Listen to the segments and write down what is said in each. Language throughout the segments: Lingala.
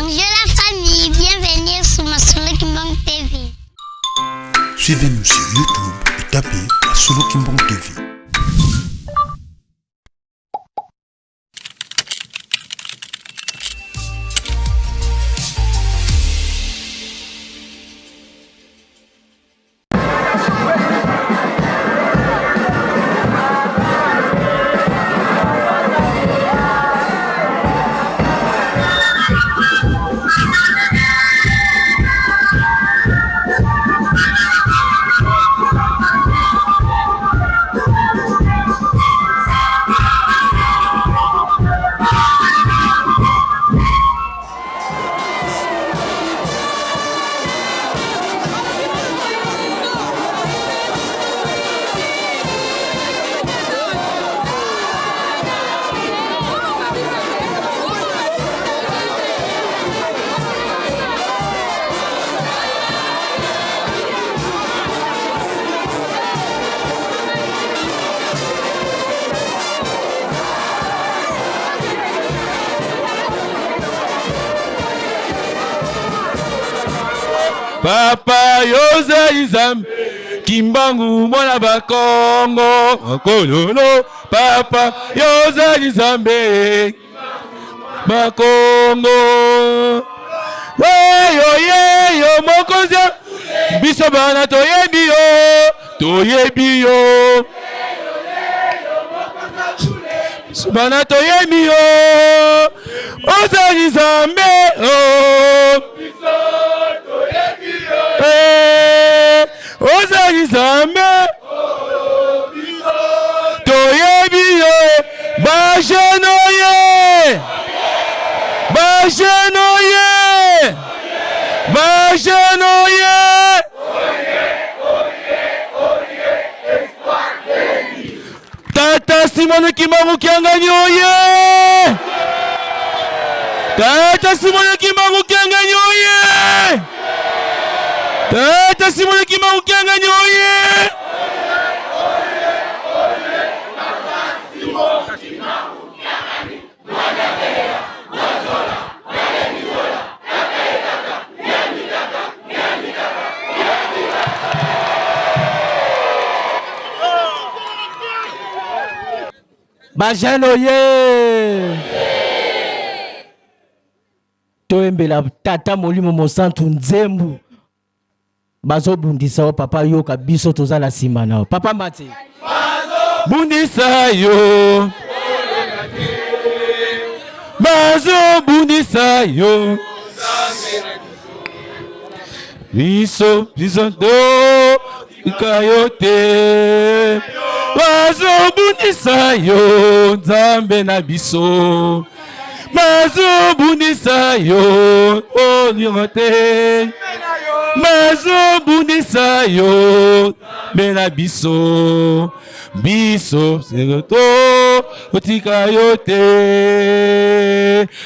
Bonjour la famille, bienvenue sur Masolo Kimbang TV. Suivez-nous sur YouTube et tapez Masolo Kimbang TV. Papa yoza izam Kimbangu mwana bakongo kololo Papa yoza izambe bakongo yeyo mokoza biso bana toyebi yo bana toyebi yo oza izambe Ozalizame Toyebiyo Bajenoye Tata Simone Kimbangu Kiangani oye Tata Simone Kimbangu Kiangani oye Tata Simone Kimbangu Kiangani oye Bajano ye Toembela tata molimo mosantu nzembu Bazo bundisa o papa yoka biso tozala sima nao papa mate bundisa yo Bazo bundisa yo biso do kayote Bazo bundisa yo Nzambe na biso Bazo bundisa yo oliote Bazo bundisa yo Mena biso seroto otika yote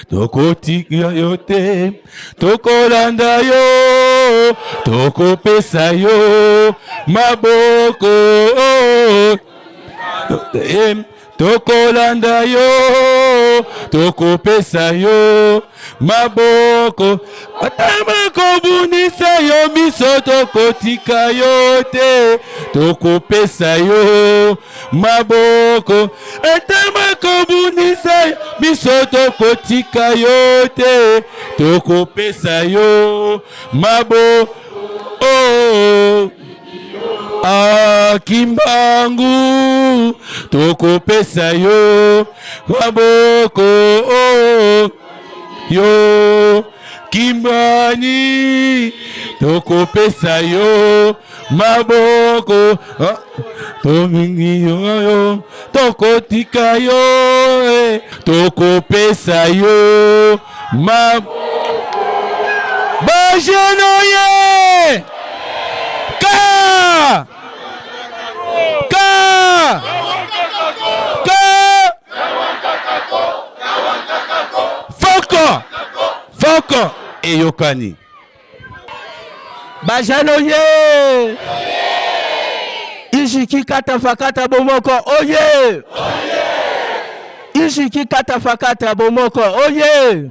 tokotika yote tokolanda yo tokopesa yo maboko tokolanda yo tokopesa yo maboko atamako bundisa yo biso tokotika yo te tokopesa yo maboko atamako bundisa yo biso tokotika yo te tokopesa yo maboko Kimbangu tokopesa yo maboko yo Kimbani tokopesa yo maboko tomingi yo tokotika yo tokopesa yo maboko Bajeno ye Ka Foko eyokani Bajano ye Ishiki katafakata bomoko oye Ishiki katafakata bomoko oye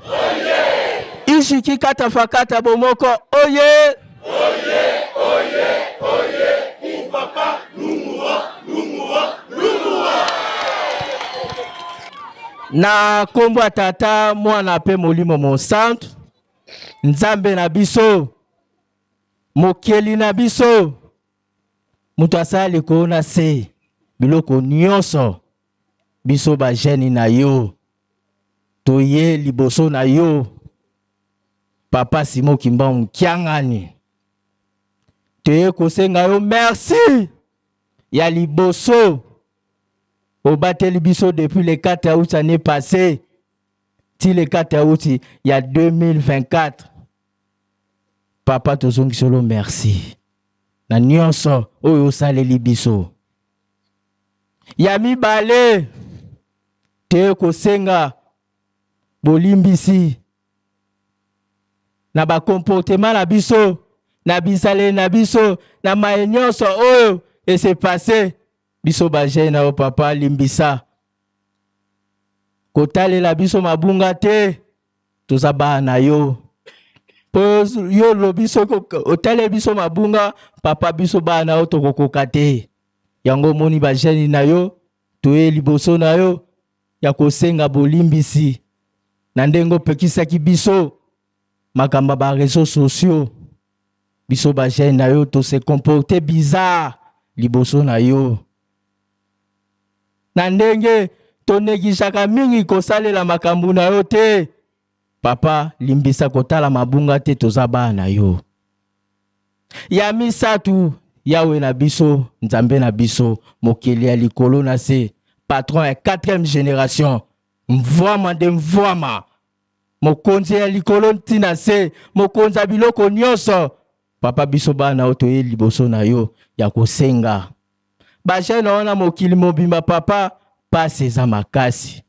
shiki kata fakata bomoko oye. Pour papa, nous mourons. Na kombo ya tata mwana pe molimo mosantu nzambe na biso mokeli na biso mutu asali kona se biloko nyonso biso ba jeni na yo toye liboso na yo papa Simon Kimbangu Kiangani toye kosenga yo merci ya liboso obateli biso depuis le 4 août année passée ti le 4 août il y a 2024 papa tozongi solo merci na nyonso oyo osaleli biso ya mibale te kosenga bolimbisi na ba comportement na biso na bisale na biso na maye nyonso oyo ese passé biso ba jeune o papa limbisa kotalela biso mabunga te tozaba na yo po yo lo biso otale biso mabunga papa biso ba na o tokokoka te yango moni ba jeune na yo toye liboso na yo ya kosenga bolimbisi na ndengo pekisaki biso makamba ba réseaux sociaux biso ba jeune na yo to se comporter bizarre liboso na yo na ndenge tonekisaka mingi kosalela makambo na yo te papa limbisa kotala mabunga te toza bana na yo ya misatu yawe na biso nzambe na biso mokeli ya likolo na se patron ya 4e génération mvwama de mvwama mokonzi ya likolo ntina se mokonzi ya biloko nyonso papa biso bana na yo toye liboso na yo ya kosenga bajene wana mokili mobimba papa pasi eza makasi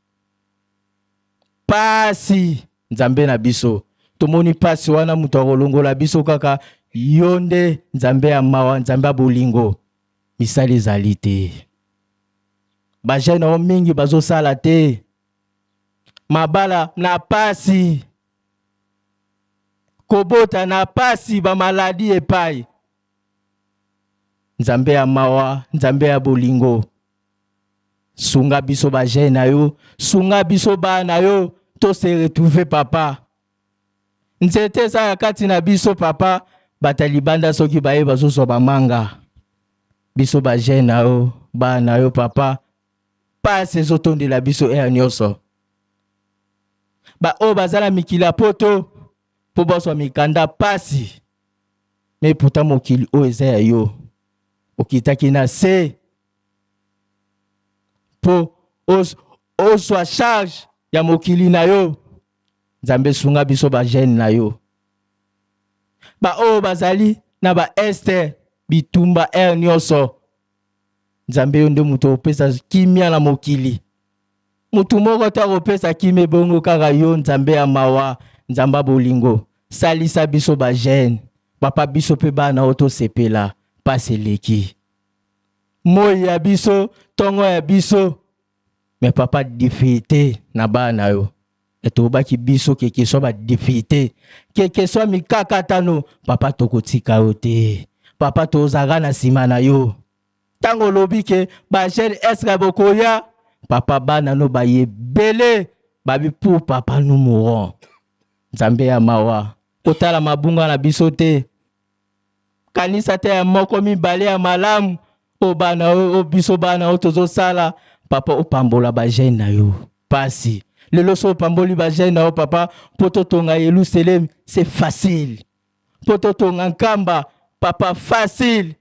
pasi nzambe na biso tomoni pasi wana mutu akolongola biso kaka yo nde nzambe ya mawa nzambe ya bolingo misali ezali te bajene o mingi bazosala te mabala na pasi kobota na pasi bamaladi epai nzambe ya mawa nzambe ya bolingo sunga biso ba jeune na yo sunga biso ba na yo to se retrouver papa nzete za kati na biso papa batalibanda soki baye bazoso bamanga biso ba jeune na yo ba na yo papa pasi ezotondela biso ya nyonso ba o bazala mikila poto po boswa mikanda pasi me puta mokili o eza ya yo okitaki na se po oswa charge ya mokili na yo nzambe sunga biso ba jeune na yo ba o bazali na ba este bitumba nyonso nzambe yo nde mutu opesa kimia na mokili mutu moko ta kopesa kimia bongo kaka yo nzambe ya mawa nzamba bolingo salisa biso ba jeune papa biso pe bana oto sepela pasi leki moi ya biso tongo ya biso me papa difficulté na bana yo etobaki biso keke so ba difficulté keke so mikakatano papa tokotika yo te papa tozaka na sima na yo tango lobi ke ba jeune estra bokoya papa bana no baye bele babi pour papa nous mourons nzambe ya mawa kotala mabunga na biso te kanisa te ya moko mibale ya malamu o bana o biso bana o tozosala papa opambola ba jeune na yo pasi lelo so opamboli ba jeune na yo papa poto tonga Yerusalem c'est facile poto tonga Nkamba papa facile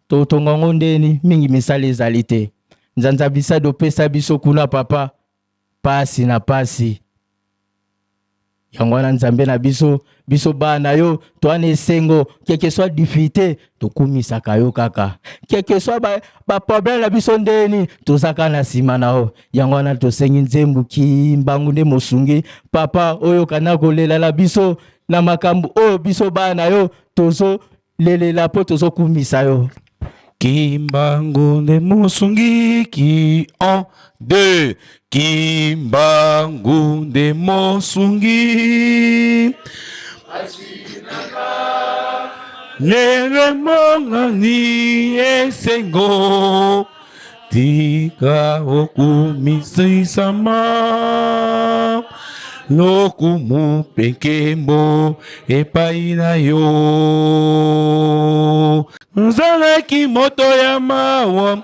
to tonga ngondeni mingi misali ezali te nzanza bisa do pesa biso kuna papa pasi na pasi yango wana nzambe na biso bana yo toana esengo keke soit difficulté tokumisaka yo kaka keke soit ba problème na biso ndeni tozaka na sima na yo yango wana tosengi nzembu Kimbangu nde mosungi papa oyo kana kolela la biso na makambo oyo biso bana yo tozo lelela po tozo kumisa yo Kimbangu nde mosungi ki en deux Kimbangu nde mosungi Lele monga ni esengo tika okumisi sama lokumu pekembo epai na yo nzalaki moto ya mawa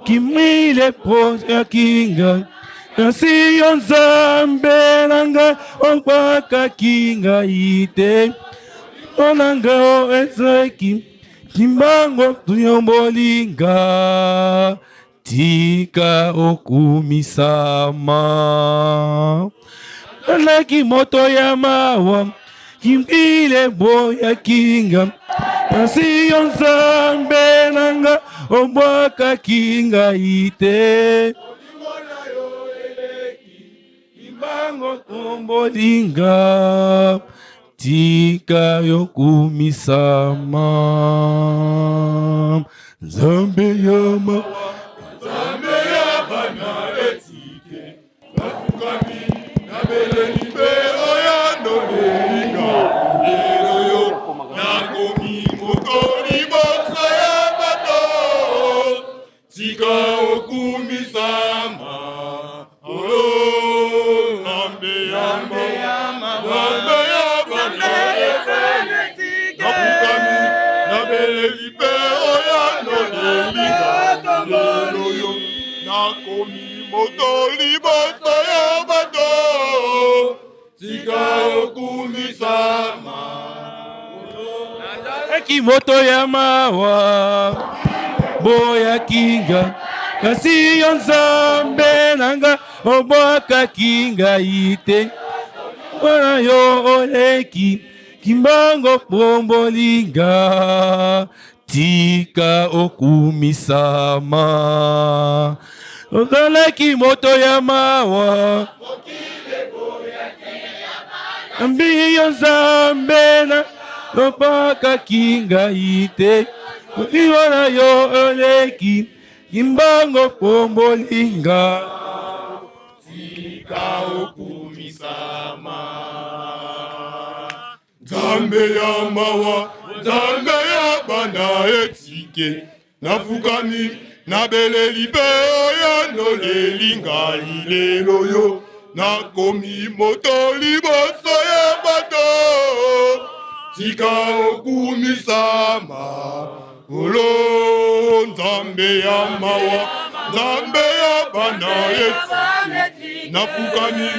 kimile po ya kinga kasi yo nzambe nanga okwaka kinga ite onanga o ezeki kimbango tuyombolinga tika okumisama alaki moto ya mawa kimbile boya kinga kasi yo nzambe nanga obwaka kinga ite kimbango tuyombolinga tika yokumisama nzambe ya mawa nzambe ya bana etike nafukami nabeleli mpe oya nolelinga lelo yo nakomi moto liboso ya bato tika okumisama olo nzambe ya mawa nakomi moto liboso ya bato tika okumisama eki moto ya mawa boya kinga kasi yo nzambe nanga obwaka kinga ite wana yo oleki kimbango pombolinga tika okumisama ozalaki moto ya mawa ambi yo nzambe na lopaka kinga ite wana yo oleki kimbango pombolinga tika okumisama nzambe ya mawa nzambe ya bana etike nafukami nabeleli mpe oya nolelinga lilelo yo nakomi moto liboso ya bato tika okumisama olo nzambe ya mawa nzambe ya bana etike nafukami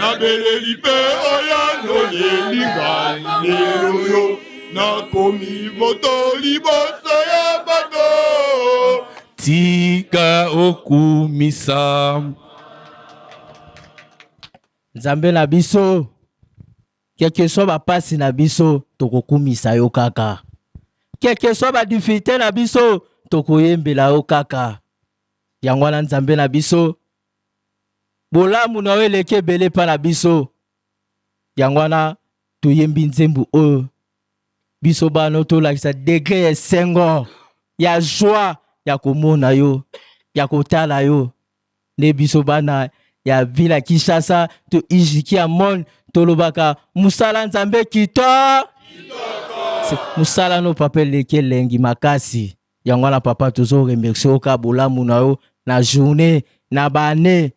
nabeleli mpe oya nolelinga lilelo yo nakomi moto liboso ya bato tika okumisama nzambe na biso keke so bapasi na biso tokokumisa yo kaka keke so badifite na biso tokoyembela yo kaka yango wana nzambe na biso bolamu na yo eleki ebele mpa na biso yango wana toyembi nzembo oyo biso bano tolakisa degre ya esengo ya joie ya komona yo ya kotala yo nde biso bana ya ville ya Kinshasa to ijiki ya monde tolobaka musala nzambe kitoko musala no papa eleki elengi makasi yango wana papa tozo remercier oka bolamu na yo na journée na bane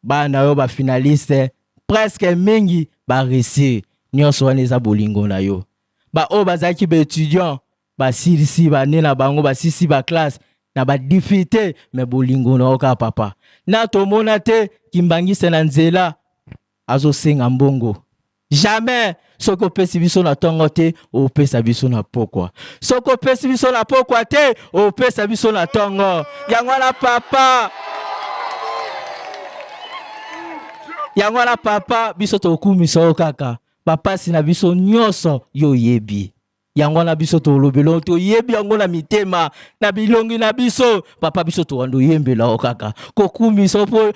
bana yo ba finaliste presque mingi ba réussir nyonso wana eza bolingo na yo ba o bazaki ba étudiant ba silisi bane na bango ba sisi ba classe na ba difficulté mais bolingo na oka papa na tomona te kimbangise na nzela azosenga mbongo jamais soki opesi biso na ntongo te opesa biso na pokwa soki opesi biso na pokwa te opesa biso na ntongo yango wana papa yango wana papa biso tokumisa yo kaka bapasi na biso nyonso yo yebi yango wana biso tolobelo toyebi yango na mitema na bilongi na biso papa biso towando yembela o kaka kokumisa po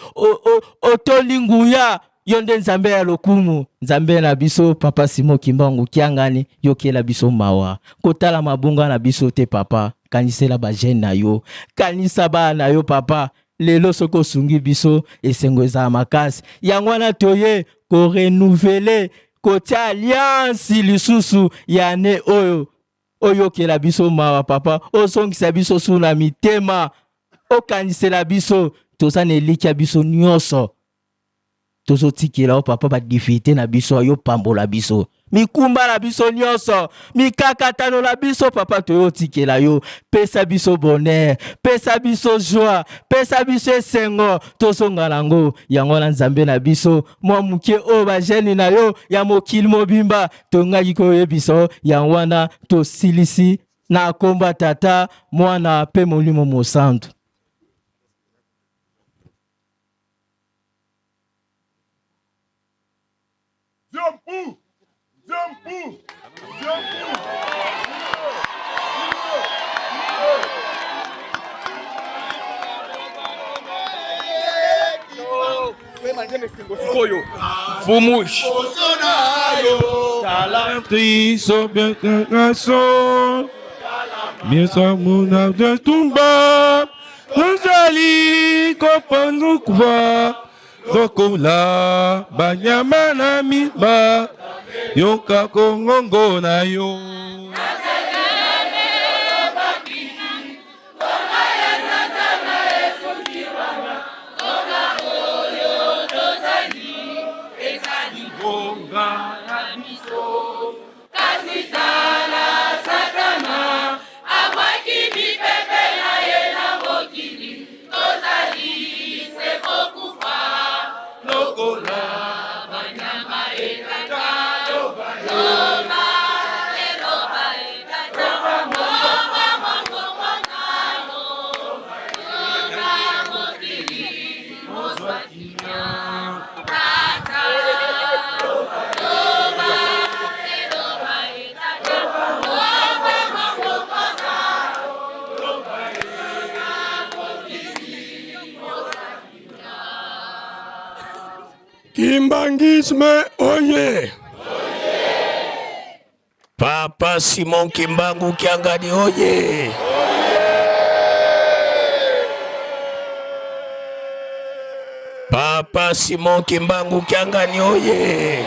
otolinguya yo nde nzambe ya lokumu nzambe na biso papa Simon Kimbangu kiangani yokela biso mawa kotala mabunga na biso te papa kanisela ba jeune na yo kanisa ba na yo papa lelo soko osungi biso esengo eza makasi yango wana toye ko renouveler kotia alliance lisusu ya ne oyo oyokela biso mawa papa osongisa biso suna mitema okanisela biso toza na elikia biso nyonso tozotikela o papa badifite na biso ayo pambola biso mikumba na biso nyonso mikakatano na biso papa toyotikela yo pesa biso bonheur pesa biso joie pesa biso esengo tozonga nango yango na nzambe na biso mwa muke oyo bajeni na yo ya mokili mobimba tongaki koyebisa yango wana tosilisi na komba tata mwana mpe molimo mosantu. Jampu! Jampu! Jampu! Fumush. Talenti sobre canção. Minha muna de tumba. Nzali kopanu kwa. Zokola banyama na miba. Yoka kongongo na yo. Kimbangisme oye! Papa Simon Kimbangu Kiangani oye! Papa Simon Kimbangu Kiangani oye!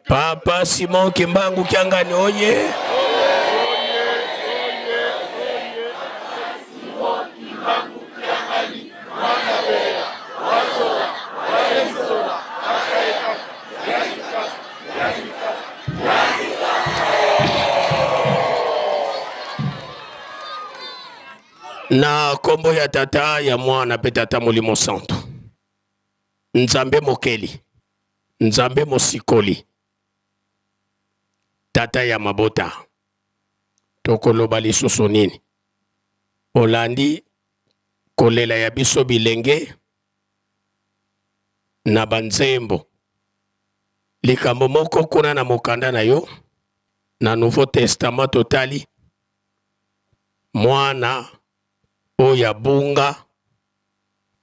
Papa Simon Kimbangu Kiangani oye! Na kombo ya tata ya mwana pe tata molimo santo. Nzambe mokeli. Nzambe mosikoli. Tata ya mabota. Tokoloba lisusu nini. Olandi kolela ya biso bilenge na banzembo. Likambo moko kuna na mokanda na yo. Na Nouveau Testament totali. Mwana oya bunga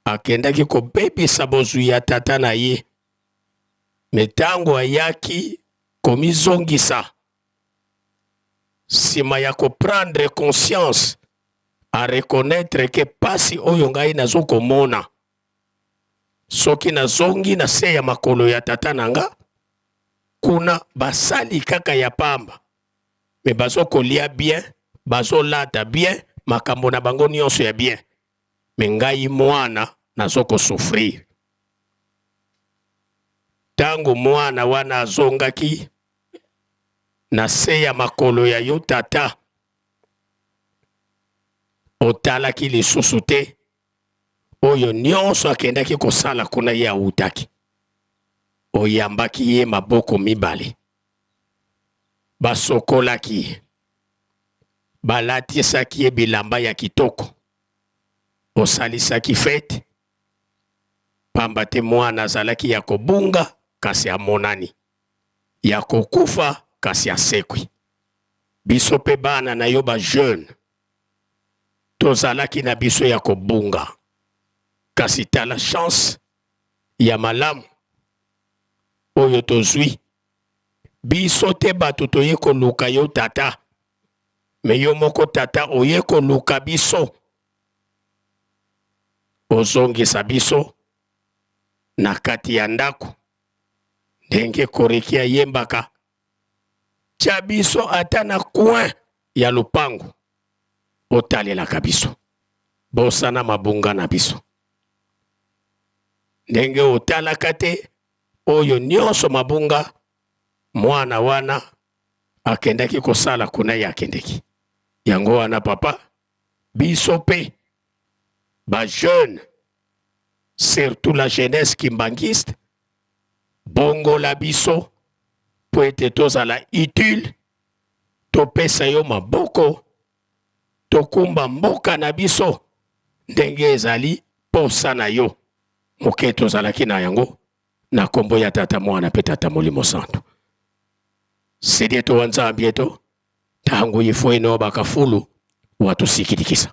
akendaki kobebisa bozwi ya tata na ye metango ayaki komizongisa sima ya koprendre conscience a reconnaître ke pasi oyo ngai nazokomona soki nazongi na se ya makolo ya tata nanga kuna basali kaka ya pamba me bazokolia bien bazolata bien makambo na bango nyonso ya bien me ngai mwana nazoko souffrir tango mwana wana azongaki na se ya makolo ya yo tata otalaki lisusu te oyo nyonso akendaki kosala kuna ye autaki oyambaki ye maboko mibale basokolaki ye balatisaki ye bilamba ya kitoko osalisaki fete pamba te mwana azalaki ya kobunga kasi amonani ya kokufa kasi asekwi biso pe bana na yo ba jeune tozalaki na biso ya kobunga kasi tala chance ya malamu oyo tozwi biso te bato toye koluka yo tata me yo moko tata oye koluka biso ozongisa biso na kati ya ndako ndenge koreki ayembaka tia biso ata na coin ya lupango otalelaka biso bosana mabunga na biso ndenge otalaka te oyo nyonso mabunga mwana wana akendaki kosala kuna ye akendeki yango wana papa biso pe ba jeune surtout la jeunesse kimbangiste bongo la biso po ete tozala utile topesa yo maboko tokumba mboka na biso ndenge ezali posa na yo moke tozalaki na yango na kombo ya tata mwana pe tata molimo santo sidi eto wa nzambi eto tangu yifo eno bakafulu watusikitikisa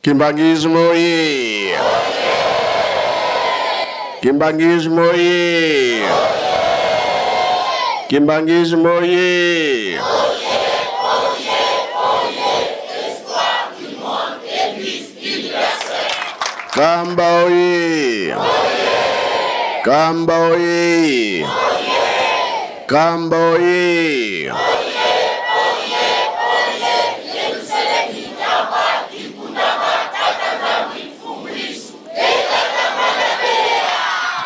Kimbangismo ye. Kimbangismo ye. Kimbangismo ye. Kamba oye. Kamba oye. Kamba oye.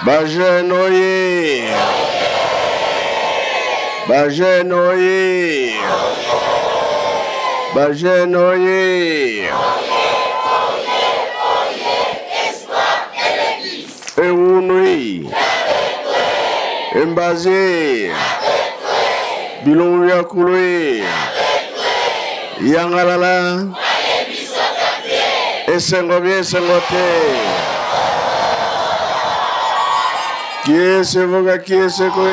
Bajeno ye. Bajeno ye. Bajeno ye. Eunui. Embaze. Bilongu ya kulwe. Yangalala. Esengo bien esengote. Kiese voga kiese kwe.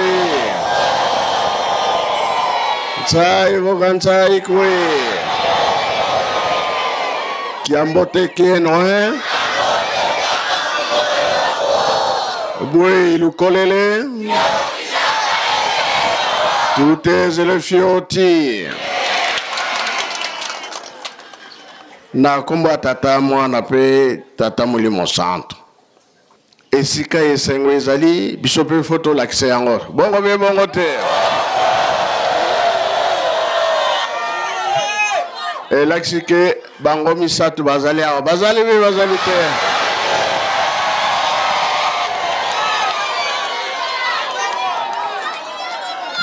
Ntsai voga ntsai kwe. Kiambote kieno Bwe ilukolele. Tuteze le fioti. Na komba tata mwana pe tata molimo santo. Esika esengo ezali biso pe foto lakise yango bongo be bongo te lakisike bango misatu bazali awa bazali be bazali te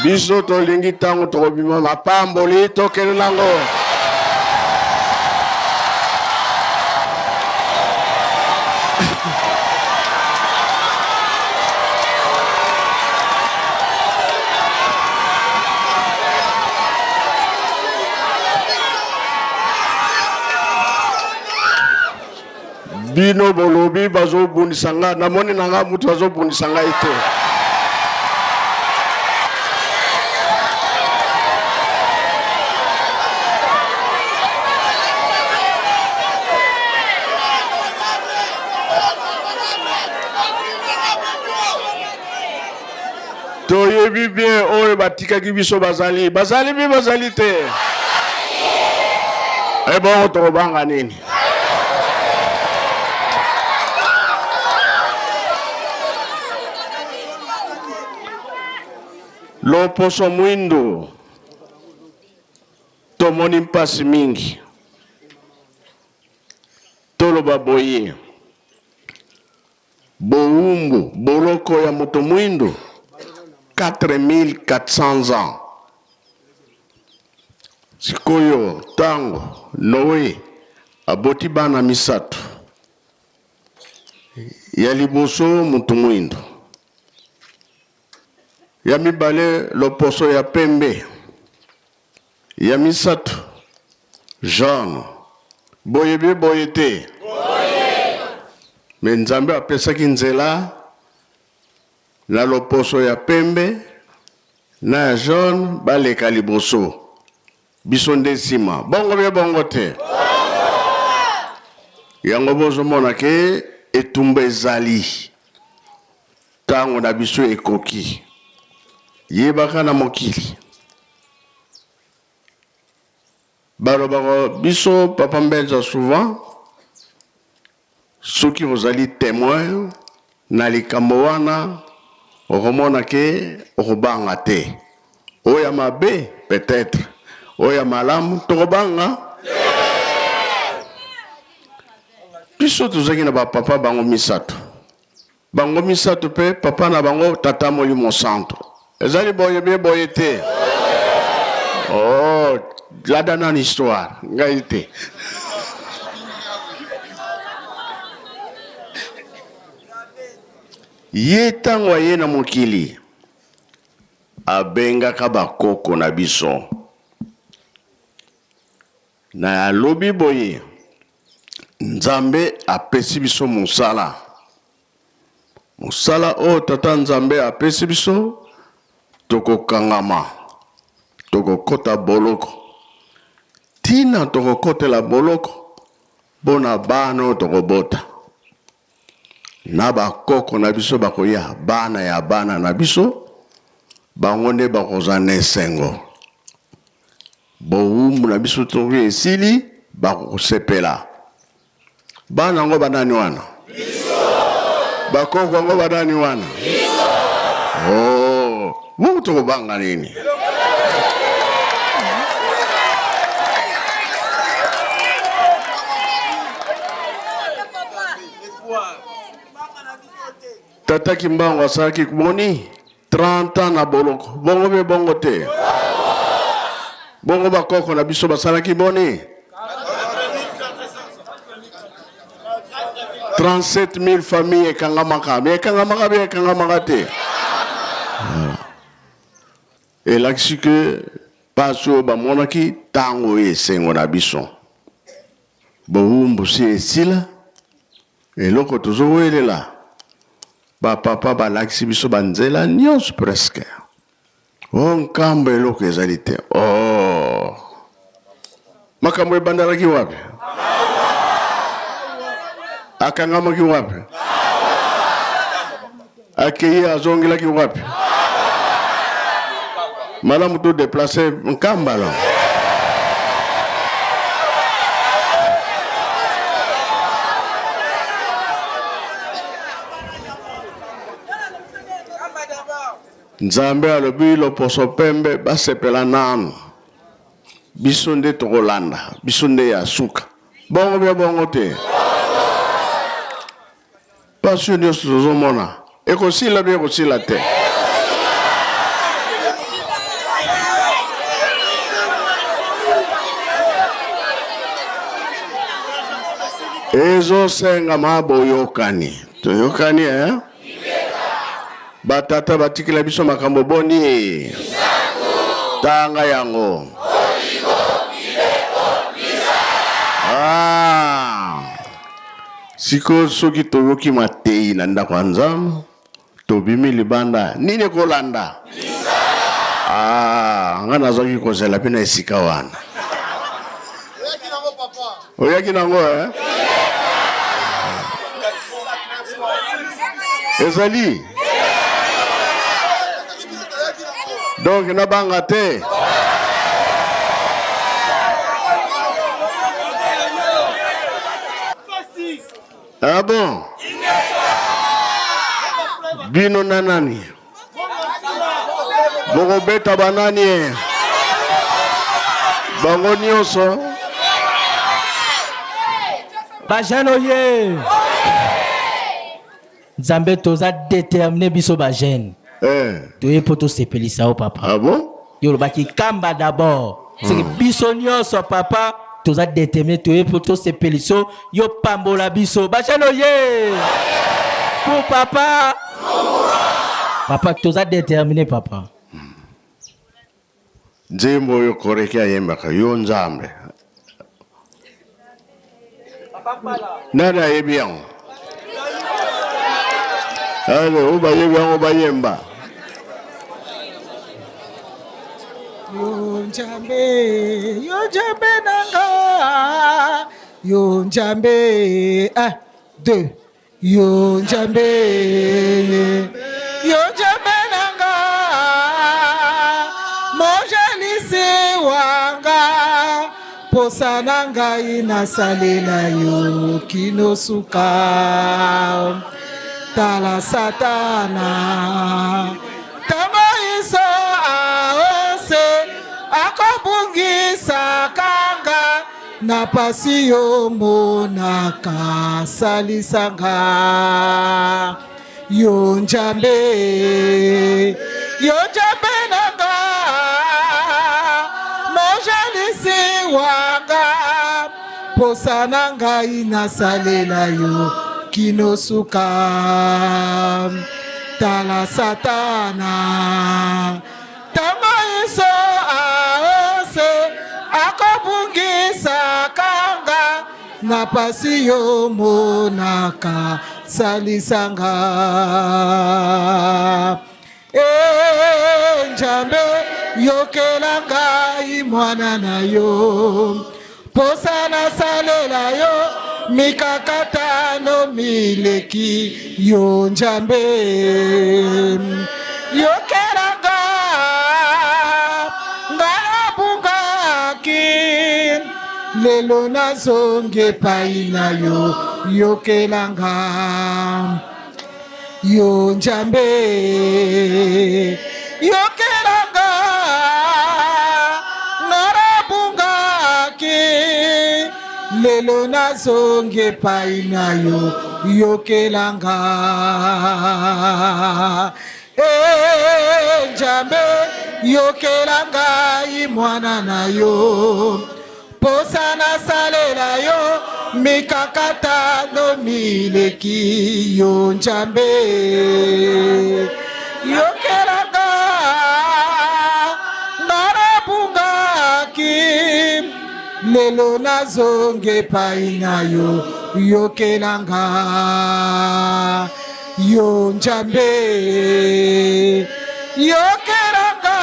biso tolingi ntango tokobima mapamboli tokende nango bino bolobi bazo bundisanga na moni nanga mutu bazo bundisanga ite toyebi bien oyo batikaki biso bazali bi bazali te bon tokobanga nini loposo mwindo tomoni mpasi mingi toloba boye boumbu boloko ya moto mwindo 4400 ans sikoyo tango Noé aboti bana misatu ya liboso moto mwindo ya mibale loposo ya pembe ya misatu jaune boye be boye te me nzambe apesaki nzela na loposo ya pembe na ya jaune baleka liboso biso nde nsima bongo be bongo te yango bozomona ke etumba ezali ntango na biso ekoki yebaka na mokili balobaka biso papa mbenza souvent soki ozali témoin na likambo wana okomona ke okobanga te oyo mabe peut-être oyo malamu tokobanga biso tozalaki na bapapa bango misato pe papa na bango tata molimo santo ezali boye be boye te oh lada na histoire ngai te ye ntango aye na mokili abengaka bakoko na biso na alobi boye nzambe apesi biso mosala oyo tata nzambe apesi biso tokokangama tokokota boloko tina tokokotela boloko mpona bana oyo tokobota na bakoko na biso bakoya bana ya bana na biso bango nde bakozwa na esengo bowumbu na biso toki esili bakosepela bana yango banani wana bakoko yango banani wana oh mungu tokobanga nini tata Kimbangu asalaki kumoni 30 ans na boloko bongo be bongo te bongo bakoko na biso basalaki boni 37 000 familles ekangamaka te elakisi ke pasi oyo bamonaki ntango esengo na biso bowumbusi esila eloko tozowelela bapapa balakisi biso banzela nyonso presque nkambo eloko ezali te makambo ebandalaki wapi akangamaki wapi akei azongelaki wapi malamu to déplacer nkambala nzambe alobi loposo pembe basepela nanu biso nde tokolanda biso nde ya suka bongo bya bongo te pasio nyonso tozomona ekosila bya ekosila te ezosengama boyokani toyokani batata batikila biso makambo boni tanga yango siko soki toyoki matei na ndako ya nzambe tobimi libanda nini kolanda nga nazwaki kozela mpe na esika wana oyaki nango ezali donc nabanga te bon bino nanani bokobeta banani bango nyonso bajene oye nzambe toza déterminé biso bajene toye mpo tosepelisa o papa bon yolobaki kamba d'abord seke biso nyonso papa toza déterminé toye mpo tosepelisa yo pambola biso bajene oye pour papa papa toza déterminé papa nzembo oyo koreki ayembaka yo nzambe Nada est bien. Allez, on va y bien, on va y bien. Yonjambe nanga, Yonjambe, 1, 2, Yonjambe, Yonjambe nanga, mojalisi wanga, posa nanga inasalela yo kinosuka, tala satana, tamaiso aose, akobungisa kanga, na pasi yo monaka salisanga, Yonjambe, Yonjambe nanga, mojalisi wanga, posa nanga inasalela yo kinosuka, tala satana, tamaiso aose, akobungisa kanga, na pasi yo monaka salisanga. Njambe yokelanga imwana na yo, posa na salela yo mikakata no mileki, Yonjambe yokelanga ngabungaki, lelo nazonge pai na yo, yokelanga Yonjambe, yokelanga narabungaki, lelo nazonge pai na yo, yokelanga. Njambe yokelanga imwana na yo, posa na salela yo mikakata no mileki, Yonjambe yokelanga narabungaki, lelo nazonge pai na yo, yokelanga Yonjambe, yokelanga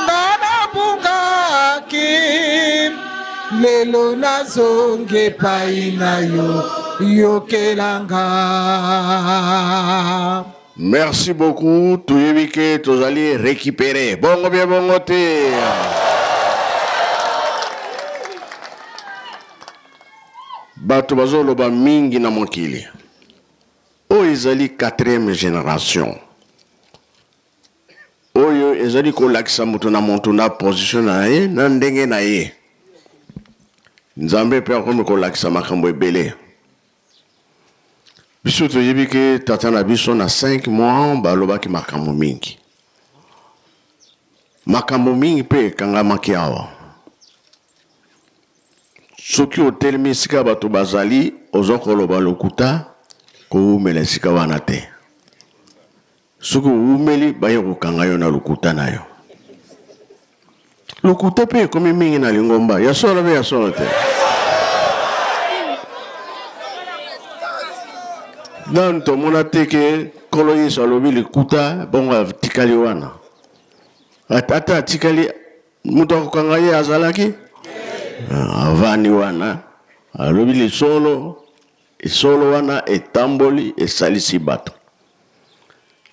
narabungaki, lelo nazonge pai na yo, yokelanga. Merci beaucoup. Tuyebike, tozali récupérer. Bongo bien, bongo te. Bato bazoloba mingi na mokili. Oyo ezali 4e génération. Oyo ezali kolakisa moto na moto na position na ye, na ndenge na ye. Nzambe pe akomi kolakisa makambo ebele. Biso toyebi ke tata na biso na 5 mois balobaki makambo mingi. Makambo mingi pe ekangamaki awa. Soki otelemi esika bato bazali, oza koloba lokuta, koumela esika wana te. Soki oumeli baye kokanga yo na lokuta na yo. Lokuta pe ekomi mingi na lingomba, ya solo be ya solo te. Non tomona te ke kolo Yesu alobi likuta bongo tikali wana. Ata tikali mutu akokanga ye azalaki avani wana alobi lisolo esolo wana etamboli esalisi bato.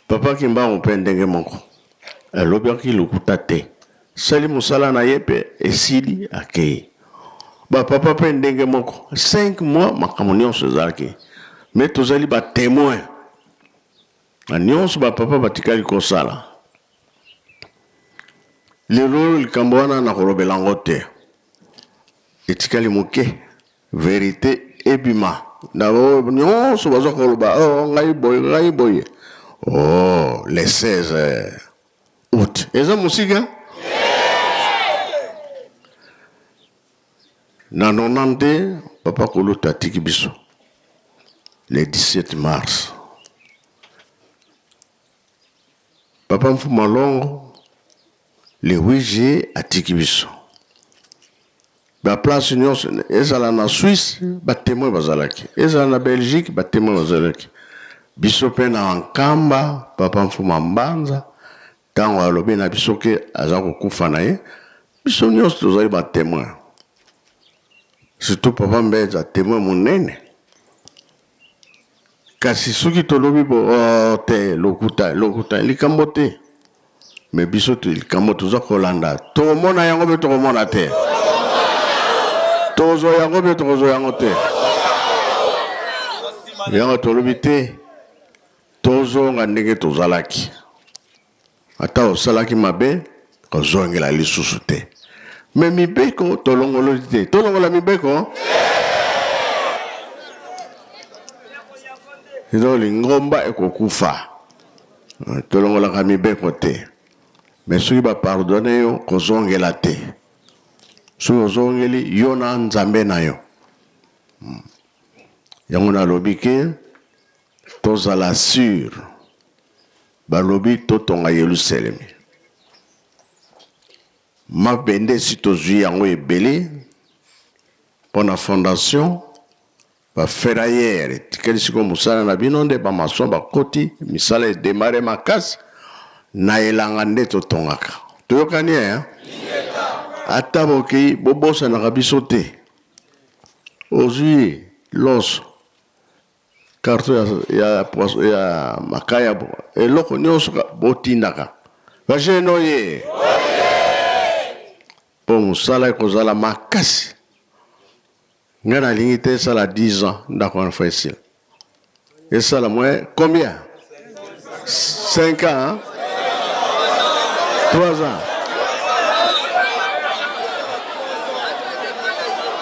Papa kimbango mpe ndenge moko alobiaki lokuta te, sali mosala na ye mpe esili akei. Bapapa mpe ndenge moko 5 mois makambo nyonso ezalaki, me tozali batémoin na nyonso bapapa batikali kosala. Lelo likambo wana na kolobela yango te, etikali moke vérité ebima na nyonso baza koloba ngai boye. Oh, le 16 août eza mosika na 90 papa kolota atiki biso le 17 mars. Papa Mfuma Longo le 8 juillet atiki biso. ba place nyonso ezala na Suisse ba témoin bazalaki ezala na Belgique ba témoin bazalaki biso pe na Nkamba papa Mfuma Mbanza tango alobi na biso ke aza kokufa na ye biso nyonso tozali ba témoin surtout papa Mbeza témoin monene kasi soki tolobi bo te lokuta likambo te mais biso te likambo toza kolanda tomona yango be tokomona te tozo yango be tozo yango te yango tolobi te tozo nga ndenge tozalaki ata osalaki mabe kozongela lisusu te mais mibeko tolongolo te tolongola mibeko izo lingomba ekokufa tolongolaka mibeko te mais soki bapardone yo kozongela te soki ozongeli yo na nzambe na yo yango nalobi ke tozala sur balobi totonga Yerusalemi mabende si tozwi yango ebele mpona fondation baferayere tikeli siko mosala na bino nde bamason bakoti misala edemare makasi na elanga nde totongaka toyokani ya ata bokei bobosanaka biso te ozwi loso karto ya makaya eloko nyonso botindaka bajeno ye mpo mosala ekozala makasi ngai nalingi te esala 10 ans ndako wana fa esila esala mwe combien 5 ans 3 ans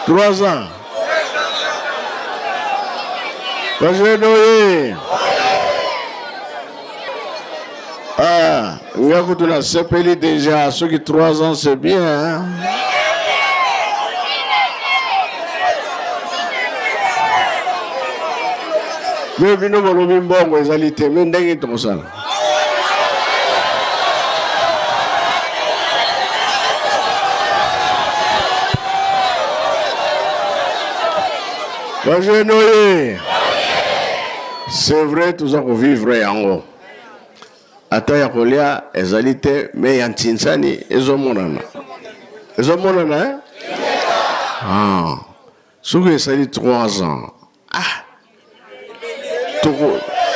3 ans bajeno ye nga kutu na sepeli déjà soki 3 ans c'est bien hein? me bino bolobi mbongo ezali te me ndenge tokosala bajeno ye c'est vrai toza kovivre yango ata ya kolia ezali te me ya ntinsani ezomonana soki esali 3 ans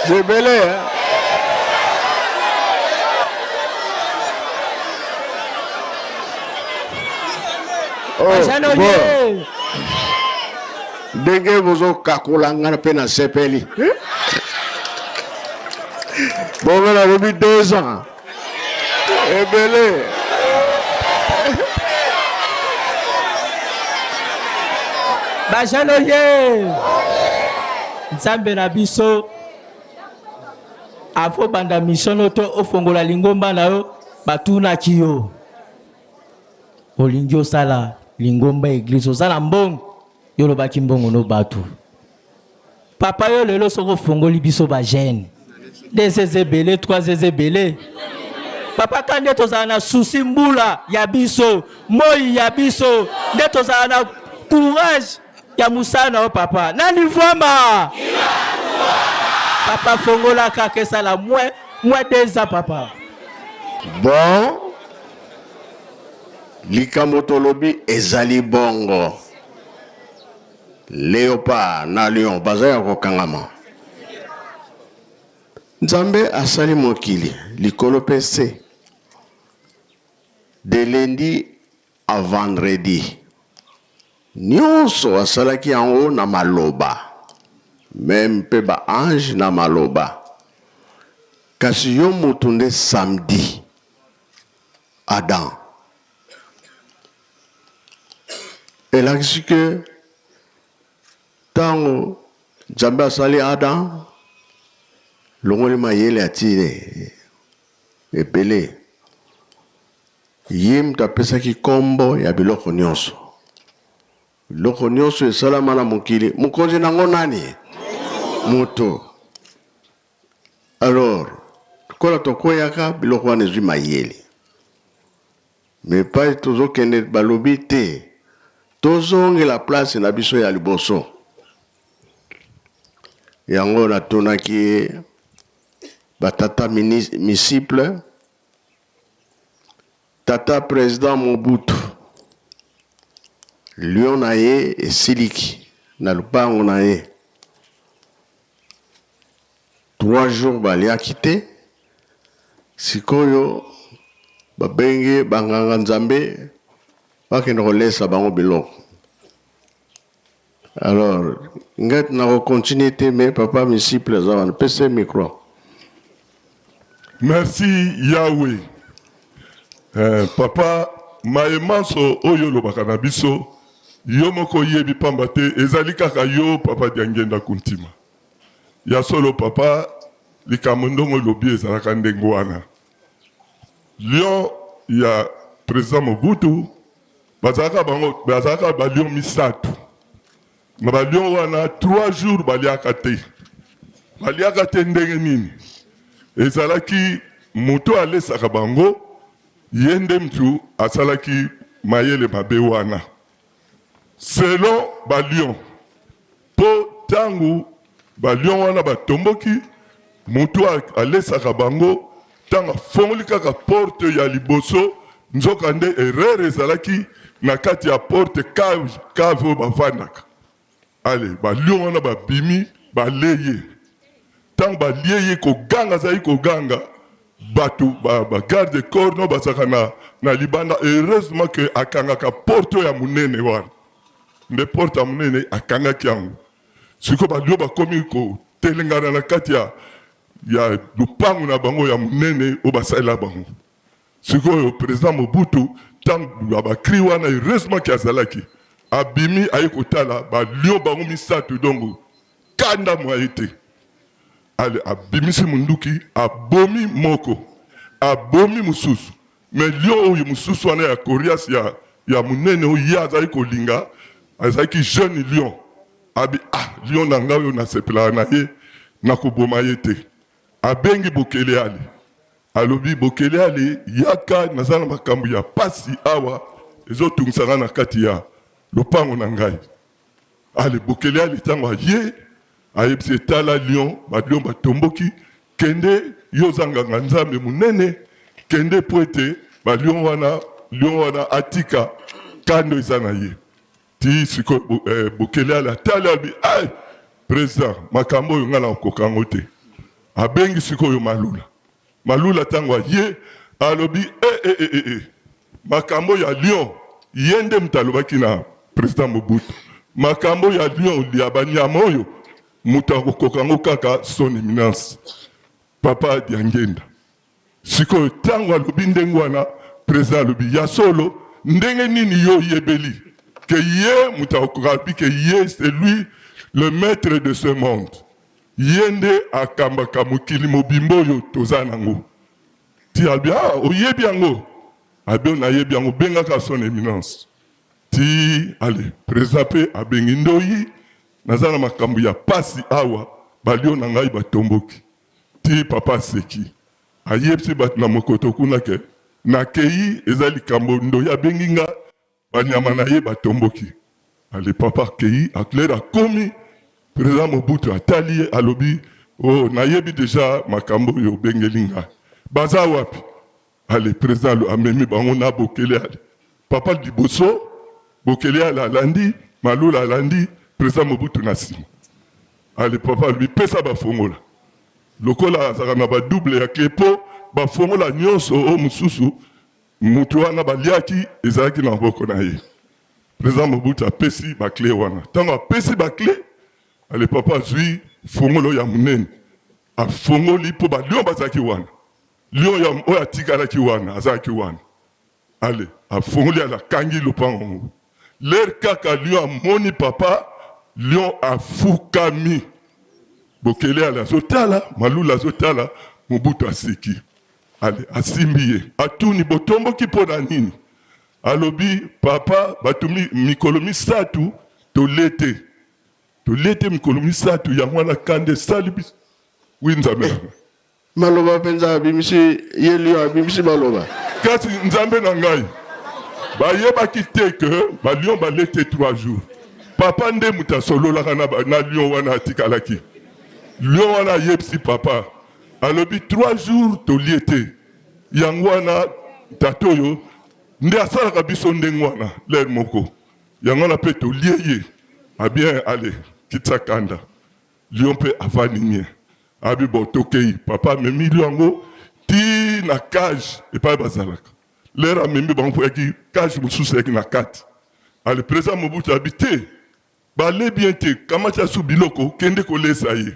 c'est belé hein? Ndenge bozo kakola ngana pe na sepeli bongo na lobi 2 ans ebele bajano ye nzambe na biso afo banda mission to ofongola lingomba na yo batunaki yo olingi osala lingomba église osala mbongo yo lobaki mbongo no batu papa yo lelo soko fongoli biso ba jeune des ezebele 3 ezebele papa kande tozala na souci mbula ya biso moi ya biso nde tozala na courage ya musana o papa nani vwama papa fongola kaka esala moins 2 ans papa bon likambo tolobi ezali bongo Léopard na lion bazaya kokangama nzambe asali mokili likolo pese de lundi à vendredi nyonso asalaki yango na maloba même pe ba ange na maloba kasi yo mutu nde samedi Adam elakisi ke tango nzambe asali Adam longoli mayele atile ebele ye mutu apesaki kombo ya biloko nyonso esalama na mokili mokonzi nango nani moto alors kola tokweyaka biloko wana ezwi mayele me pai tozokende balobi te tozongi la place na biso ya liboso. Yango na tonaki batata misciple, tata président Mobutu, lion na ye esiliki na lupango na ye. 3 jours baliaki te, sikoyo babenge banganga nzambe bakende kolesa bango biloko. Alors, nget na continuer te, mais papa misciple azawan pese micro. Merci Yahweh. Papa maemanso oyo lobaka na biso yo moko yebi pamba te ezali kaka yo papa diangenda kuntima. Ya solo papa likambo ndongo lobi ezalaka ndenge wana. Lion ya président Mobutu bazalaka ba lion misatu. Na ba lion wana 3 jours baliaka te. Baliaka te ndenge nini? Ezalaki moto alesaka bango yende mtu asalaki mayele mabe wana. Selon ba lion po tangu ba lion wana batomboki moto alesaka bango tanga fongoli kaka porte ya liboso nzoka nde erreur ezalaki na kati ya porte cave bavandaka. Ale ba lion wana babimi baleye tang baliye koganga zai koganga batu ba garde corps no basaka na libanda. Heureusement que akangaka porte ya munene wana nde porte ya munene akangaki yango siko balio bakomi ko telengana na kati ya lupangu na bango ya munene o basalela bango. Siko président Mobutu tang bakri wana heureusement que azalaki abimi aye kotala balio bango misatu dongo kanda mwaite. Ale abimisi munduki abomi moko abomi mususu me lion oyo mususu wana ya Corias ya munene oyo azali kolinga azalaki jeune lion abi lion na ngai oyo nasepela na ye nakoboma ye te. Abengi Bokele Ali alobi Bokele Ali yaka nazala makambo ya pasi awa ezotungisanga na kati ya lopango na ngai. Ale Bokele Ali tango ye ayebisi tala lion batomboki kende yo zanganga nzambe munene kende po ete lion wana atika kando eza na ye. Ti siko Bokele Ali atala abi président makambo oyo nga na okokango te. Abengi sikoyo malula tango ye alobi makambo ya lion yende mtalobaki na président Mobutu makambo ya lion ya banyama oyo muta kokango kaka son éminence papa diangenda. Sikoyo tango alobi ndenge wana président alobi ya solo ndenge nini yo yebeli que ye muta kokabi que ye c'est lui le maître de ce monde. Yende akambaka mokili mobimbo yo toza nango. Ti albi oyebi yango. Abi na yebi yango bengaka son éminence. Ti ale président abengi ndoyi nazana makambo ya pasi awa balio na ngai batomboki. Ti papa seki. Ayebisi bat na mokoto kuna ke na kei ezali kambo ndoyi abengi nga banyama na ye batomboki. Ale papa kei aklera komi président Mobutu atali alobi na yebi déjà makambo yo bengelinga baza wapi. Ale président amemi bango na Bokele Ali papa liboso Bokele Ali alandi malula alandi président Mobutu na sima. Ale papa lui pesa bafongola lokola azaka na ba double ya klepo bafongola nyonso o mususu mutu wana baliaki ezalaki na boko na ye. Président Mobutu apesi ba clé wana tango apesi ba clé. Ale papa zui fongolo ya munene afongoli po ba lion bazaki wana lion ya oya tikalaki wana azaki wana. Ale afongoli ala kangi lupango ler kaka lion amoni papa lion afukami. Bokele ala zotala malula zotala Mobutu asiki. Ale asimbiye atuni botomboki pona nini. Alobi papa batumi mikolo misatu tolete mikolo misatu ya mwana kande salibis winzambe. Maloba penza abimisi yeli abimisi maloba. Kasi nzambe na ngai bayebaki te ke balion balete 3 jours. Papa nde muta sololaka na lion wana atikalaki. Lion wana yebisi papa. Alobi 3 jours tolie te. Yango wana tatoyo nde asalaka biso ndenge wana ler moko. Yango wana pe tolie ye. Bien, allez, kitsa kanda. Lion pe avalinye. Abi bo tokei. Papa memi liango ti na cage et pas bazalaka. Lera memi bango yaki cage mususu yaki na kati. Ale président Mobutu habité. Bale bien te kamacha su biloko kende kolesa ye.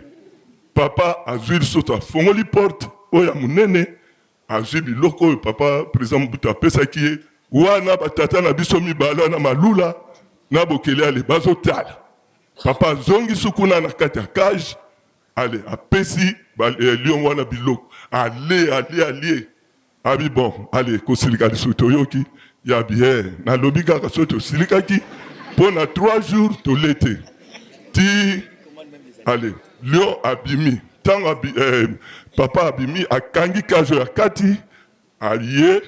Papa azui sota fongoli porte oya munene azui biloko papa président Mobutu apesaki ye. Wana batata na biso mibala na malula na bokele ale bazotala. Papa zongi sukuna na kati ya cage. Ale apesi lion wana biloko. Ale. Abi bon, allez, kosilika li soto yoki. Ya bien, na lobi kaka soto silikaki. Pona 3 jours to l'été. Ti, allez, lion abimi. Tant papa abimi akangi kajo ya kati. Aye,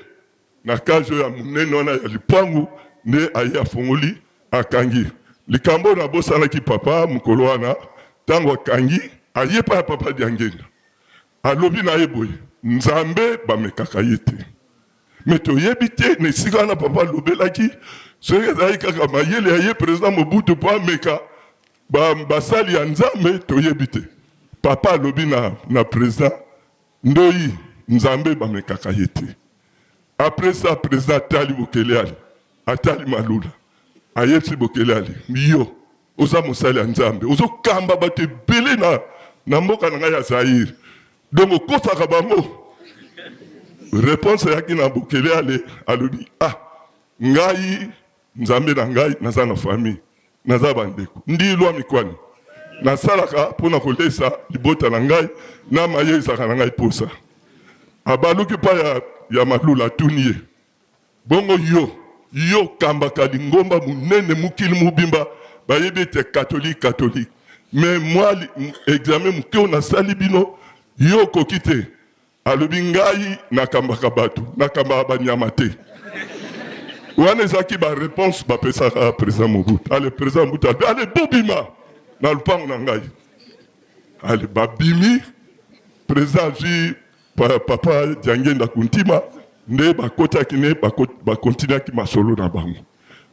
na kajo ya munene wana ya lipangu. Ne aye afongoli akangi. Likambo na bosana ki papa mukolo wana. Tango akangi, aye pa papa diangenda. Alobi na yeboye. Nzambe bamekaka ye te. Me toyebi te na esika wana papa alobelaki soki ezalaki kaka mayele ya ye président Mobutu po ameka basali ya Nzambe toyebi te. Papa alobi na président ndoi Nzambe bamekaka ye te. Après ça président atali bokele ali atali malula ayebisi bokele ali yo oza mosali ya Nzambe ozokamba bato ebele na mboka na ngai ya Zaire. Donc okosaka bango. Réponse yaki na bokele ale alobi ngai Nzambe na ngai naza na famille naza bandeko ndi lwa mikwani nasalaka pona kolesa libota na ngai na mayezaka na ngai posa. Abaluki pa ya malula tuniye. Bongo yo kambaka lingomba munene mukili mubimba bayebi te catholique. Mais moi examen mukeo na sali bino yo kokite alobi ngai nakambaka bato nakambaka banyama te. Wana ezaki ba réponse bapesaka président Mobutu. Ale président Mobutu ale bobima na lupango na ngai. Ale babimi président ji papa Diangenda Kuntima nde bakotaki ne bakontinuaki masolo na bango.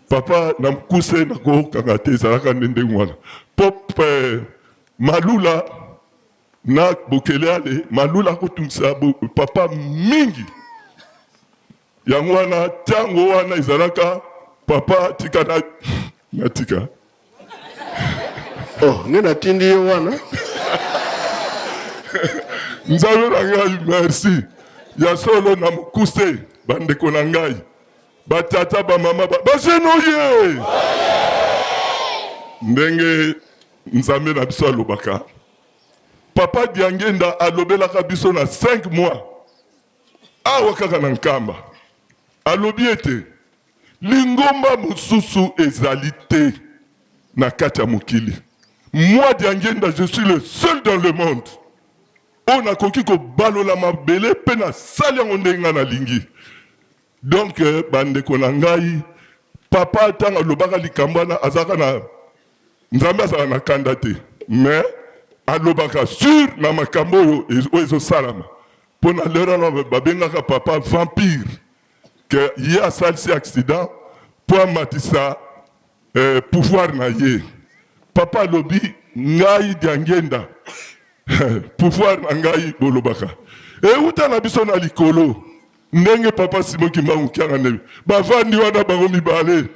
Papa na mkuse na kokanga te ezalaka ndenge wana. Pop malula na bokele ale malula kotungisa papa mingi. Yango wana tango wana izalaka papa tika na tika. Oh, nena tindi yo wana. Nzambe na ngai merci. Ya solo na mukuse bandeko na ngai. Batata ba mama basenoye. Ndenge Nzambe na biso alobaka. Papa Diangenda alobelaka biso na 5 mois. Awa kaka na nkamba. Alobi ete lingomba mususu ezali te na kati ya mokili. Moi Diangenda, je suis le seul dans le monde. On a koki ko balola mabele pe na sali yango ndenge na lingi. Donc bandeko na ngai papa tanga lobaka likambana azaka na Nzambe azaka na kanda te. Mais alobaka sur na makambo yo ezo salama. Pona lera na babengaka papa vampire. Que y a salsi accident pour matisa pouvoir na ye. Papa lobi ngai Diangenda pouvoir na ngai bolobaka. E uta na biso na likolo. Ndenge papa Simon Kimbangu kianga nebe. Bavandi wana bango mibale.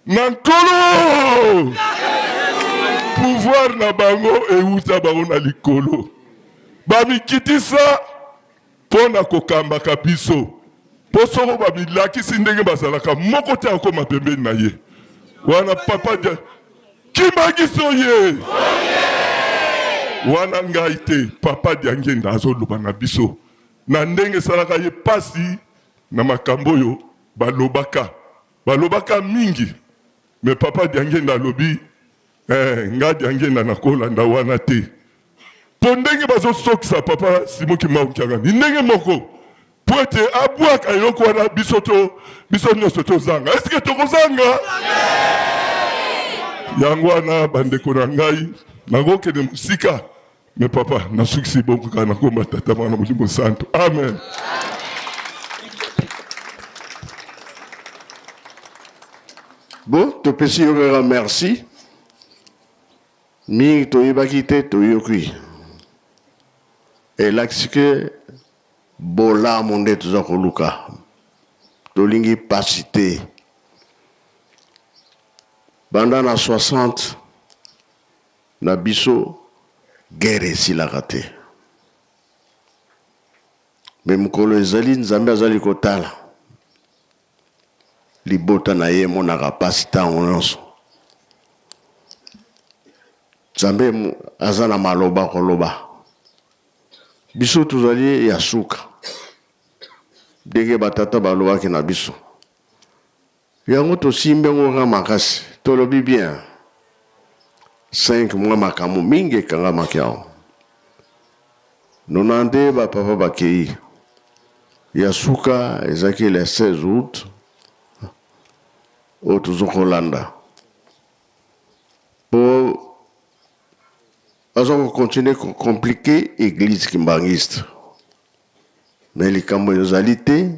Na nkolo! Pouvoir na bango e uta bango na likolo. Bamikitisa pona kokambaka biso. Posoko babilakisi ndenge bazalaka moko te akoma pembeni na ye. Wana papa dia kimagiso ye. Wana ngai te papa Diangenda azoloba na biso. Na ndenge salaka ye pasi na makambo yo balobaka mingi. Mais papa Diangenda lobi nga Diangenda na kolanda wana te. Po ndenge bazosokisa papa Simon Kimbangu kianga ni ndenge moko. po ete abwaka eloko wana biso nyonso tozanga. Est-ce que tokozanga? Yango wana bandeko na ngai nakokende mosika me papa nasukisi bongo kaka nakoma tata mwana molimo santo. Amen. Bon, topesi yo kaka merci. Mingi toyebaki te toyoki. Elakisi ke bolamu nde toza koluka. Tolingi pasi te. Banda na 60 na biso guerre esilaka te. Me mokolo ezali nzambe azali kotala. Libota na ye monaka pasi ntango nyonso. Nzambe aza na maloba koloba. Biso tozali ya suka. Ndenge batata balobaki na biso. Yango tosimbe ngo makasi. Tolobi bien. 5 mois makamu mingi ekanga makiao. Nonande ba papa bakei. Ya suka ezaki le 16 août. O tuzokolanda. Pour azo continuer compliquer église kimbangiste. Mais les kambo ezali te.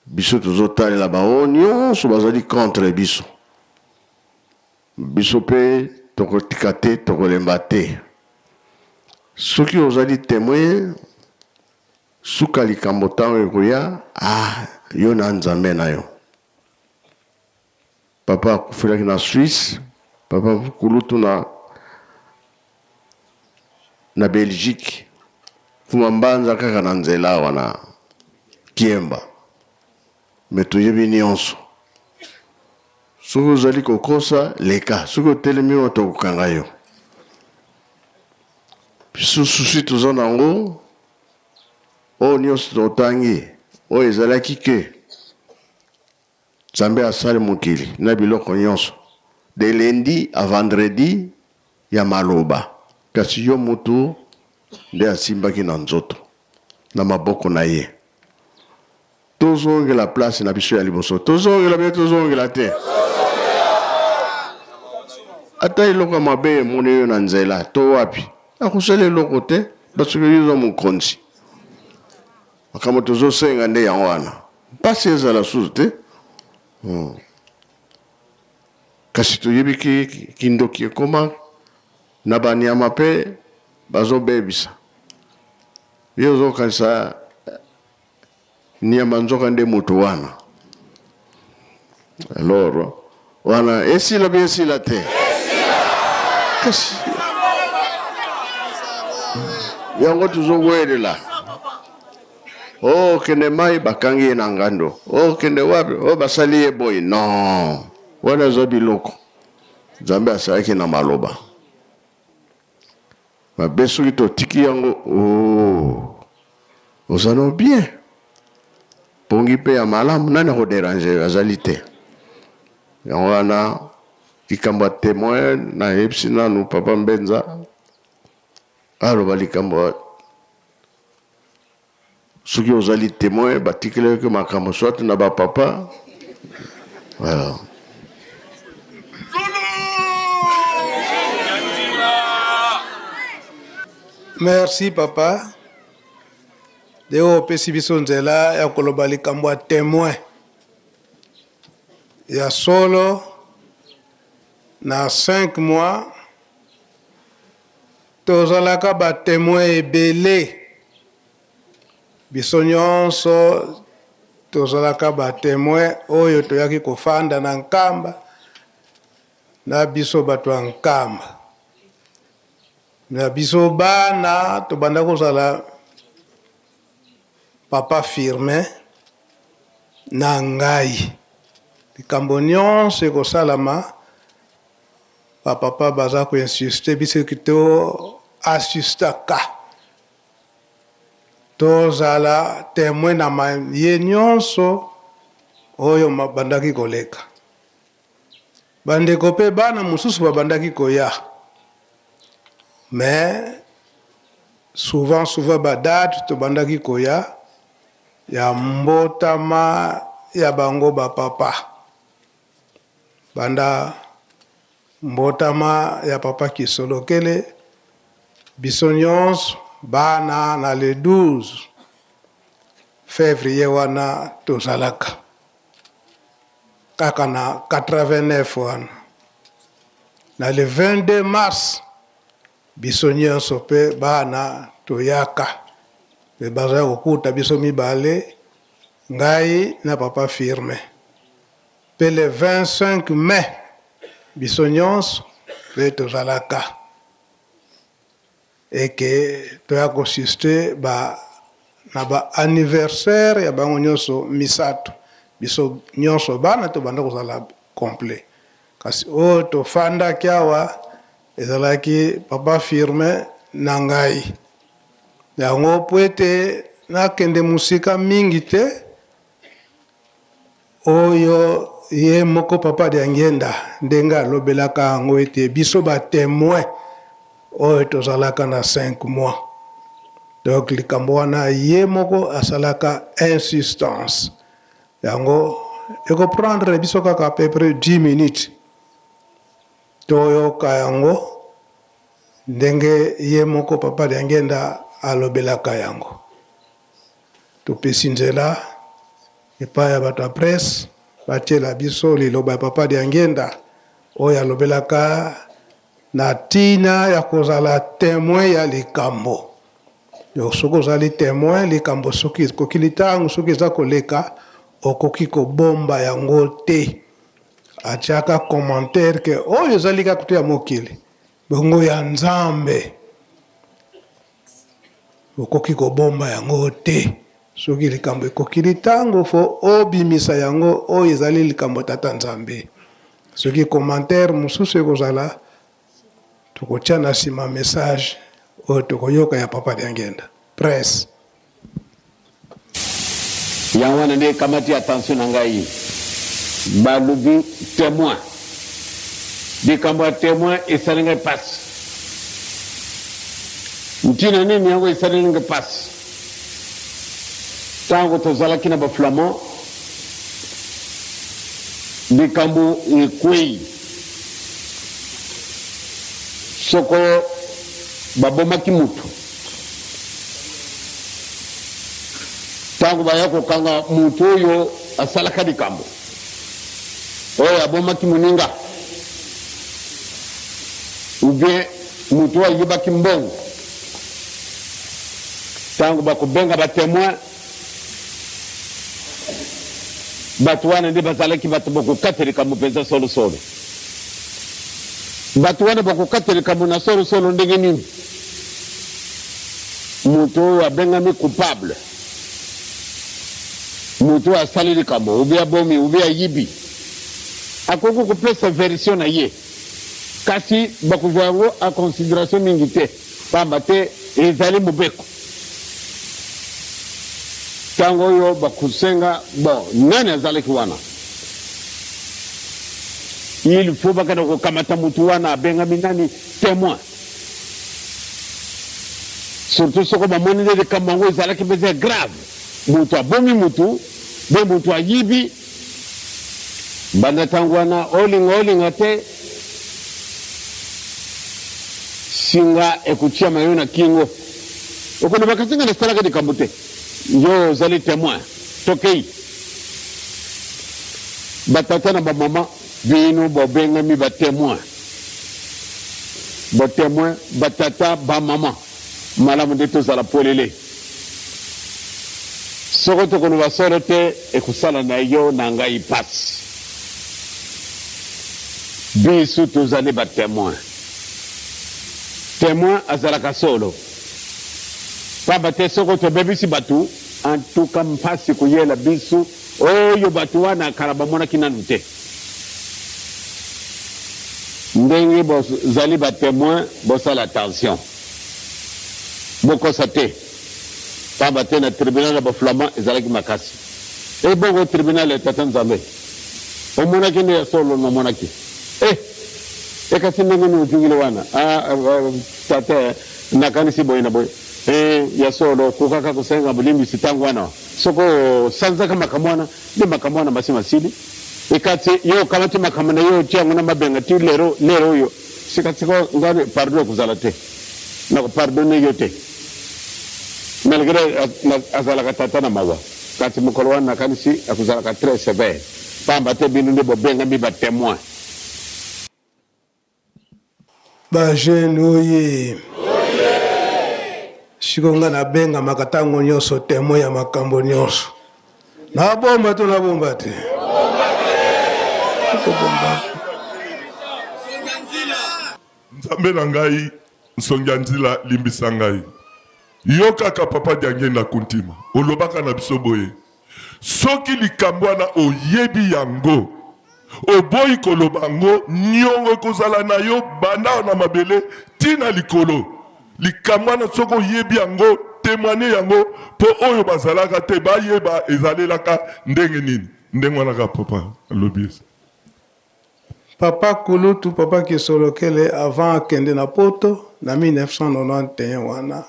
Biso tozotalela bao nyonso bazali contre biso. Biso pe tokotika te tokolemba te. Soki ozali témoin suka likambo ntango ekoya yo na nzambe na yo. Papa akufilaki na Suisse, papa kulutu na Belgique. Fuma mbanza kaka na nzela wana Kiemba. Me toyebi nyonso. Soki ozali kokosa leka, soki otelemi oyo tokokanga yo. Biso susi toza nango oyo nyonso totangi oyo ezalaki ke Nzambe asali mokili na biloko nyonso de lundi à vendredi ya maloba. Kasi yo mutu nde asimbaki na nzoto na maboko na ye. Tozongela place na biso ya liboso. Tozongela te. Ata iloko mabe mone yo na nzela to wapi. Akusele loko te basuki yuzo mukonzi. Makamo tozosenga nde yango wana. Pasi ezala suzu te. Kasi toyebi kindoki ekoma na banyama pe bazobebisa. Yo ozokanisa nyama nzoka nde moto wana. Alors wana esila bien esila te. Kasi yango tuzowelela. Oh kende mai bakangi na ngando. Oh kende wapi? Oh basali ye boy. Non. Wana zo biloko. Nzambe asalaki na maloba. Mabesu kito tiki yango. Oh. Ozano bien. Pongi pe ya malamu nani ko déranger azali te. Yango wana likambo témoin na epsina nu papa Mbenza. Aloba likambo soki ozali témoin batikele ke makambo soit na ba papa. Voilà. Merci papa. Deo pesi biso nzela ya koloba likambo ya témoin. Ya solo na 5 mois tozalaka ba témoin ebele. Biso nyonso tozalaka ba témoin oyo toyaki kofanda na nkamba na biso bato ya nkamba. Na biso bana tobanda kozala papa Firmin na ngai. Likambo nyonso ekosalama papa baza ko insiste biso kito assistaka. Tozala témoin na ye nyonso oyo bandaki koleka. Bandeko pe bana mosusu babandaki koya. Mais souvent badate tobandaki koya ya mbotama ya bango bapapa banda mbotama ya papa Kisolokele biso nyonso bana na le 12 février wana tozalaka kaka na 89 wana na le 22 mars biso nyonso mpe bana toyaka mpe baza kokuta biso mibale ngai na papa Firme mpe le 25 mai biso nyonso mpe tozalaka eke toya kosiste na anniversaire ya bango nyonso misato biso nyonso bana tobanda kozala complet kasi oyo tofandaki awa ezalaki papa Firme na ngai yango po ete nakende musika mingi te oyo ye moko papa Diangenda ndenge alobelaka yango ete biso batémoin oyo tozalaka na 5 mois donc likambo wana ye moko asalaka insistance yango ekoprendre biso kaka à peu près 10 minutes toyoka yango ndenge ye moko papa Diangenda alobelaka yango topesi nzela epai ya bato ya presse batiela biso liloba ya papa Diangenda oyo alobelaka na tina ya kozala témoin ya likambo soki ozali témoin likambo soki ekoki litango soki eza koleka okoki kobomba yango te atiaka commentaire ke oyo ezali kaka te ya mokili bongo ya nzambe okoki kobomba yango te soki likambo ekoki litango fo obimisa yango oyo ezali likambo tata nzambe soki commentaire mosusu ekozala tokotia na nsima message oyo tokoyoka ya papa Diangenda presse yango wana nde kamati attention na ngai balobi témoin likambo ya témoin esali ngai mpasi ntina nini yango esali ngai mpasi ntango tozalaki na baflamand likambo ekwei soko babomaki mutu ntango baya kokanga mutu oyo asalaka likambo oyo abomaki moninga ubien mutu oyo ayebaki mbongo ntango bakobenga batémoin bato wana nde bazalaki bato bakokata likambo mpenza solosolo bato wana bakokata likambo na solosolo ndenge nini mutu oyo abengami coupable mutu oyo asali likambo ubi abomi ubi ayibi akoki kopesa version na ye kasi bakozwa yango a considération mingi te pamba te ezali mobeko ntango oyo bakosenga bon nani azalaki wana il faut bakana kokamata mutu wana abengami nani témoin surtout soko bamoni nde likambo yango ezalaki mpenza grave mutu abomi mutu mpe mutu ayibi banda ntango wana olinga te singa ekutiama yo na kingo okono bakasinga nasalaka likambo te yo ozali témoin tokei batata na bamama bino bobengami batémoin botémoin batata bamama malamu nde tozala polele soko tokoloba solo te ekosala na yo na ngai pasi biso tozali batémoin témoin azalaka solo pamba te soko tobebisi bato antuka mpasi koyela biso oyo bato wana kala bamonaki nanu te ndenge bozali batémoin bosala attention bokosa te pamba te na tribunal ya baflamand ezalaki makasi ebongo tribunal ya tata nzambe omonaki nde ya solo nomonaki ekasi ndenge ni otungile wana tata nakanisi boye na boye ya solo kukaka kusenga bulimbi sitangu wana soko sanza kama kamwana ni makamwana basi masili ikati yo kama ti makamana yo changu na mabenga ti lero yo sikatsiko ngari pardon kuzala te na pardonne yo te malgré azala katata na mawa kati mukolwa na kanisi akuzala ka très sévère pamba te binu ndi bobenga mi ba témoin ba jeune oye sikonga na benga makatango nyonso témoin ya makambo nyonso na bomba to na bomba te nzambe na ngai nsongi ya nzila limbisa ngai yo kaka papa diange na kuntima olobaka na biso boye soki likambo wana oyebi yango oboyi koloba yango niongo ekozala na yo banda na mabele tina likolo likambo wana soki oyebi yango témoigner yango mpo oyo bazalaka te bayeba ezalelaka ndenge nini ndenge wana ka papa alobi papa Kulutu papa Kisolokele avant akende na poto na 1991 wana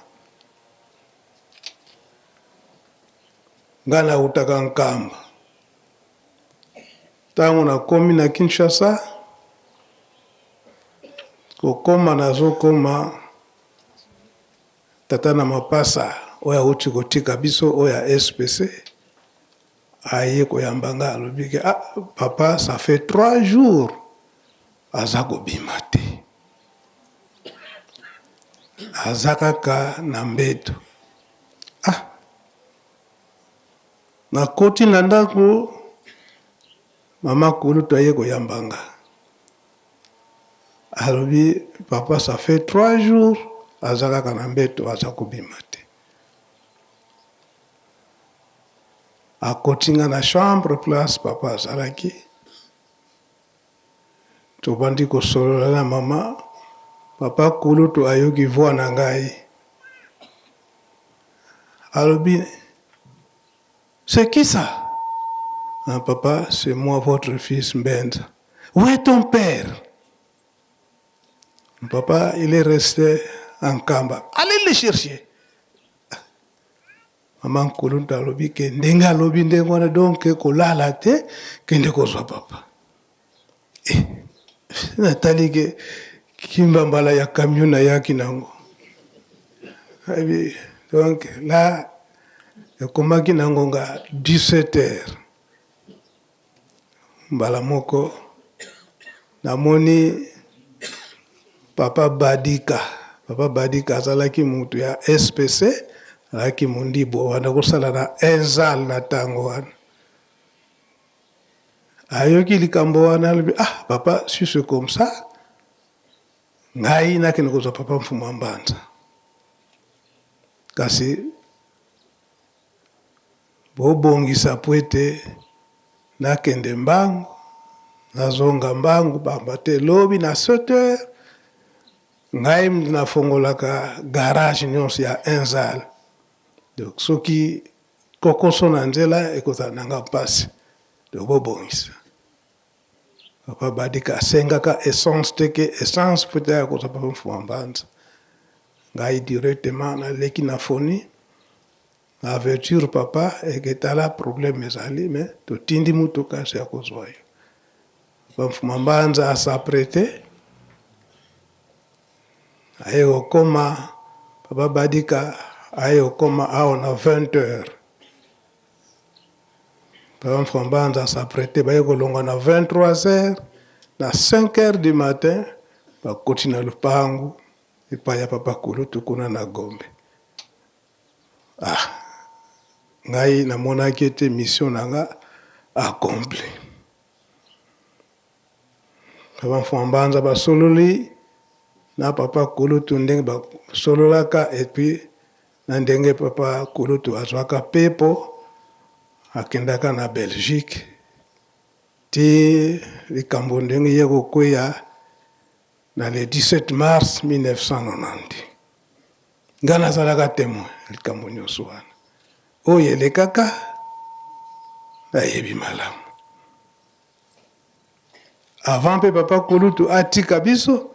nga nautaka nkamba ntango nakomi na Kinshasa kokoma nazokoma tata na mapasa oyo auti kotika biso oyo ya SPC aye koyamba nga alobiki papa ça fait 3 jours aza kobima te aza kaka na mbeto nakoti na ndako mama Kulutu aye koyamba nga alobi papa ça fait 3 jours aza kaka na mbeto aza kobima te akoti nga na chambre place papa azalaki tobandi kosolola na mama papa Kulutu ayoki voix na ngai alobi c'est qui ça? Papa, c'est moi, votre fils Mbenza. Où est ton père? Papa, il est resté en Kamba. Allez le chercher. Maman Kulutu alobi ke ndenga alobi ndengwana donc kolala te kende kozwa papa. Natali ke kimbambala ya camion na yaki nango. Donc là ekomaki nango nga 17h mbala moko namoni papa Badika azalaki mutu ya SPC alaki mundibo wana kosala na enzal na tango wana ayoki likambo wana alobi papa si c'est comme ça ngai nakende kozwa papa Mfuma Mbanza kasi bobongisa po ete nakende mbangu nazonga mbangu bamba te lobi na 7h ngai nafongolaka garage nyonso ya enzal donc soki kokoso na nzela ekozala nanga mpasi donc bobongisa papa Badika asengaka essence te ke essence po ete ya kozwa papa Mfuma Mbanza ngai directement naleki na foni averture papa eketala problème ezali mais totindi mutuka si akozwa yo papa Mfuma Mbanza asaprete aye kokoma papa Badika aye kokoma awa na 20h papa Mfuma Mbanza asaprete baye kolongwa na 23h na 5h du matin bakoti na lupangu epai ya papa Kulutu kuna na Gombe ngai namonaki ete mission nanga accompli papa Mfuma Mbanza basololi na papa Kulutu ndenge basololaka epuis na ndenge papa Kulutu azwaka pepo akendaka na Belgique ti likambo ndenge ye kokweya na le 17 mars 1990 nga nazalaka témoin likambo nyonso wana oyo elekaka nayebi malamu avant mpe papa Kulutu atika biso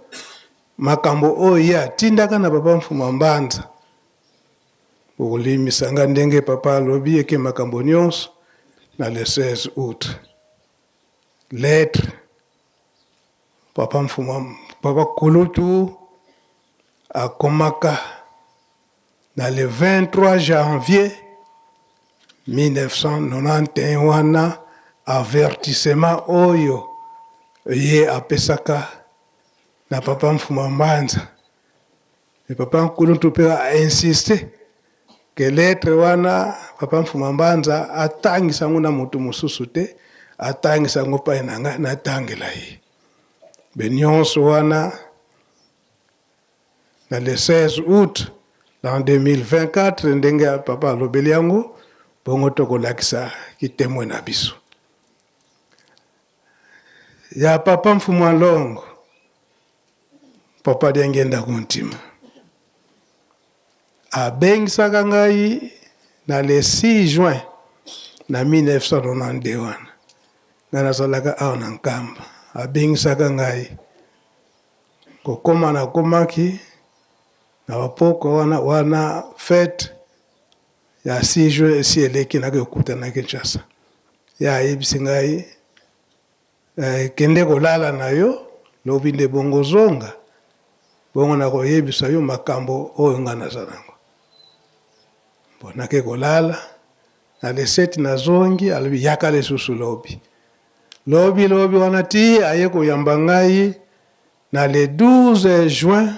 makambo oyo ye atindaka na papa Mfuma Mbanza okulimisa nga ndenge papa alobi eke makambo nyonso na le 16 août. Lettre papa Kulutu akomaka na le 23 janvier 1991 wana avertissement oyo ye apesaka na papa Mfuma Mbanza. Et papa Kulutu pe a insisté que lettre wana papa Mfuma Mbanza atangisa ngo na moto mosusu te, atangisa ngo pa nanga na tangela ye. Benyonso wana na le 16 août en 2024 ndenge papa alobeli yango bongo tokolakisa kitemwe na biso. Ya papa Mfuma Longo, papa Diangenda Kuntima, abengisaka ngai na le 6 juin na 1991 nga nazalaka awa na Nkamba. Abengisaka ngai kokoma na komaki na bapoko wana fete ya 6 juin esi eleki nakokuta na Kinshasa. Ya ayebisi ngai kende kolala na yo lobi nde bongo zonga bongo nakoyebisa yo makambo oyo nga naza nango. Nake kolala na le 7 na zongi alobi yaka lisusu lobi wana ti aye koyamba ngai na le 12 juin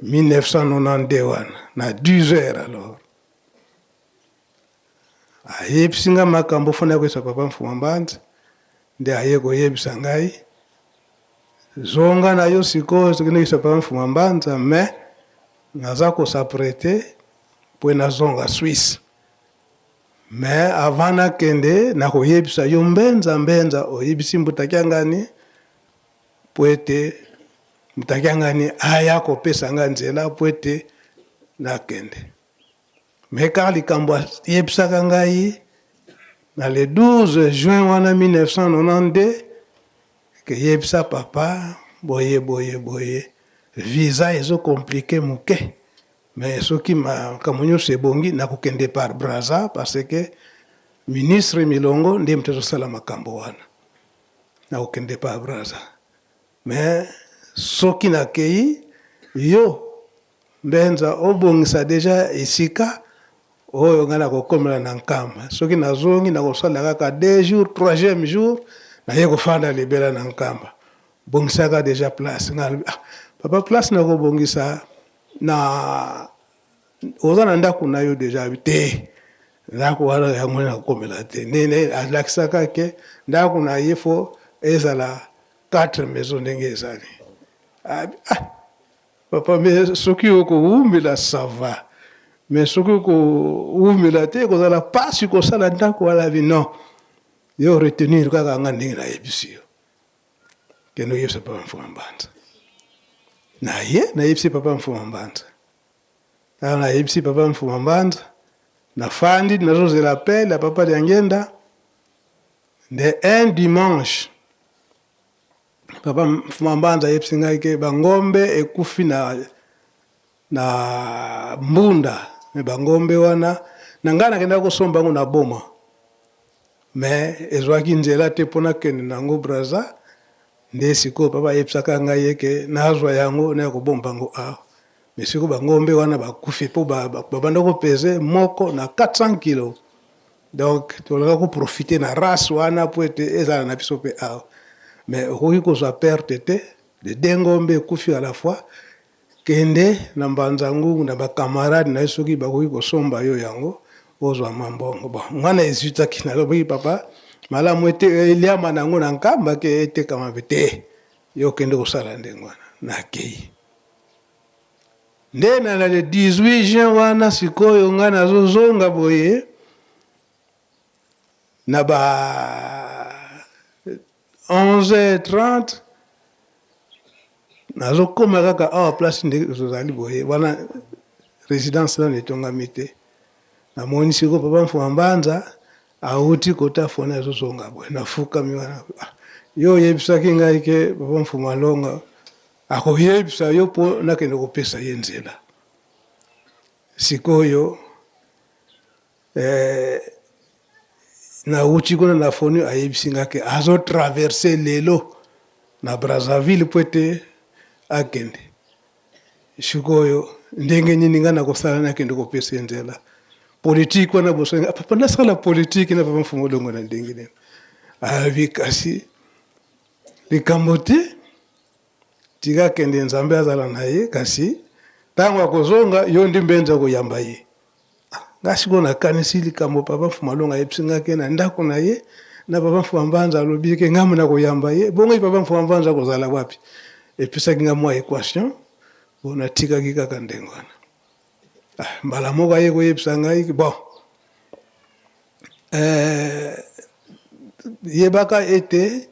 1992 wana na 10h alors. Ayebisi nga makambo fona kwesa papa Mfuma Mbanza nde aye koyebisa ngai zonga na yo sikoyo sikende kwesa papa Mfuma Mbanza me naza kosaprete po na zonga Suisse. Me avant nakende nakoyebisa yo mbenza oyebisi mbutakiangani po ete mbutakiangani aya kopesa nga nzela po ete nakende. Me kaka likambo ayebisaka ngai na le 12 juin wana 1992 ke yebisa papa boye visa ezo komplike muke. Mais soki makambo nyonso ebongi nakokende par Brazza parce que ministre Milongo nde moto azosala makambo wana. Nakokende par Brazza. Mais soki nakei yo mbenza obongisa deja esika oyo nga nakokomela na Nkamba. Soki nazongi nakosala kaka 2 jours 3e jour naye kofanda libela na Nkamba. Bongisaka deja place nga papa place nakobongisa na oza na ndako na yo deja te ndako wana yango nakomela te nene alakisaka ke ndako na ye fo ezala 4 maison ndenge ezali. Papa me soki okowumela sava me soki okowumela te kozala pasi kosala ndako wana vi non yo retenir kaka nga ndenge nayebisi yo kende oyebisa papa Mfuma Mbanza na ye nayebisi papa Mfuma Mbanza. Na yebisi papa Mfuma Mbanza na fandi nazozela appel ya papa Diangenda de un dimanche papa Mfuma Mbanza yebisi ngai ke bangombe ekufi na mbunda me bangombe wana na ngai nakenda kosomba ngo na boma me ezwaki nzela te mpona kende nango Brazza nde sikoyo papa yebisaka ngai eke nazwa yango na kobomba ngo awa. Mais siko bangombe wana bakufi po babanda kopese moko na 400 kg. Donc tolaka ko profiter na race wana po ete ezala na biso pe awa. Mais okoki kozwa perte te de dengombe ekufi à la fois kende na Mbanzangu na bakamarade na soki bakoki kosomba yo yango ozwa mambongo. Bon ngana ezutaki na lobi papa malamu ete eliama nango na Nkamba ke ete kama bete yo kende kosala ndengwana na kei. Nde na le 18 juin wana sikoyo nga nazozonga boye na ba 11h30 nazokoma kaka awa place nde tozali boye wana résidence na etongami te. Namoni sikoyo papa Mfuma Mbanza auti kota fona azozonga boye nafukami wana yo oyebisaki ngai ke papa Mfuma Longo akoyebisa yo mpo nakende kopesa ye nzela. sikoyo nauti kuna na foni ayebisi nga ke azo traverse lelo na Brazzaville po ete akende sikoyo ndenge nini nga nakosala nakende kopesa nzela politiki wana bosonga papa nasala politiki na papa mfumo longo na ndenge nini abi kasi likambo te tika kende nzambe azala na ye kasi ntango akozonga yo ndi mbenza koyamba ye ngasi ko nakanisi likambo papa mfumo longo ayebisi nga ke na ndako na ye na papa mfumo mbanza alobi ke ngamu na koyamba ye bongo papa mfumo mbanza kozala wapi episaki nga mwa equation bona tikaki kaka ndenge wana mbala moko aye koyebisa ngai bon yebaka ete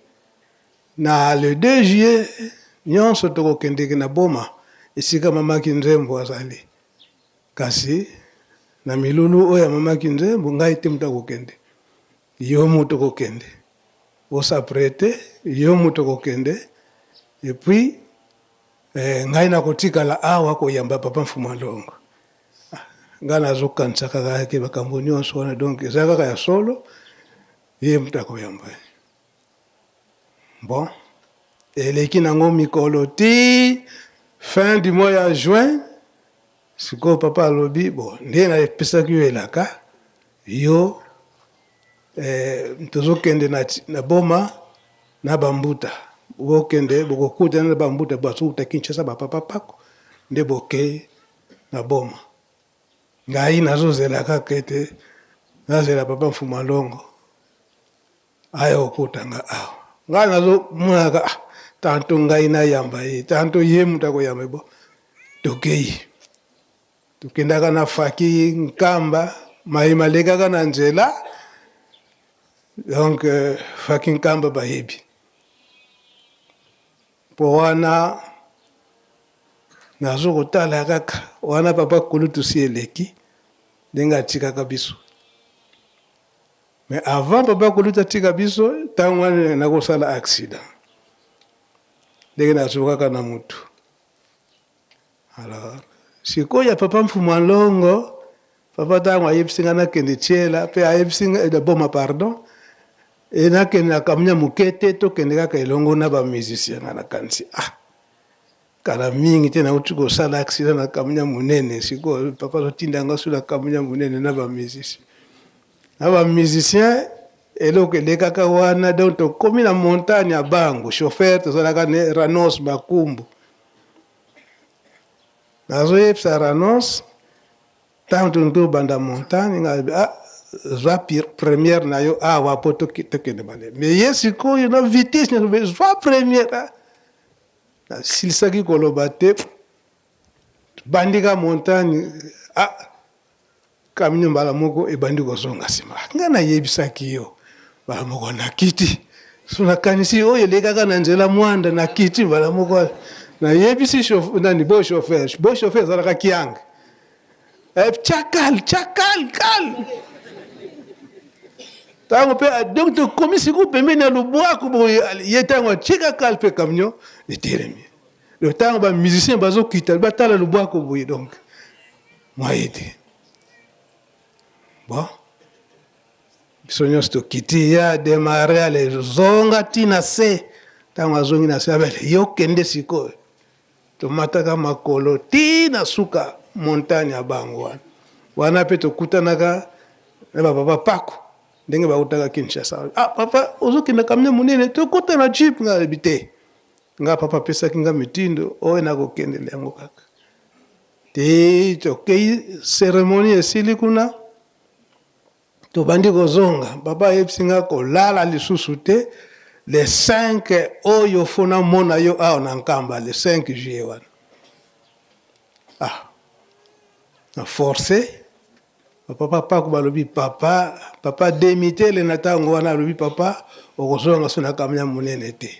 na le 2 juillet nyonso tokokendeki na boma esika mamaki nzembo azali kasi na milulu oyo ya mamaki nzembo ngai te mutu akokende yo mutu okokende osaprete yo mutu okokende epuis ngai nakotikala awa koyamba papa mfumo longo nga nazokanisa kaka yake makambo nyonso wana donc eza kaka ya solo ye mutu akoyamba ye bon eleki nango mikolo ti fin du mois ya juin sikoyo papa alobi bon nde napesaki yo elaka yo tozokende na boma na bambuta bokende bokokutana na bambuta bazokuta Kinshasa bapapa pako nde boke na boma ngai nazozela kaka ete nazela papa mfumo longo aya okutanga awa ngai nazomonaka tanto ngai nayamba ye tanto ye mutu akoyamba bo tokei tokendaka na faki nkamba mayima lekaka na nzela donc faki nkamba bayebi po wana nazokotala kaka wana papa kulutu si eleki ndenge atikaka biso mais avant papa kulutu atika biso ntango wana nakosala accident ndenge nazokaka na mutu alors sikoyo ya papa mfumo longo papa ntango ayebisi nga nakende tiela mpe ayebisi nga boma pardon nakende nakamnya moke te tokende kaka elongo na bamusicien nga nakanisi kala mingi te nauti kosala accident na kamunya monene sikoyo papa azotindanga so na kamunya monene na bamusicien eloko elekaka wana donc tokomi na montagne ya bango chauffeur tozalaka ne Ranos Makumbu nazoyebisa Ranos ntango tobanda montagne nga zwa première na yo awa po tokende bale mais ye sikoyo na vitesse zwa première nasilisaki koloba te bandika montagne kamino mbala moko ebandi kozonga nsima nga nayebisaki yo mbala moko nakiti so nakanisi oyo elekaka na nzela mwanda nakiti mbala moko nayebisi nani bo chauffeur azalaka kianga chakal ntango mpe donc tokomi siku pembeni ya lubwaku boye ye ntango atika kale mpe camion etelemi le ntango bamusicien bazokita batala lubwaku boye donc mwaye te bon biso nyonso tokiti ya demare alezonga ntina se ntango azongi na se abele yokende sikoyo tomataka makolo ntina suka montagne ya bango wana mpe tokutanaka na bapapa pako ndenge bakutaka Kinshasa papa ozokenda kamia monene tokota na jeep nga alebi te nga papa apesaki nga mitindo oyo nakokendela yango kaka te tokei cérémonie esili kuna tobandi kozonga papa ayebisi nga kolala lisusu te le 5 oyo fona mona yo awa na nkamba le 5 juillet wana na forcé papa pako balobi papa demitele na ntango wana alobi papa okozonga so na kamia monene te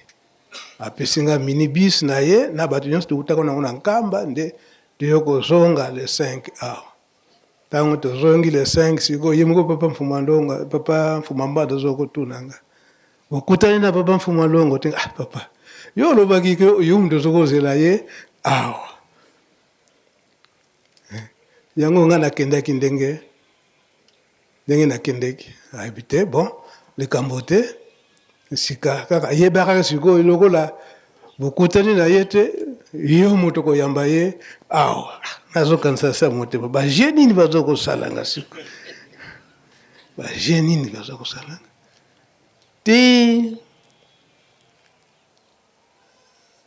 apesi nga minibus na ye na bato nyonso tokutaka nango na nkamba nde toyokozonga le 5 awa ntango tozongi le 5 sikoyo ye moko papa mfumo longo papa mfumo mbanda azokotunanga okutani na papa mfumo longo te papa yo olobaki ke yo mutu ozokozela ye awa yango nga nakendaki ndenge nakendeki ayebi te bon likambo te sika kaka yebaka sikoyo lokola bokutani na ye te yo moto koyamba ye awa nazokanisa sa motema baje nini baza kosalanga siko baje nini baza kosalanga ti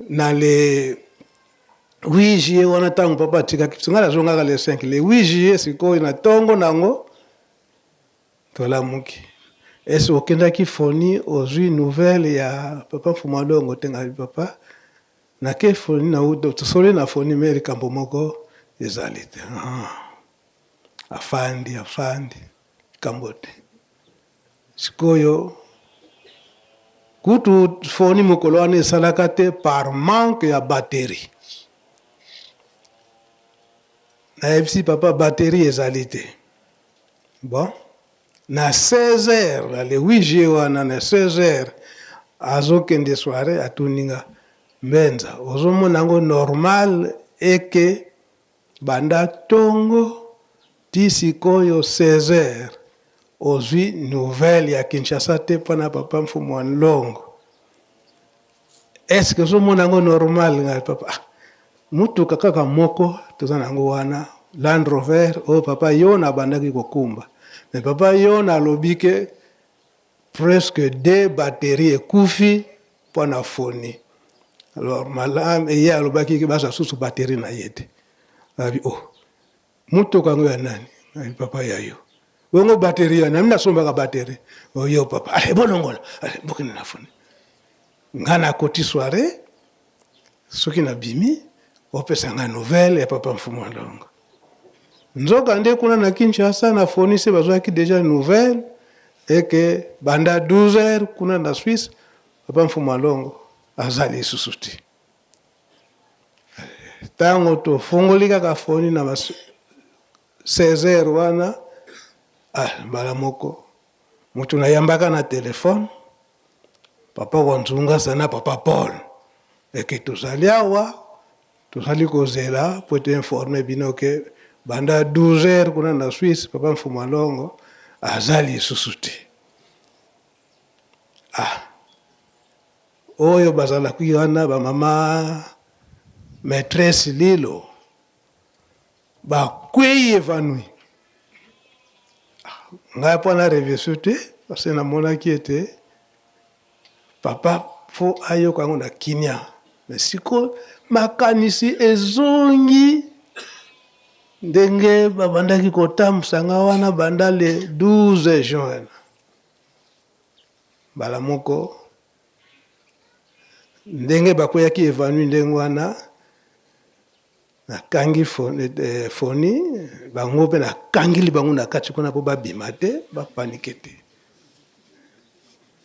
na le 8 juillet wana ntango papa atikaki biso ngai nazongaka le 5 le 8 juillet sikoyo na ntongo nango tolamuki ese okendaki foni ozwi nouvelle ya papa Mfumalongo te ngai papa nake foni na tosoli na foni me likambo moko ezali te afandi likambo te sikoyo kutu foni mokolo wana esalaka te par manque ya batterie nayebisi papa batterie ezali te bon na 16h na le 8 juillet wana na 16h azokende soirée atuninga mbenza ozomona yango normal eke banda tongo ti sikoyo 16h ozwi nouvelle ya Kinshasa te mpona papa Mfumalongo eske ozomona yango normal ngai papa mutuka kaka moko toza nango wana Land Rover oyo papa yo nabandaki kokumba mais papa yo nalobi ke presque 2 batterie ekufi mpona foni alors malamu eye alobaki basa susu batterie na ye te abi mutuka yango ya nani abi papa ya yo bongo batterie ya nani nasombaka batterie oyo papa bolongola bokende na foni nga nakoti soirée soki nabimi opesa nga nouvelle ya papa Mfumalongo nzoka nde kuna na Kinshasa na foni se bazwaki déjà nouvelle eke banda 12h kuna na Suisse papa Mfumalongo azali lisusu te ntango tofungoli kaka foni na 16h wana mbala moko moto nayambaka na telefone papa Wanzunga sana papa Paul eke tozali awa tozali kozela po te informe bino ke banda 12h kuna na Suisse papa Mfumalongo azali lisusu te oyo bazalaki wana bamama maîtresse Lilo bakwei evanui ngai mpona revesu te parce namonaki ete papa fo ayoka yango na kinia mais siko makanisi ezongi ndenge babandaki kotambusa wana banda le 12 juin mbala moko ndenge bakweyaki evanui ndenge wana nakangi foni bango mpe nakangili bango na kati kuna mpo babima te bapanike te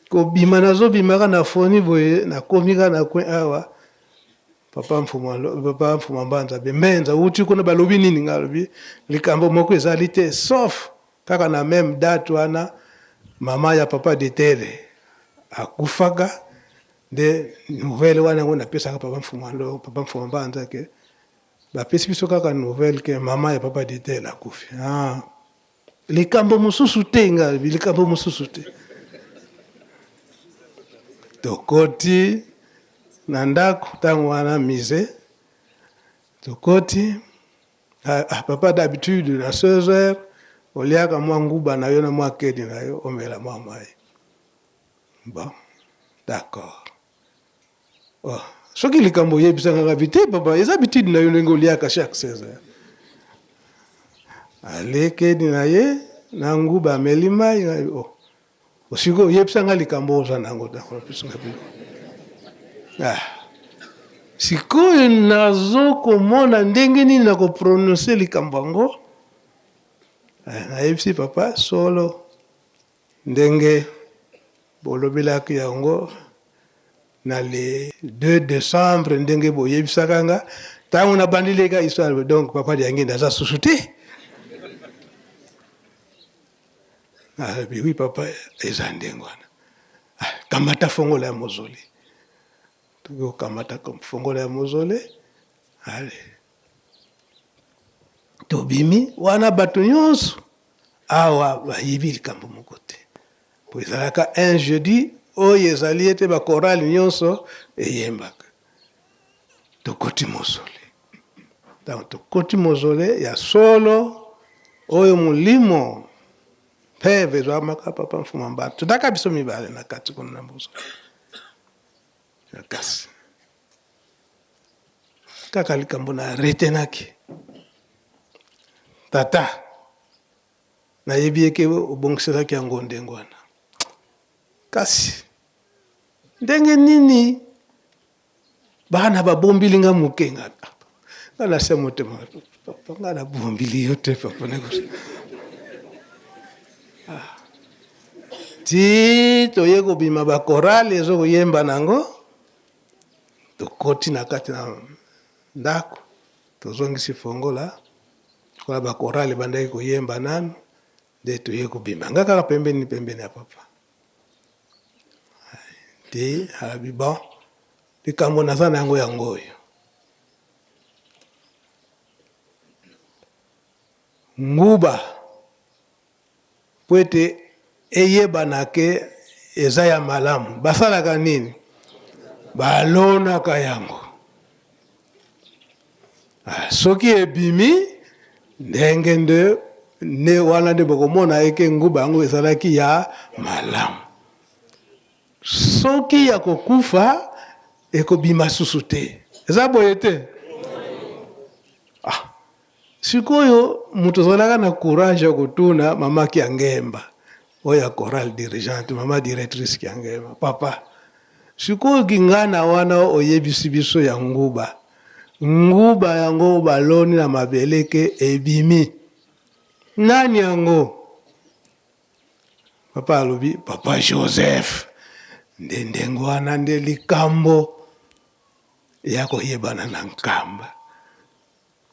kobima nazobimaka na foni boye nakomika na kwe awa papa Mfumambanza bembenza uti kuna balobi nini nga lobi likambo moko ezali te sauf kaka na même date wana mama ya papa Detere akufaka nde nouvelle wana yango napesaka papa Mfumambanza ke bapesi biso kaka nouvelle ke mama ya papa Detere akufi likambo mosusu te nga lobi likambo mosusu te tokoti na ndako ntango wana mise tokoti papa d'habitude na 16h oliaka mwa nguba na yo na mwa kedi na yo omela mwa mai bon d'accord soki likambo oyebisanga kabi te papa eza habitude na yo ndenge oliaka chaque 16h alekedi na ye na nguba ameli mai osiko oyebisanga likambo oza nango sikoyo nazokomona ndenge nini nakoprononce likambo yango nayebisi papa solo ndenge bolobelaki yango na le 2 décembre ndenge boyebisaka nga ntango nabandileka histoire donc papa yangi ndaza susu te oui papa eza ndenge wana kamata fongola ya mozoli tokokamata fongola ya mozole ale tobimi wana bato nyonso awa bayibi likambo moko te po ezalaka un jeudi oyo ezali ete bakorali nyonso eyembaka tokoti mozole donc tokoti mozole ya solo oyo molimo peve ezwamaka papa mfuma mbala totaka biso mibale na kati kuna na mozole ya kasi kaka likambo na retenaki tata nayebi eke obongiselaki yango ndenge wana kasi ndenge nini bana babombili nga moke nga nase motema papa nga nabombili yo te papa ti toye kobima bakorale ezokoyemba nango tokoti na kati na ndako tozongisi fongola kola bakorale bandaki koyemba nanu nde toye kobima nga kaka pembeni ya papa te alabi bon likambo naza na yango oyo nguba po ete eyebana ke eza ya malamu basalaka nini balonaka yango soki ebimi ndenge nde wana nde bokomona eke nguba yango ezalaki ya malamu soki ya kokufa ekobima susu te eza boye te sikoyo moto azalaka na courage ya kotuna mama Kiangemba oyo ya chorale dirigeante mama directrice Kiangemba papa sikoyo kingana wana oyebisi biso ya nguba yango baloni na mabeleke ebimi nani yango papa alobi papa Joseph nde ndenge wana nde likambo ya koyebana na nkamba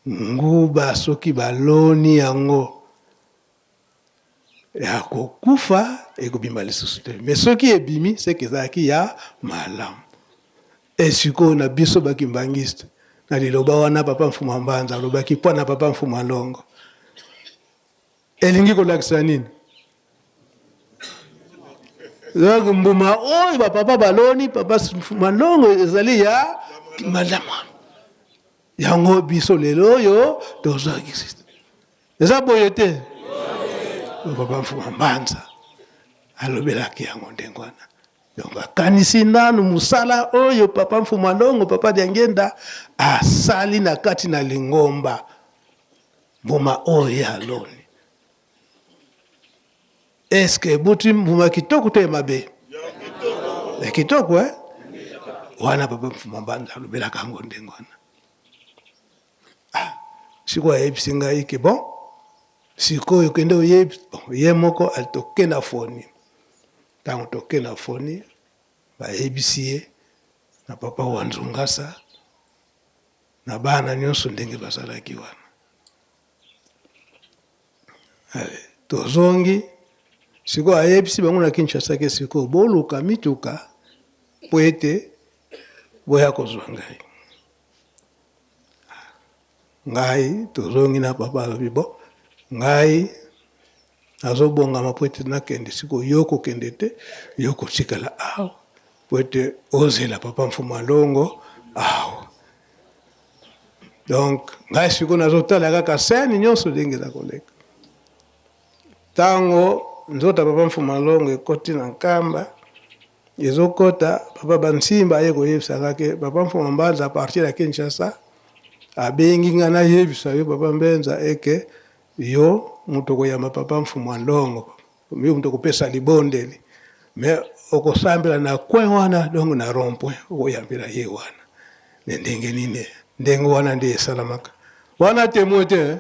nguba soki baloni yango ya kokufa ekobima lisusu te me soki ebimi seke ezalaki ya malamu esikoyo na biso bakimbangiste na liloba wana papa mfuma mbanza alobaki mpo na papa mfuma longo elingi kolakisa nini mbuma oyo bapapa baloni papa mfuma longo ezali ya malamu yango biso lelo oyo tozwaki eza boye te papa mfuma mbanza alobelaki yango ndenge wana donc akanisi nanu mosala oyo papa mfuma longo papa Diangenda asali na kati na lingomba mbuma oyo aloni eske buti mbuma kitoko te mabe kitoko wana papa mfuma mbanza alobelaka yango ndenge wana sikoyo ayebisi ngai ke bon sikoyo kende oyebi ye moko alitoke na foni ntango toke na foni bayebisi ye na papa wa Nzungasa na bana nyonso ndenge bazalaki wana tozongi sikoyo ayebisi bango na Kinshasa ke sikoyo boluka mituka po ete boya kozwa ngai tozongi na papa alobi bo ngai azobongama po ete nakende sikoyo yo kokende te yo kotikala awa po ete ozela papa mfuma longo awa donc ngai sikoyo nazotala kaka seni nyonso ndenge eza koleka ntango nzota papa mfuma longo ekoti na nkamba ezokota papa Bansimba aye koyebisa kake papa mfuma mbanza a partir ya Kinshasa abengi nga nayebisa yo papa Mbenza eke yo moto koyamba papa mfuma longo yo moto kopesa libondeli me okosambela na kwen wana dongo na rond-point okoyambela ye wana ndenge nini ndenge wana nde esalamaka wana témoin te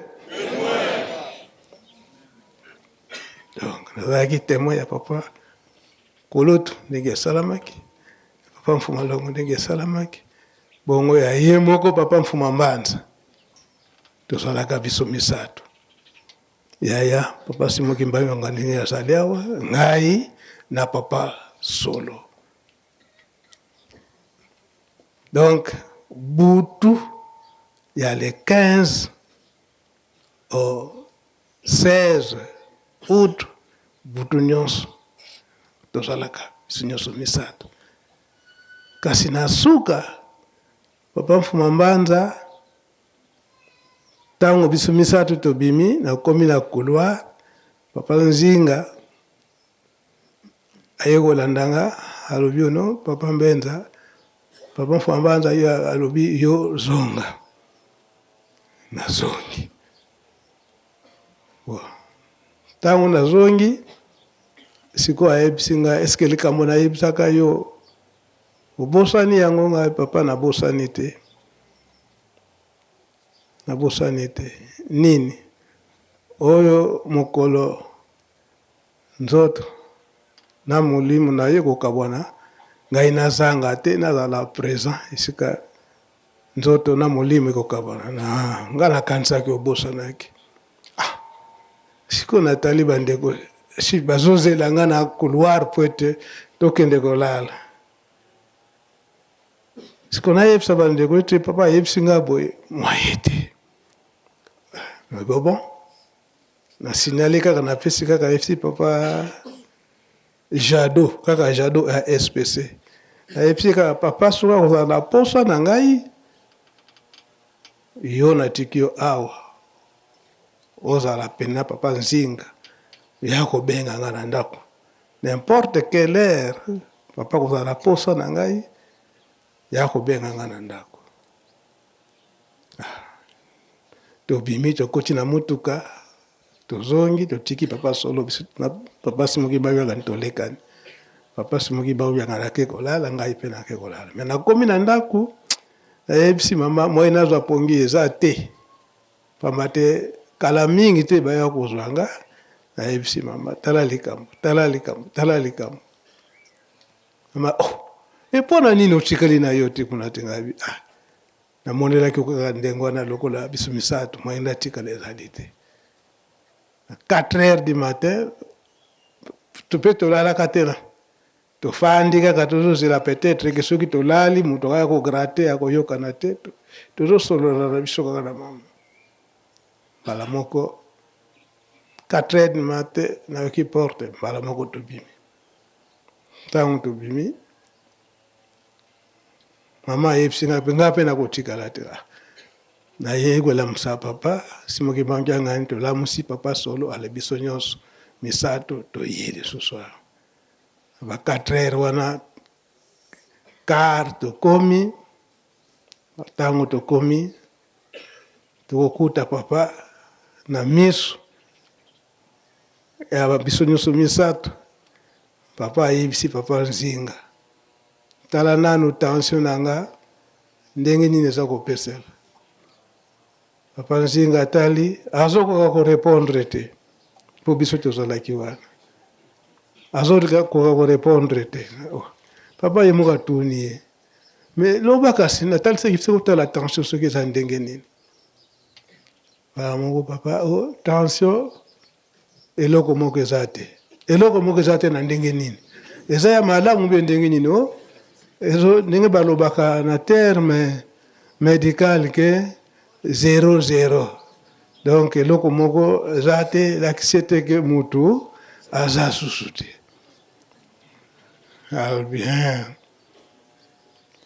donc nazalaki témoin ya papa Koloto ndenge esalamaki papa mfuma longo ndenge esalamaki bongo ya ye moko papa mfuma mbanza tozalaka biso misato yaya papa Simoki Mbayonga ndenge azali awa ngai na papa Solo donc butu ya le 15 au 16 août butu nyonso tozalaka biso nyonso misato kasi na suka papa mfuma mbanza ntango biso misato tobimi nakomi na couloir papa nzinga aye kolandanga alobi ono papa mbenza papa mfuma mbanza yo alobi yo zonga nazongi ntango nazongi siko ayebisi ngai eske likambo nayebisaka yo obosani yango ngai papa nabosani te nini oyo mokolo nzoto na molimo na ye kokabwana ngai nazanga te nazala présent esika nzoto na molimo ekokabwana ngai nakanisaki obosanaki siko natali bandeko bazozela nga na couloir po ete tokende kolala siko nayebisa bandeko ete papa ayebisi nga boye mwaye te bon nasignale kaka napesi kaka ayebisi papa jado kaka jado ya spc ayebisi kaka papa soka kozala na posa na ngai yo natiki yo awa ozala pena papa nzinga ya kobenga nga na ndako n'importe quelle heure papa kozala na posa na ngai ya kobenga nga na ndako tobimi tokoti na mutuka tozongi totiki papa solo biso papa simoki babyanga tolekani papa simoki babyanga nake kolala ngai mpe nake kolala me nakomi na ndako nayebisi mama moi nazwa pongi eza te pamba te kala mingi te baya kozwa nga nayebisi mama tala likambo mama epona nini otikali na yo te kuna te ngai namonelaki kaka ndenge wana lokola biso misato moi natikala ezali te 4h du matin mpe tolalaka te tofandi kaka tozozela peut-être ke soki tolali moto kaka kograte akoyokana te tozosolola na biso kaka na mama mbala moko 4h du matin nayoki porte mbala moko tobimi ntango tobimi mama ayebisi nga mpe nakotikala te naye kolamusa papa simoki bangianga tolamusi papa solo ale biso nyonso misato toye lisusu ba 4h wana car tokomi ntango tokomi tokokuta papa na miso ya biso nyonso misato papa ayebisi papa nzinga tala nanu tension na nga ndenge nini eza kopesela papa nzinga atali azokoka korepondre te mpo biso tozalaki wana azokoka korepondre te papa ye moko atuni ye me loba kasi natalisaki biso kotala tension soki eza ndenge nini bala moko papa tension eloko moko eza te na ndenge nini eza ya malamu mpe ndenge nini ndenge balobaka na terme médical ke 0-0 donc eloko moko eza te elakisi ete ke mutu aza susu te bien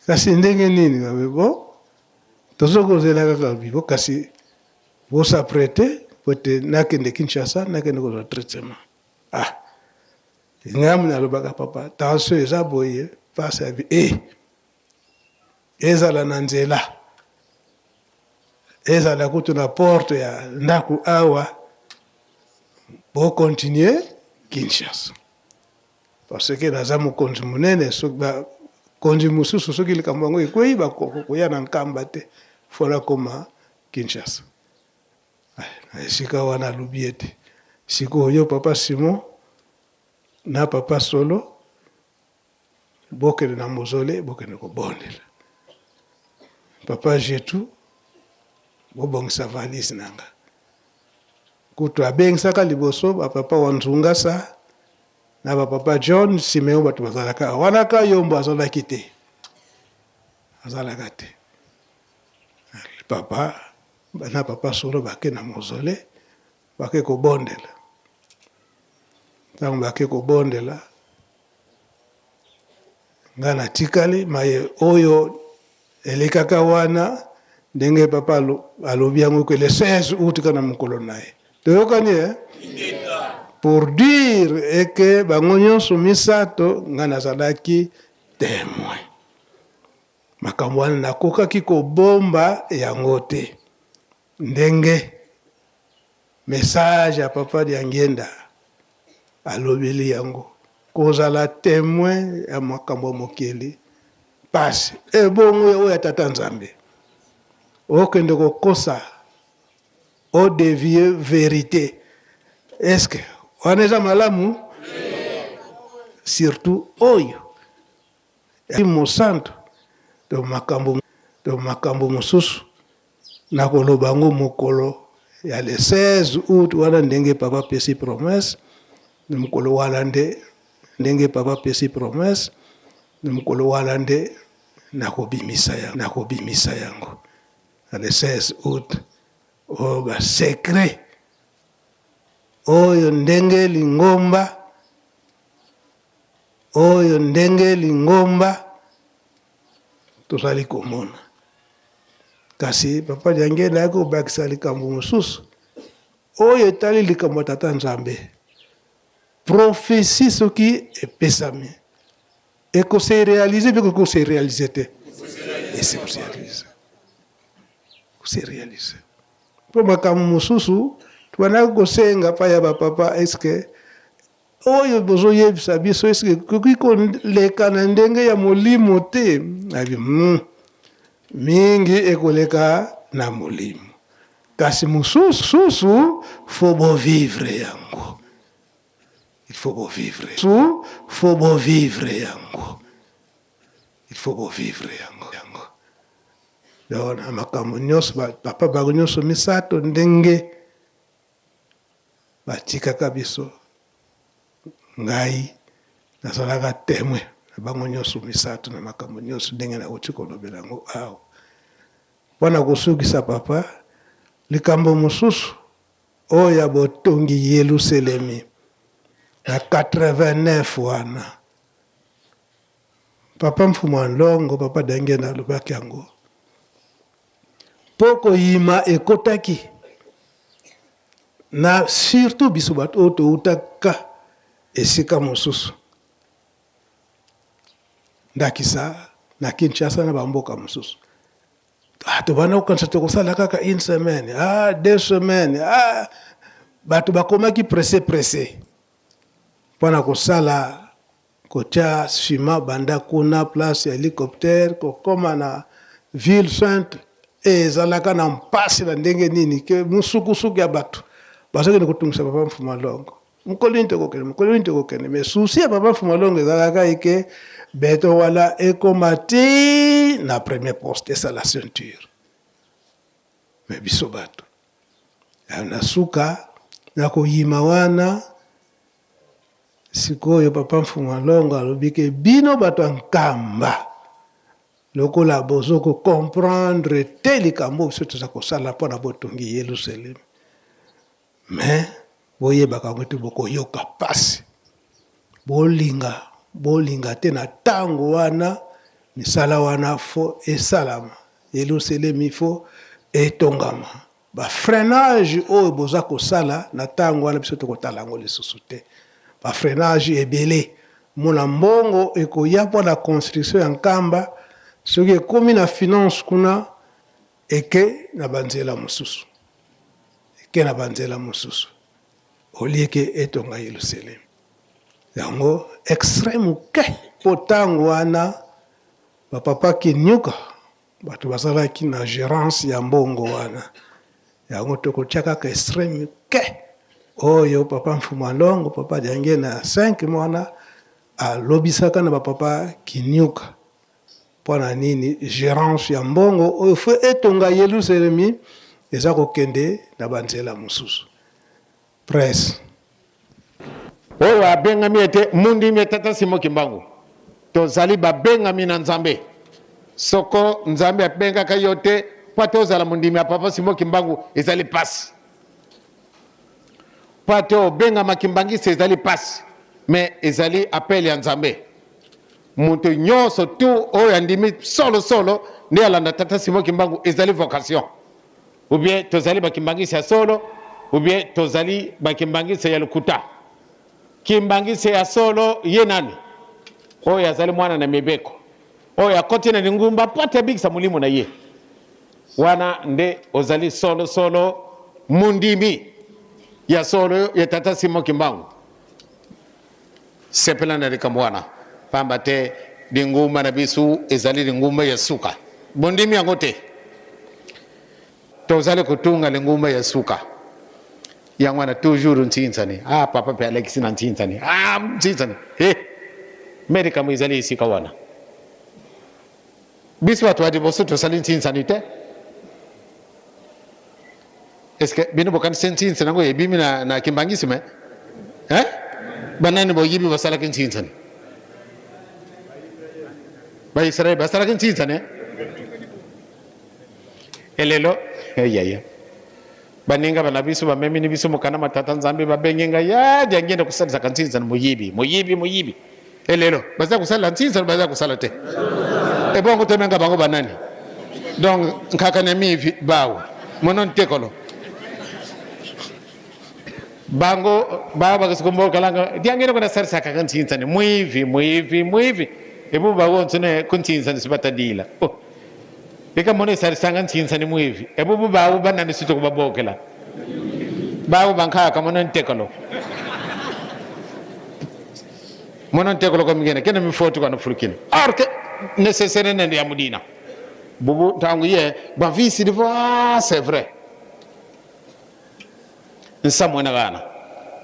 kasi ndenge nini bo tozokozela kaka bibo kasi bosaprete pote nakende Kinshasa nakende kozwa traitement ngamu nalobaka papa tension eza boye pasi abi ezala na nzela ezala kutu na porte ya ndako awa bokontinue Kinshasa parce que naza mokonzi monene konzi mosusu soki likambo yango ekwei bakoya na nkamba te fola koma Kinshasa esika wana alobi ete sikoyo papa Simon na papa Solo bokende na mozole bokende kobondela papa Jetu bobongisa valise nanga kutu abengisaka liboso bapapa Wanzungasa na bapapa John Simeon bato bazalaka wana ka yombo azalaki te papa na papa Solo bake na mozole bake kobondela ntango bake kobondela nga natikali maye oyo elekaka wana ndenge papa alobi yango ke le 16 août kana mokolo na ye toyokani pour dire que bango nyonso misato nga nazalaki témoin makambo wana nakokaki kobomba yango te ndenge message ya papa Diangenda alobeli yango kozala témoin ya makambo mokili pasi ebongo oyo ya tata nzambe okende kokosa odevie vérité est-ce que wana eza malamu surtout oyo mosanto to makambo mosusu nakoloba yango mokolo ya le 16 août wana ndenge papa pesi promesse mokolo wana nde ndenge papa pesi promesse mokolo wana nde nakobimisa yango le 16 août oyo basekret oyo ndenge lingomba tozali komona kasi papa Diangenda ayaki kobakisa likambo mosusu oyo etali likambo ya tata nzambe prophétie soki epesami ekose réaliser mpe kokose réaliser te ese kose réaliser mpo makambo mosusu tobandaki kosenga pa ya bapapa eske oyo bozoyebisa biso eske koki koleka na ndenge ya molimo te abi mingi ekoleka na molimo kasi mosusu fo bovivre yango il faut bovivre yango dona makambo nyonso papa bango nyonso misato ndenge batikaka biso ngai nazalaka témoin na bango nyonso misato na makambo nyonso ndenge nauti kolobela yango awa mpona kosukisa papa likambo mosusu oyo ya botongi Yelusalemi na 89 wana papa mfumu Ndongo papa Diangenda alobaki yango mpo koyima ekotaki na surtout biso bato oyo toutaka esika mosusu ndakisa na Kinshasa na bamboka mosusu tobanda kokanisa tokosala kaka 1 semaine 2 semaines bato bakomaki presse mpona kosala kotia sima banda kuna place ya hélicoptère kokoma na ville sainte ezalaka na mpasi na ndenge nini ke musukusuku ya bato bazokende kotungisa papa mfumu Ndongo mokolo nini tokokende mais susi ya papa mfumu Ndongo ezalaka eke beto wana ekoma ti na premier poste esala ceinture mais biso bato na suka na koyima wana sikoyo papa mfumu Ndongo alobi ke bino bato ya nkamba lokola bozoko comprendre te likambo biso toza kosala mpona botongi Yelusalemi mais boyebaka yango te bokoyoka pasi bolinga te na ntango wana misala wana fo esalama Yelusalemi fo etongama bafreinage oyo boza kosala na ntango wana biso tokotala yango lisusu te bafreinage ebele mona mbongo ekoya mpona construction ya nkamba soki ekomi na finance kuna eke na banzela mosusu olieke etonga Yelusalemi yango extrême ke mpo ntango wana bapapa kinyuka bato bazalaki na gérance ya mbongo wana yango tokotia kaka extrême ke oyo papa mfumu Ndongo papa Diangenda na 5 mwana alobisaka na bapapa kinyuka mpona nini gérance ya mbongo oyo fo etonga Yelusalemi eza kokende na banzela mosusu presse oyo abengami ete mundimi etata Simon Kimbangu tozali babengami na Nzambe soko Nzambe abengaka yo te mpo ate ozala mondimi ya papa Simon Kimbangu ezali pasi pate obenga makimbangisi ezali pasi mais ezali appel ya nzambe moto nyonso tu oyo andimi solo nde alanda tata Simon Kimbangu ezali vocation ou bien tozali bakimbangisi ya solo ou bien tozali bakimbangisi ya lukuta kimbangisi ya solo ye nani oyo azali mwana na mibeko oyo akoti na lingumba pate abikisa mulimo na ye wana nde ozali solo mundimi ya solo ya tata Simon Kimbangu sepela na likambo wana pamba te lingumba na bisu ezali lingumba ya suka bondimi yango te tozali kutunga lingumba ya suka yango wana toujours ntsintsani papa pe Alex na ntsintsani ntsintsani merika mwizali isika wana biso watu wadi boso tozali ntsintsani te est-ce que bino bokan ntsintsani nango yebimi na kimbangisi me banani bo yibi basala ntsintsani ba Israel basala ntsintsani elelo yaya baninga bana biso bamemini biso mukana matata nzambe babengenga ya diangenda kusalisa ntsintsani muyibi elelo baza kusala ntsintsani baza kusala te ebongo temenga bango banani donc nkakane mivi bawo monon tekolo bango baba kasikombo kalanga diangenda kuna salisa ntsintsani muyivi ebu bawo nsone kuntsintsani sibatadila eka mone sarisanga ntsintsani muivi ebubu bawo banani sito kubabokela bawo bankaka mono ntekolo ko migene kena mifoti kwa nafurukina arke nécessaire nende ya mudina bubu tangu ye ba visi divo c'est vrai nsamwe na gana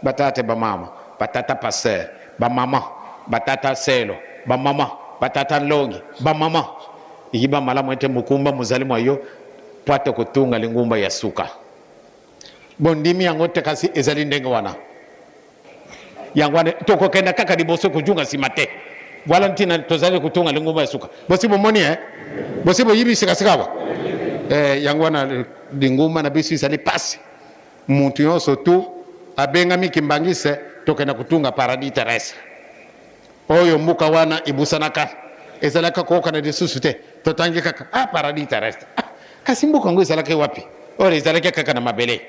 batate ba mama batata pasteur ba mama batata selo ba mama batata longi ba mama ikiba malamu ete mukumba muzali mwayo pate kutunga lingumba ya suka bondimi yango te kasi ezali ndenge wana yangwane toko kenda kaka liboso kujunga simate wala ntina tozali kutunga lingumba ya suka bosibo moni bosibo yibi sikasikawa yangwana lingumba na bisu isali pasi muntu yonso tu abenga mikimbangise tokenda kutunga paradis terrestre oyo mbuka wana ibusanaka ezalaka koka na lisusu te totangi kaka paradis terrestre kasi mbuka ngo ezalaka wapi ora ezalaka kaka na mabele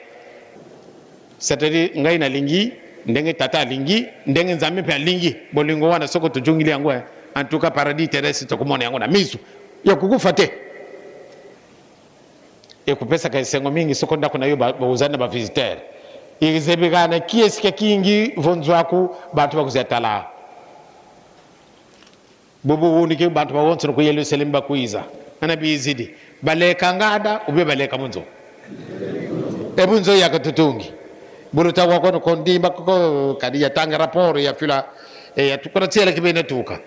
c'est-à-dire ngai na lingi ndenge tata lingi ndenge nzambe pe lingi bolingo wana soko tujungili yango en tout cas paradis terrestre tokomona yango na misu ya kukufa te ekupesa ka isengo mingi soko ndako na yo bauzana ba visiteur izebigana kieske kingi vonzwaku bantu bakuzatala bubu wunike bantu bawontsona ku Yerusalemu bakuiza ana bizidi baleka ngada ube baleka munzo ebunzo yakatutungi buruta wako ko ndimba ko kadi yatanga rapport ya fila ya tukora tsela kibene tuka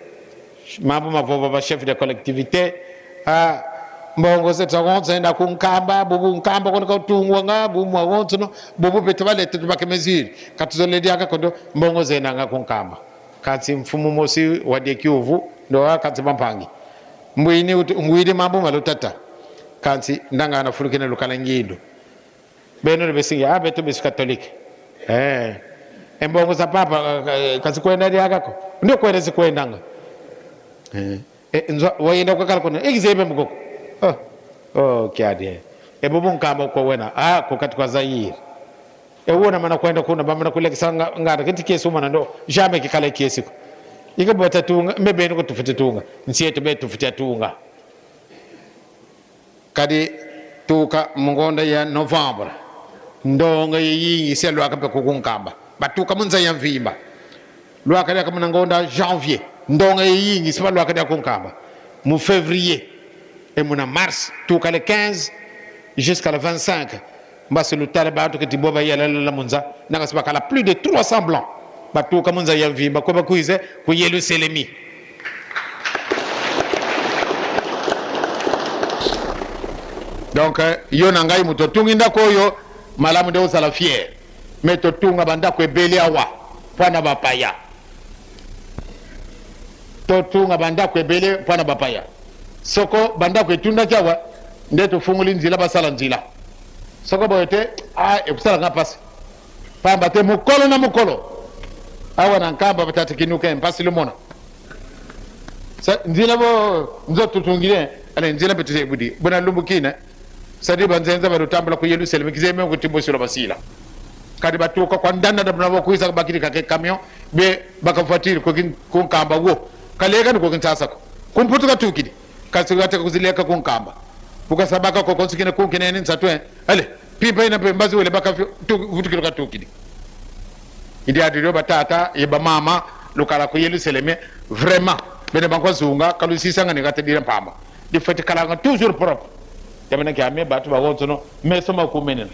mambo mavoba ba chef de collectivité mbongo se tsagonza enda kunkamba bubu nkamba ko ko tungwa nga bumu wontsona bubu beto balete tubake meziri katuzoledi aka kondo mbongo zena nga kunkamba katsi mfumu mosi wade Kivu ndo akatsi bampangi mwini mambo malotata kansi ndanga anafurukina lukala ngindo beno besingi beto besu katolike embongo za papa kasi kwenda ndi akako ndio kwenda zikwendanga nzwa wayenda kwa kalkono egizebe mukoko kyade ebubu nkamba ko wena ko katika Zaire ewona mana kwenda kuna bamana kulekisa ngata kiti kesu mana ndo jamais kikala kesi ikabota tunga mbebeni ko tufite tunga nsieto be tufite tunga kadi tuka mungonda ya Novembre ndonga yingi se lwaka pe kukunkamba batuka munza ya mvimba lwaka ya kamuna ngonda janvier ndonga yingi se lwaka ya kunkamba mu février et mon mars tuka le 15 jusqu'à le 25 mbasi lutale batu kiti boba yala la munza nanga sibakala plus de 300 blancs batuka munza ya mvimba ko bakuize ku Yerusalemi donc yo nangai mutotungi ndako yo malamu de osala fier mais totunga bandako ebele awa pwana bapaya totunga bandako ebele pwana bapaya soko bandako etunda kyawa nde tofunguli nzila basala nzila soko boyete ekusala nga pasi pamba te mukolo na mukolo awa na nkamba batata kinuka mpasi lumona nzila bo nzo tutungile ale nzila betute budi bona lumbukina sadi banzenza barutambula ku Yerusalemu kizeme ngo timbosilo basila kadi batuka kwa ndanda da bnabo kuisa bakiri kake camion be bakafuatiri ko nkamba wo kalega ko kintasa ko kumputuka tukidi kasi gata kuzileka ko nkamba buka sabaka ko konsikine ko kinene nsatwe ale pipa ina pe mbazi wele baka vutukiro ka tukidi idi adirio batata yeba mama lukala ku Yerusalemu vraiment bene banko zunga kalu sisanga ne gata dire pamba di fati kala toujours propre jamana kame batu ba wonto no me soma ku menen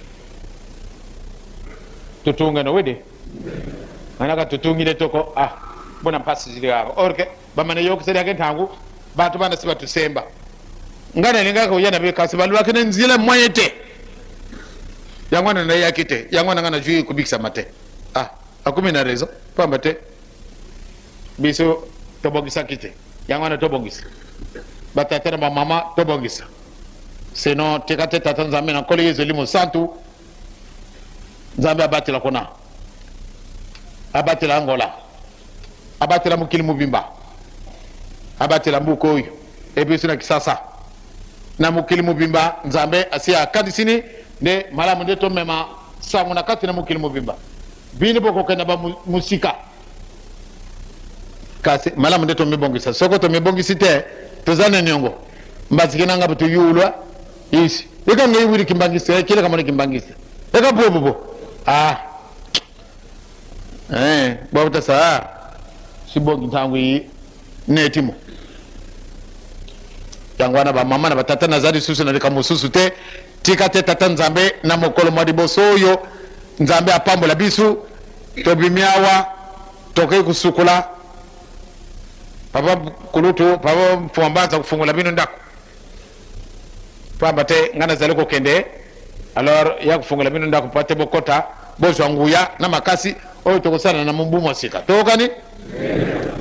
tutunga no wede anaka tutungile toko bona pasi ziliga orke bamane yok sedi agen tangu batu bana sibatu semba ngana linga ko yana be kasibalu akene nzile moyete yangwana na yakite yangwana ngana jui kubikisa mate akumi na rezo pamba te biso tobogisa kite yangwana tobogisa batata na mama tobogisa sino tekate tata nzambe na kole yezo limo santu nzambe abatela kona abatela Angola abatela mukili mubimba abatela mbuko ebiso na kisasa na mukili mubimba nzambe asia kadisini ne malamu nde to mema sangu na kati na mukili mubimba bini boko kena ba musika kasi malamu nde to mebongisa soko to mebongisite to zane nyongo mbazikina ngaba to yulwa isi eka ngai wiri kimbangisa kile kama ni kimbangisa eka bobo babuta sa sibongi ntangu yi netimo yangwana ba mama na batata na zadi susu na likamususu te tika te tata nzambe na mokolo mwadi bosoyo nzambe apambola bisu to bimiawa toke kusukula papa kulutu papa mfuambaza kufungula binu ndako pamba te ngana zaliko kende alors ya kufungula binu ndako pate bokota bozo nguya na makasi oyo tokosana na mumbumo sika tokani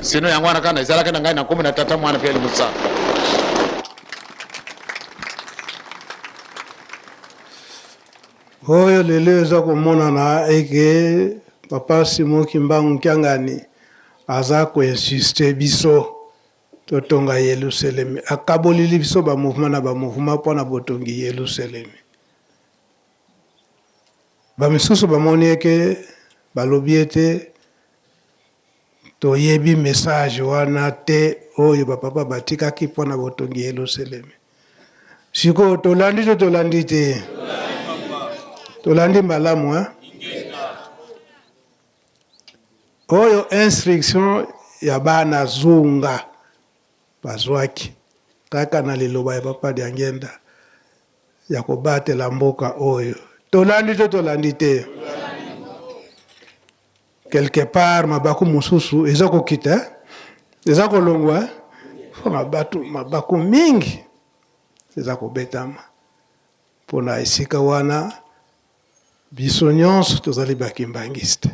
sino yangwana kana izalaka na ngai na 13 mwana pele musana oyo lelo eza komonana eke papa Simon Kimbangu Kyangani aza koinsiste biso totonga Yerusalemi akabolili biso ba mouvement na ba mouvement mpona botongi Yerusalemi bamisusu bamoni eke balobi ete toyebi message wana te oyo bapapa batikaki mpona botongi Yerusalemi sikoyo tolandi to tolandi te tolandi malamu oyo instruction ya bana zunga bazwaki kaka na liloba ya papa Diangenda ya kobatela mboka oyo tolandi to tolandi te quelque part mabaku mususu eza kokita eza kolongwa fo mabaku mingi eza kobetama mpona esika wana biso nyonso tozali bakimbangiste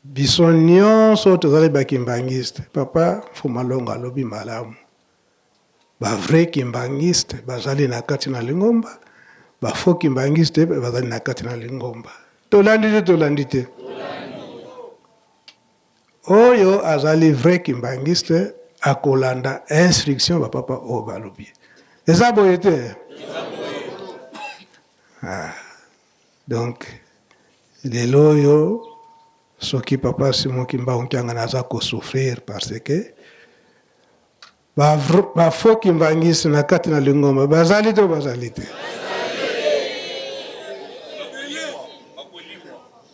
biso nyonso tozali bakimbangiste papa Fumalonga alobi malamu bavrai kimbangiste bazali na kati na lingomba bafaux kimbangiste bazali na kati na lingomba tolandi te tolandi te oyo azali vrai kimbangiste akolanda instruction bapapa oyo balobi eza boye te donc lelo oyo soki papa Simon Kimbangu Kyangani aza kosouffrir parce que bafaux kimbangiste na kati na lingomba bazali te bazali te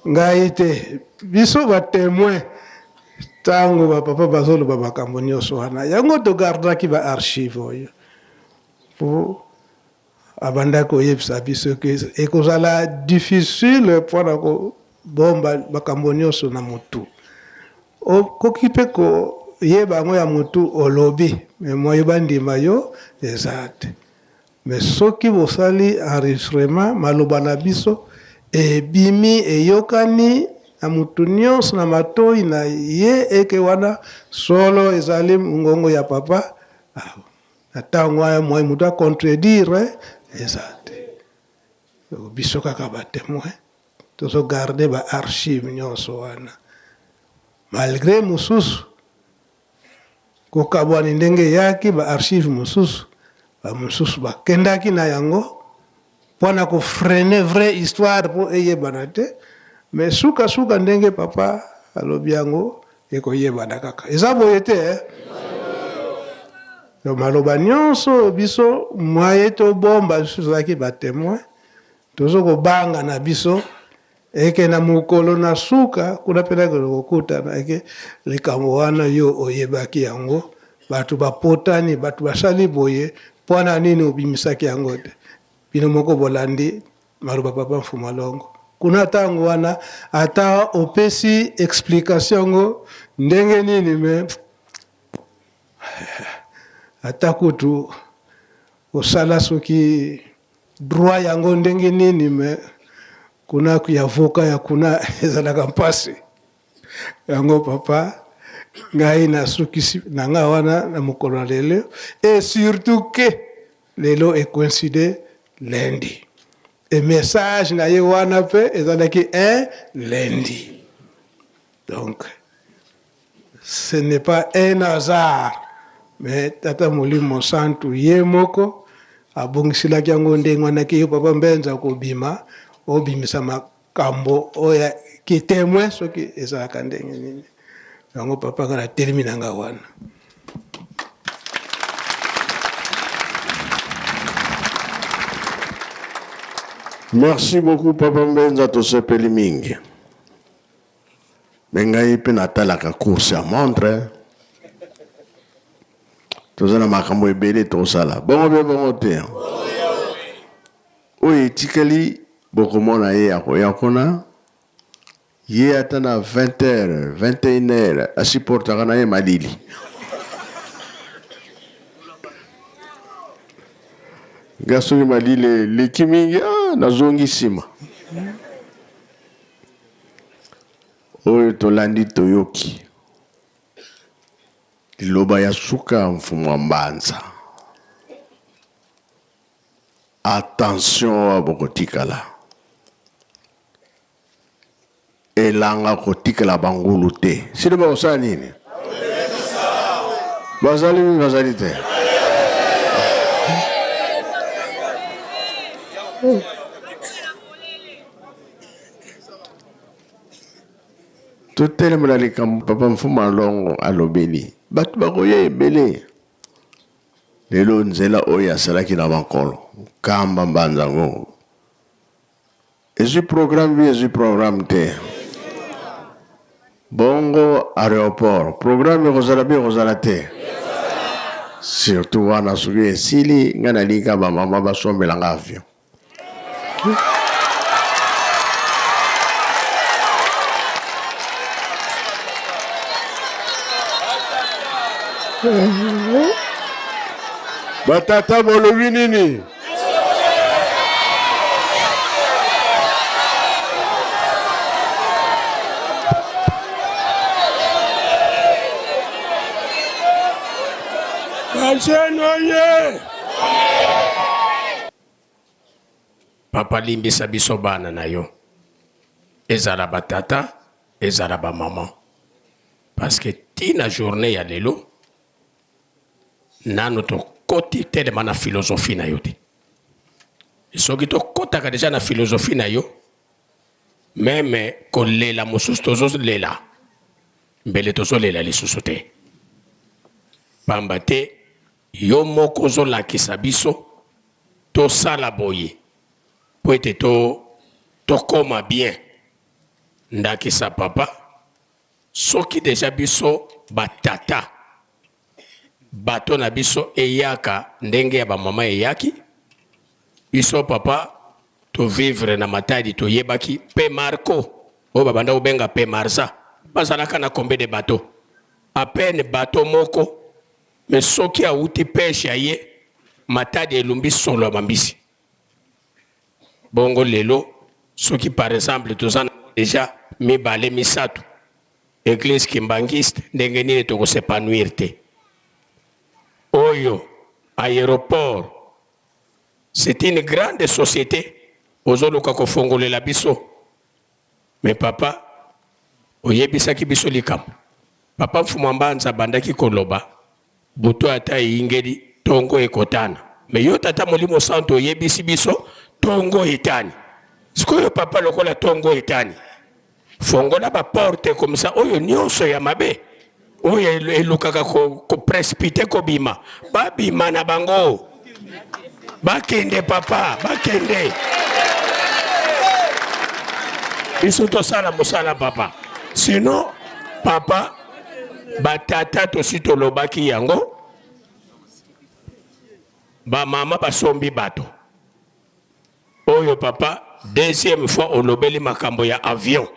ngai te biso batémoin ntango bapapa bazoloba makambo nyonso wana yango togardaki baarchive oyo po abandaki koyebisa biso ekozala difficile mpona kobomba makambo nyonso na motu okoki mpe koyeba yango ya motu olobi me moyeba ndima yo eza te me soki bosali enregistrement maloba na biso ebimi eyokani na mutu nyonso na matoi na ye eke wana solo ezali ngongo ya papa na ntango wana moi mutu acontredire eza te biso kaka batemoin tozogarde baarchive nyonso wana malgré mosusu kokabwani ndenge eyaki baarchive mosusu bamosusu bakendaki na yango mpona kofrene vraie histoire mpo eyebana te mais suka ndenge papa alobi yango ekoyebana kaka eza boye te maloba nyonso biso mwaye tobomba tozalaki batémoin tozokobanga na biso eke na mokolo na suka kuna mpenaka kokutana eke likambo wana yo oyebaki yango bato bapotani bato basali boye mpona nini obimisaki yango te bino moko bolandi maloba papa Mfumalongo kuna ntango wana ata opesi explication yango ndenge nini me ata kutu osala soki droit yango ndenge nini me kuna ya voka ya kuna ezalaka mpasi yango papa ngai nasukisi na nga wana na mokolo lelo et surtout que lelo coïncide lundi et message na ye wana pe ezalaki un lundi donc ce n'est pas un hasard mais tata Molimo Santu ye moko abongisilaki yango ndenge wana ke yo papa Mbenza kobima obimisa makambo oya kitemwe soki ezalaka ndenge nini yango papa ngana telemi nanga wana Merci beaucoup papa Mbenza tosepeli mingi mengai mpe natalaka course ya montre toza na makambo ebele tosala bongo mpe bongo te oyo etikali bokomona ye akoya kuna ye ata na 20h 21h asiportaka na ye malili nga soki malili eleki mingi nazongi nsima oyo tolandi toyoki liloba ya suka Mfumu Mbanza attention abokotikala elanga kotikala bangulu te sili bakosala nini bazali mini bazali te totelemela likambo papa Mfumalongo alobeli bato bakoya ebele lelo nzela oyo asalaki na bankolo kamba Mbanza ngo ezwi programme bi ezwi programme te bongo aéroport programme ekozala bi ekozala te surtout wana soki esili nga nalinga bamama basombelanga avion batata bolobi nini Bajenoye papa limbisa biso bana na yo ezala batata ezala ba maman parce que tina journée ya lelo nano to koti telema na philosophie na yo te soki to kotaka deja na philosophie na yo meme kolela mosusu tozolela mbele tozolela lisusu te pamba te yo moko ozolakisa biso tosala boye po ete tokoma bien ndakisa papa soki deja biso batata bato na biso eyaka ndenge ya bamama eyaki biso papa to vivre na matadi toyebaki pe Marco oyo babanda kobenga pe Marsa bazalaka na kombe de bato à peine bato moko mais soki auti peshe aye matadi elumbi solo ya mambisi bongo lelo soki par exemple tozana deja mibale misato église kimbangiste ndenge nini tokosepanouir te oyo aéroport c'est une grande société ozoluka kofongolela biso Mais papa, oyebisaki biso likambo. Papa Mfuma Mbanza bandaki koloba, buto ata ingedi tongo ekotana. Mais yo tata Molimo Santo oyebisi biso tongo etani. Sikoyo papa lokola tongo etani. Fongola ba porte comme ça oyo nyonso ya mabe. Oyo elukaka ko précipiter ko bima. Ba bima na bango. Bakende papa, bakende. Biso to sala mosala papa. Sinon papa batata to sito lobaki yango. Ba mama basombi bato. Oyo papa deuxième fois olobeli makambo ya avion.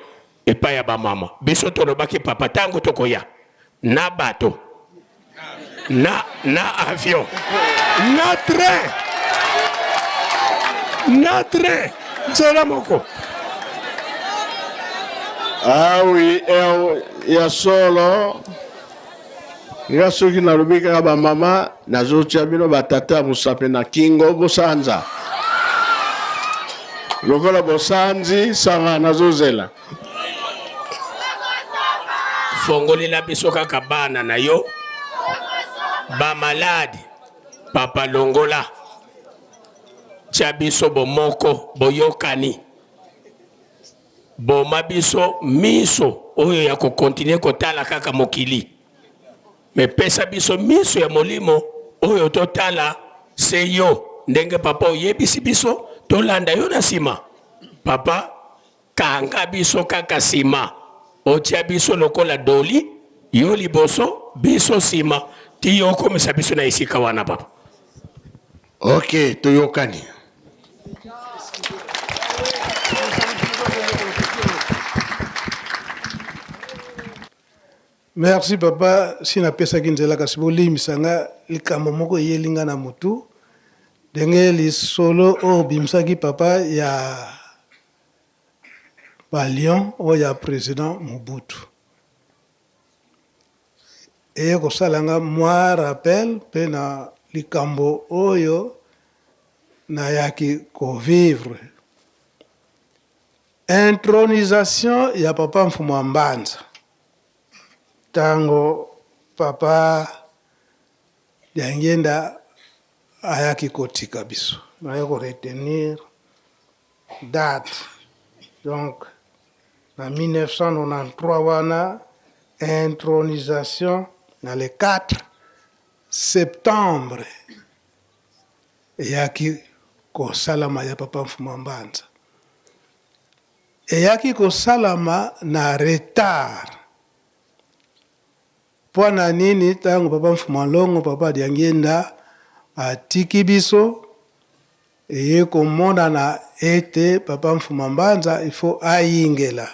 Et pas ya ba mama. Biso to lobaki papa tango tokoya. Na bato. Na avion. Na train. Na train. Zela moko. Ah oui, ya solo. Ya soki na lubika ba mama nazotia bino batata musape na kingo bosanza. Lokola bosanzi sanga nazozela. Fongoli la biso kaka bana na yo. Ba malade. Papa longola. Tia biso bomoko boyokani. Boma biso miso oyo ya kokontinue kotala kaka mokili. Me pesa biso miso ya molimo oyo totala se yo. Ndenge papa oyebisi biso tolanda yo na sima. Papa kanga biso kaka sima. Otia biso lokola doli yo liboso biso sima. Ti yo komisa biso na isika wana papa. Ok, toyokani. Merci papa sina pesa kinzela kasiboli misanga likambo moko yelinga na mutu denge li solo o bimsaki papa ya Balion o ya président Mobutu et ko salanga moi rappel pe na likambo oyo na yaki ko vivre intronisation ya papa Mfuma Mbanza. Tango papa Diangenda ayaki kotika biso ayako retenir date donc en 1993 wana intronisation dans le 4 septembre eyaki kosalama ya papa Mfuma Mbanza eyaki kosalama na retard. Pona nini tango papa Mfuma Longo papa Diangenda atiki biso eye komona na ete papa Mfuma Mbanza il faut ayingela.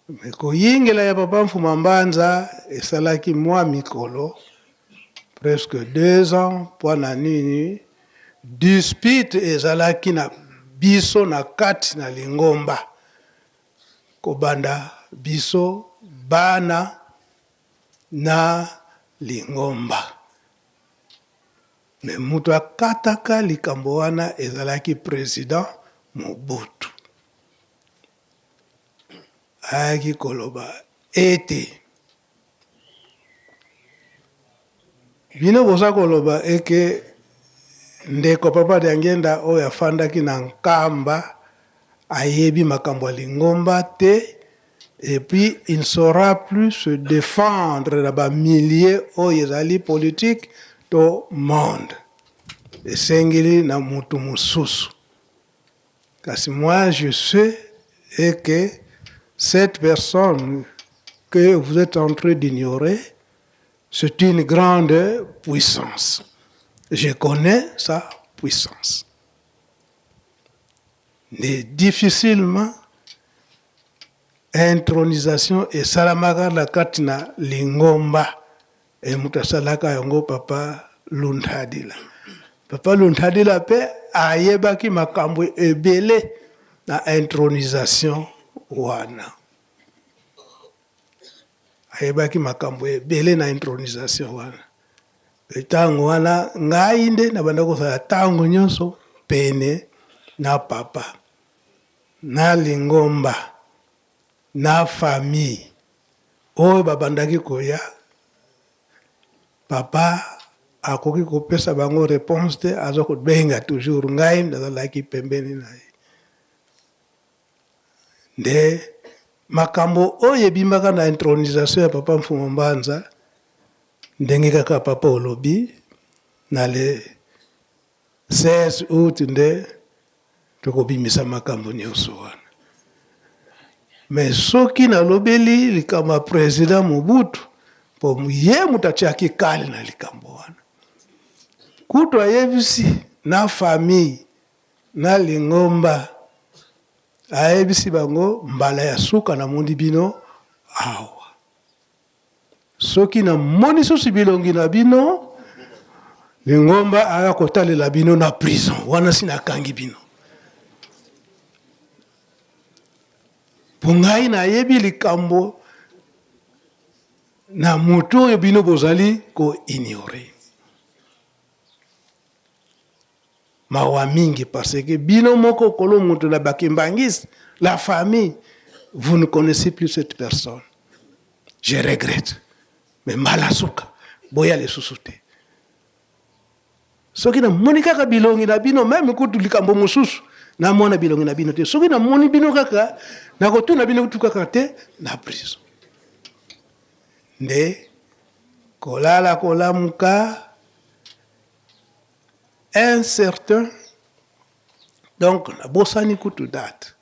Meko yingela ya papa Mfuma Mbanza esalaki mwa mikolo presque 2 ans. Pona nini dispute ezalaki na biso na kati na Lingomba kobanda biso bana na Lingomba. Me mutu akataka likambo wana ezalaki président Mobutu. Ayaki koloba ete bino boza koloba eke ndeko papa Diangenda oyo afandaki na Nkamba ayebi makambo ya Lingomba te. Et puis, il ne saura plus se défendre dans les milliers où il y politique au monde. Et c'est na mutu mususu. Parce que moi, je sais et que cette personne que vous êtes en train d'ignorer, c'est une grande puissance. Je connais sa puissance. Mais difficilement, intronisation et salamaka la katina Lingomba et mutasalaka yango papa Lundadila. Papa Lundadila pe ayebaki makambo ebele na intronisation wana. Ayebaki makambo ebele na intronisation wana. Etango wana ngai nde na bandako sa tango nyonso pene na papa. na lingomba na famille oyo babandaki koya papa akoki kopesa bango réponse te aza kobenga toujours ngai nazalaki pembeni na ye nde makambo oyo ebimbaka na intronisation ya papa Mfumu Mbanza ndenge kaka papa olobi na le 16 août nde tokobimisa makambo nyonso wana me soki nalobeli likambo ya président Mobutu po ye moto atiaki kale na likambo wana kutu ayebisi na famille na lingomba ayebisi bango mbala ya suka na mondi bino awa soki na moni susu bilongi na bino lingomba aya kotalela bino na prison wana si nakangi bino po ngai nayebi likambo na moto oyo bino bozali ko-ignore mawa mingi parce que bino moko kolo moto na bakimbangisi la famille vous ne connaissez plus cette personne je regrette mais mbala suka boya lisusu te soki na moni kaka bilongi na bino meme kutu likambo mosusu na mona bilongi na bino te soki na moni bino kaka na kotuna bino kutu kaka te na prison nde kolala kolamuka incertain donc nabosani kutu date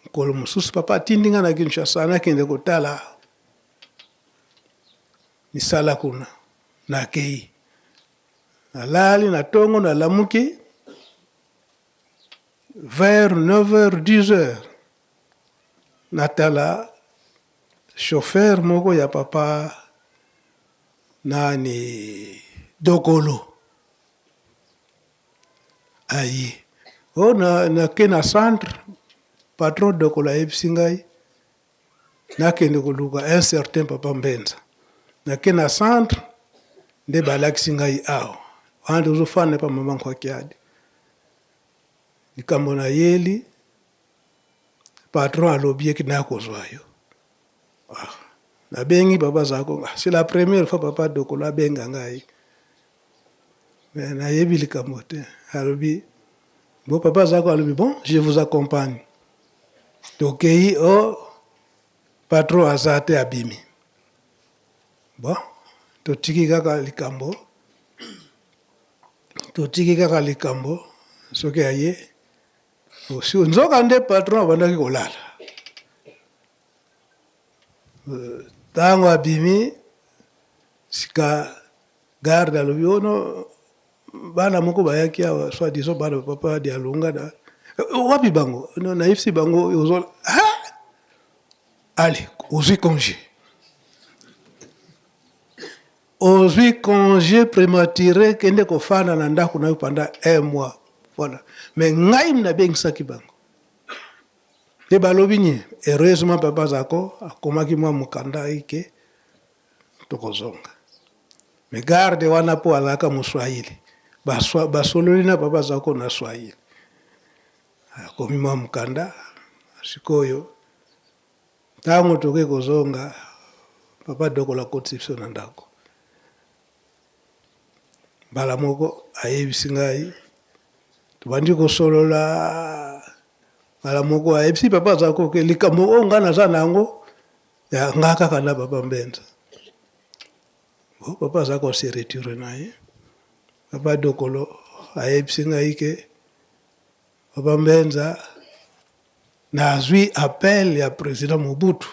mokolo mosusu papa atindi nga na Kinshasa nakende kotala misala kuna nakei nalali na tongo nalamuki vers 9h 10h natala chauffeur moko ya papa nani Dokolo ayi o nake na centre patron Dokolo ayebisi ngai nakende koluka un certain papa Mbenza nake na centre nde balakisi ngai awa wana tozofanda pa mama Nkwakiadi likambo na yeli patron alobi eki nakozwa yo nabengi papa zako c'est la première fois papa Dokolo abenga ngai mais nayebi likambo te alobi bon papa zako alobi bon je vous accompagne tokei o patron aza te abimi bon totiki kaka likambo soki aye nzoka nde patron abandaki kolala ntango abimi sika garde alobi ono bana moko bayaki awa soit disant bana papa di alunga na wapi bango nayebisi bango allez ozwi congé prématuré kende kofanda na ndako na yo pendant 1 mois voilà mais ngai nabengisaki bango te balobi nye heureusement papa zako akomaki mwa mokanda ike tokozonga mais garde wana po alaka moswahili basololi na papa zako na swahili akomi mwa mokanda sikoyo ntango toke kozonga papa Dokolo akotisi biso na ndako mbala moko ayebisi ngai tobandi kosolola mbala moko ayebisi papa zako ke likambo oyo ngai naza na yango ya nga kaka na papa Mbenza papa zako ase retire na ye papa Dokolo ayebisi ngai ke papa Mbenza nazwi appel ya président Mobutu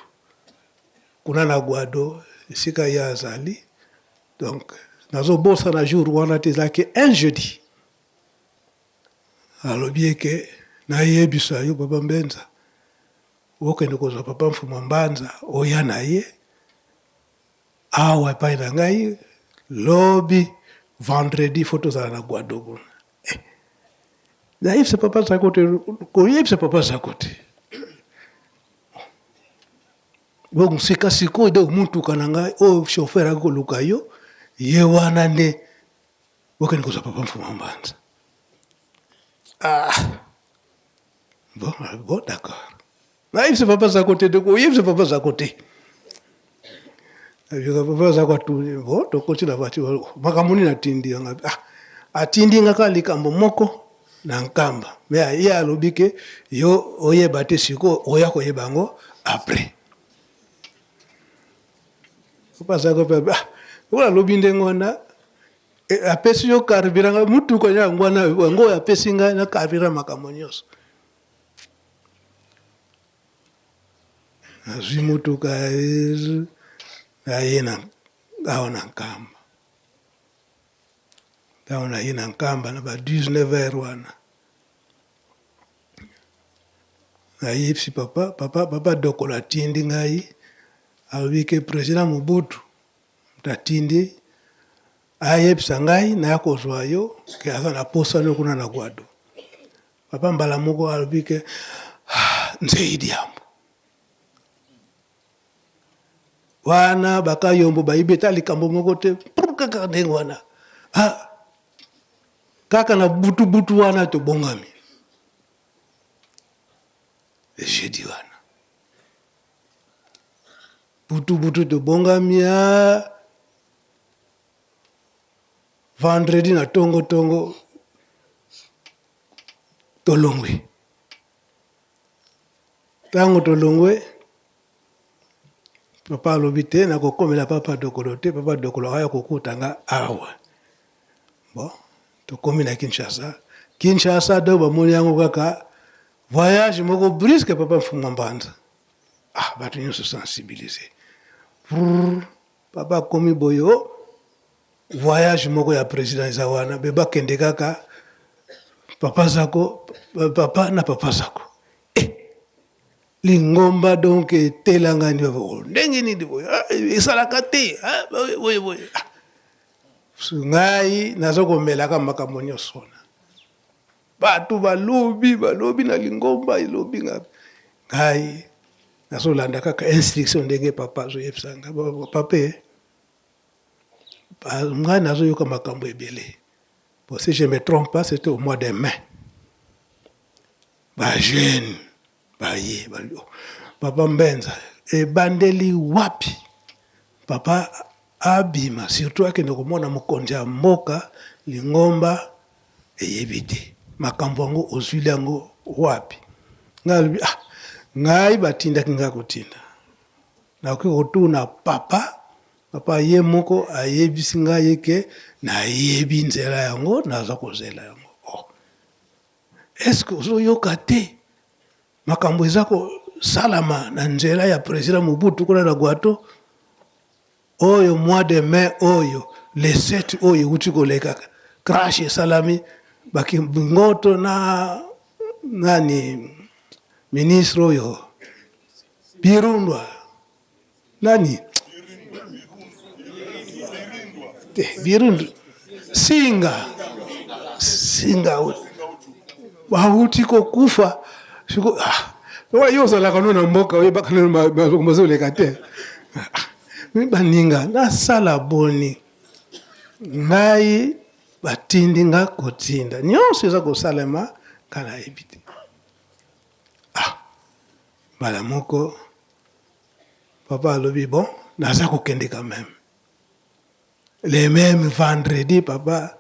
kuna na Gwado esika ye azali donc nazobosa na jour wana te ezalaki un jeudi alobi eke nayebisa yo papa Mbenza okende kozwa papa Mfumu Mbanza oya na ye awa epai na ngai lobi vendredi fo tozala na Gwado kuna nayebisa papa zako te koyebisa papa zako te bongo sikasikoyo nde omutuka na ngai oyo chauffeur aki koluka yo ye wana nde okende kozwa papa Mfumu Mbanza Bon, d'accord. Naïf, c'est pas à côté de quoi, c'est pas à côté. Je ne peux pas à tout. Bon, tu continues la voiture. Makamuni na tindi. Atindi ngaka likambo moko na nkamba. Mais ya lobike yo oye bate siko oya ko yebango après. Pas à côté. Voilà lobinde ngona. Apesi yo karibiranga mutu ko ya ngwana ngo apesi nga na karibira makamonyos. Azwi mutu ka ayena aona nkamba. Aona yena nkamba na ba 19h wana. Ayi si papa dokola tindi ngai awike president Mobutu tatindi ayebisa ngai na yakozwa yo ke aza na posa no kuna na gwado. Papa mbala moko alobike nze Idi Ambo. Wana bakayombo baibeta likambo moko te kaka ndengo wana. Kaka na butu wana to bongami. Jeudi wana. Butu to bongami ya vendredi na tongo tolongwe. Tango tolongwe papa lobite na kokomela papa dokolo te papa dokolo aya kokutanga awa. Bon, tokomi na Kinshasa do bamoni yango kaka voyage moko brisque papa mfuma mbanza. Batu nyonso sensibiliser. Papa komi boyo voyage moko ya président zawana beba kende kaka papa na papa zako. Lingomba donc telanga ni ndenge ni boyo esalaka te boyo. Ngai nazoko melaka makambo nyonso na. Batu balobi na lingomba ilobi ngai nazolanda kaka instruction ndenge papa zo yebsanga papa ngai nazoyoka makambo ebele. Bon, si je me trompe pas, c'était au mois de mai. Jeune papa Mbenza bandeli wapi papa abima surtout akende komona mokonzi ya mboka lingomba eyebite makambo yango ozwili yango wapi ngai batindaki nga kotinda nakoki kotuna papa ye moko ayebisi ngai ke nayebi nzela yango naza kozela yango. Est-ce que ozoyoka te makambo eza kosalama na nzela ya président Mobutu kuna na Gwato oyo mois de mai oyo le 7 oyo uti koleka crash esalami bakimboto na nani ministre oyo Birundwa nani Birundu Singa bauti kokufa siko yozala kanona mboka oyeba kanona mazoleka te baninga nasala boni ngai batindi nga kotinda nyonso eza kosalema kala ebite bala moko papa alobi bon naza kokende quand même les mêmes vendredi papa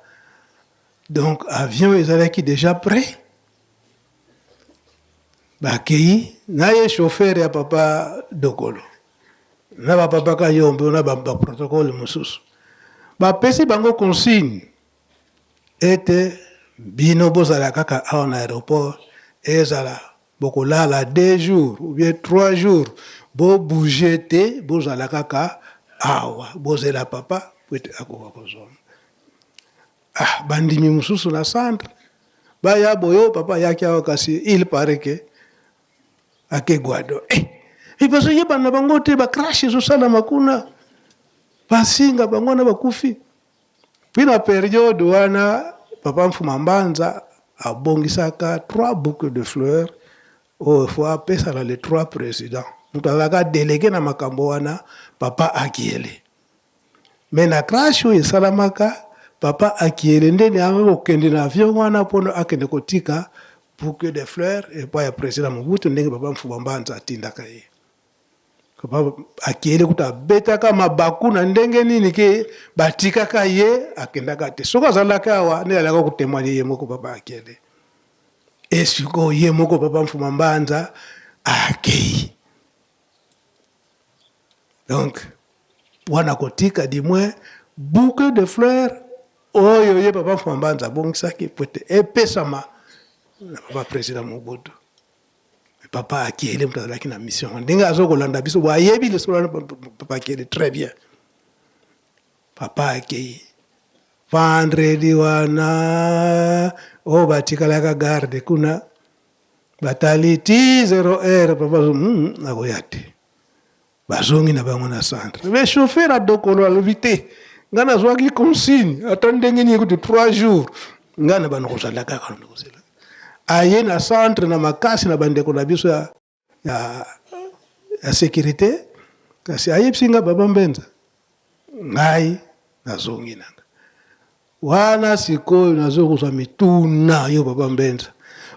donc avion ezalaki déjà prêt bakei naye chauffeur ya papa dokolo na bapapa kayombe na baprotocole mosusu bapesi bango consigne ete bino bozala kaka awa na aéroport ezala bokolala 2 jours ou bien 3 jours bobouge te bozala kaka awa bozela papa pwete akoka kozonga bandimi mosusu na centre baya boyo papa yaki awa kasi il paraît que ake Gwado bazo yeba na bango te bakrash ezosalama kuna basinga bango na bakufi pina periode wana papa mfuma mbanza abongisaka 3 bouquets de fleurs au fois apesa les 3 présidents mutu azalaka délégué na makambo wana papa Akiele mais na crash oyo esalamaka papa Akiele ndeni ame kokende na avion wana mpono akende kotika bouquet de fleurs et puis ya président Mobutu ndenge papa Mfuba Mbanza atindaka ye papa akiyele kuti abetaka mabaku na ndenge nini ke batikaka ye akendaka te soki azalaka awa nde alaka kotémoigne ye moko papa akiyele e sikoyo ye moko papa Mfuba Mbanza akei donc wana kotika dimwe bouquet de fleurs oyo ye papa Mfuba Mbanza abongisaki po ete epesama na papa président Mobutu papa akiyele mutu azalaki na mission ndenge azokolanda biso bo ayebi lisolo papa akiyele très bien papa akei vendredi wana o batikalaka garde kuna batali ti 0 papa nakoya te bazongi na bango na centre mais chauffeur adokolo alobi te nga nazwaki consigne ata ndenge nini kuti 3 jours nga na bano kozala kaka kozela aye na centre na makasi na bandeko na biso ya sécurité kasi ayebisi nga baba Mbenza ngai nazongi nanga wana sikoyo nazokozwa mituna yo baba Mbenza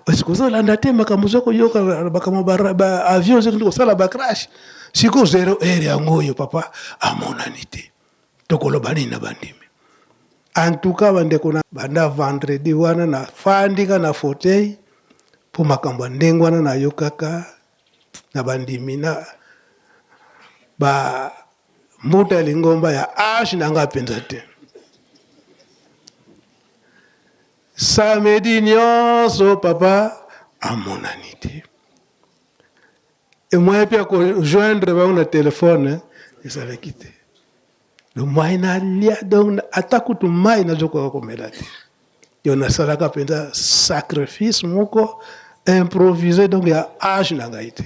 esikozolanda te makambo zokoyoka makambo ba avion zokindi kosala bacrash siko 0 yango oyo papa amonani te tokoloba nini na bandimi en tout cas bandeko na banda vendredi wana na fandika na fauteuil po makambo ndenge wana nayokaka na bandimi na ba mbuta lingomba ya age nanga penza te samedi nyonso papa amonani te e moi pia ko joindre bango na telefone ezalaki te le moi nalia donc ata kutu mai nazokoka komela te yo nasalaka mpenza sacrifice moko improvisé donc ya age na ngai te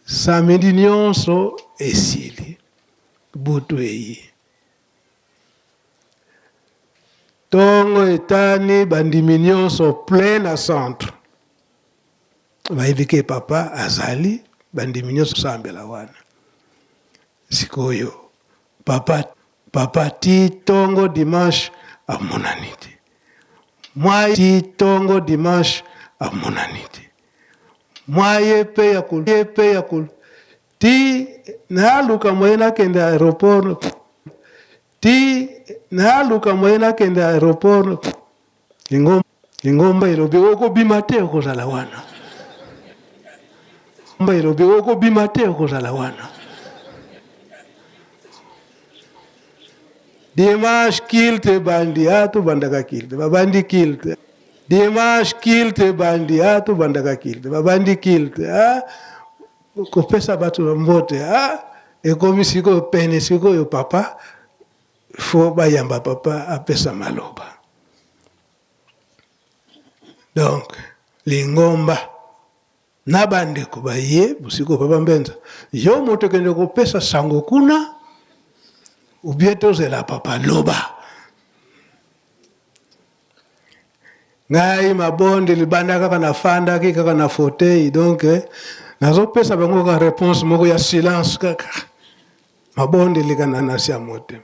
samedi nyonso esili butu eyi ntongo etani bandimi nyonso plein na centre bayebi ke papa azali bandimi nyonso sambela wana sikoyo papa ti ntongo dimanche amonani te mwai ti ntongo dimanche amonani te mwai ye pe ya kulu ti naluka moye nakende aéroport ti naluka moye nakende aéroport ingomba ilobi okobima te okozala wana ngomba ilobi okobima te okozala wana dimanche kilte bandi atu bandaka kilte babandi kilte dimanche kilte bandi atu bandaka kilte babandi kilte kopesa bato mbote ekomi sikoyo pene sikoyo papa fo bayamba papa apesa maloba donc lingomba na bandeko baye busiko papa Mbenza yo moto kende kopesa sango kuna ubie tozela papa loba ngai mabonde libanda kaka na fanda kaka na fauteuil donc nazopesa bango ka réponse moko ya silence kaka mabonde likana na sia mote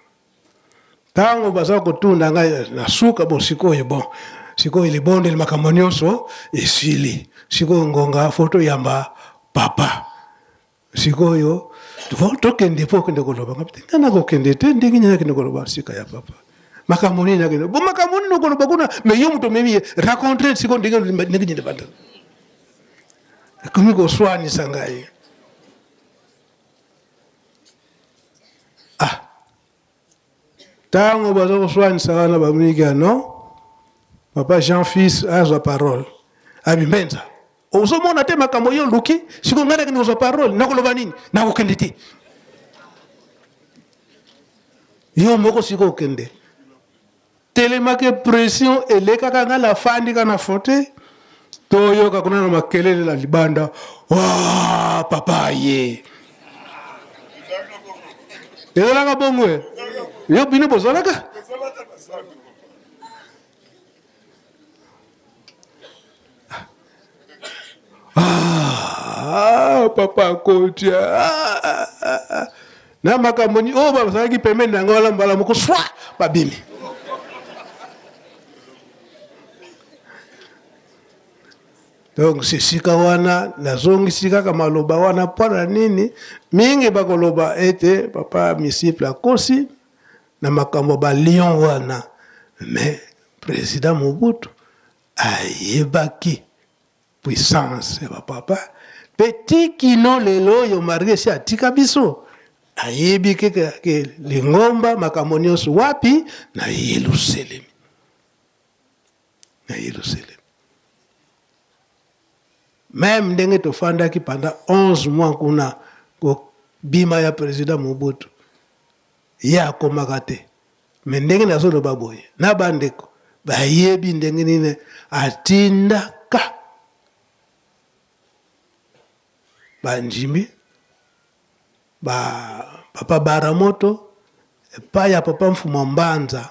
tango baza kotunda ngai na suka bo sikoyo bon sikoyo libonde makambo nyonso esili sikoyo ngonga foto yamba papa sikoyo tokende po kende koloba ngana kokende te ndenge nyana kende koloba sika ya papa makambo nini nakende bo makambo nini koloba kuna me yo muto memi rencontrer siko ndenge nyende banda komi ko swani sangai tango bazo swani sangana bamika non papa Jean fils azwa parole abi Mbenza ozomona te makambo yo luki siko ngana kende ozwa parole nakoloba nini nakokende te yo moko siko kende telemake pression elekaka nga la fandi kana fote toyoka kuna na makelele la libanda wa papa ye ezalaka bongwe yo bino bozalaka papa kotia na makambo ni o bazalaki pembeni na ngola mbala moko swa babimi donc sisika wana nazongisi kaka maloba wana mpona nini mingi bakoloba ete papa misiple akosi na makambo balion wana mais président Mobutu ayebaki puissance ya bapapa mpe tikino lelo oyo mariesi atika biso ayebi ke lingomba makambo nyonso wapi na Yerusalemi. Même ndenge tofandaki pendant 11 mois kuna bima ya président Mobutu ye akomaka te me ndenge nazoloba boye na bandeko bayebi ndenge nini atindaka banjimbi papa Baramoto epai ya papa Mfuma Mbanza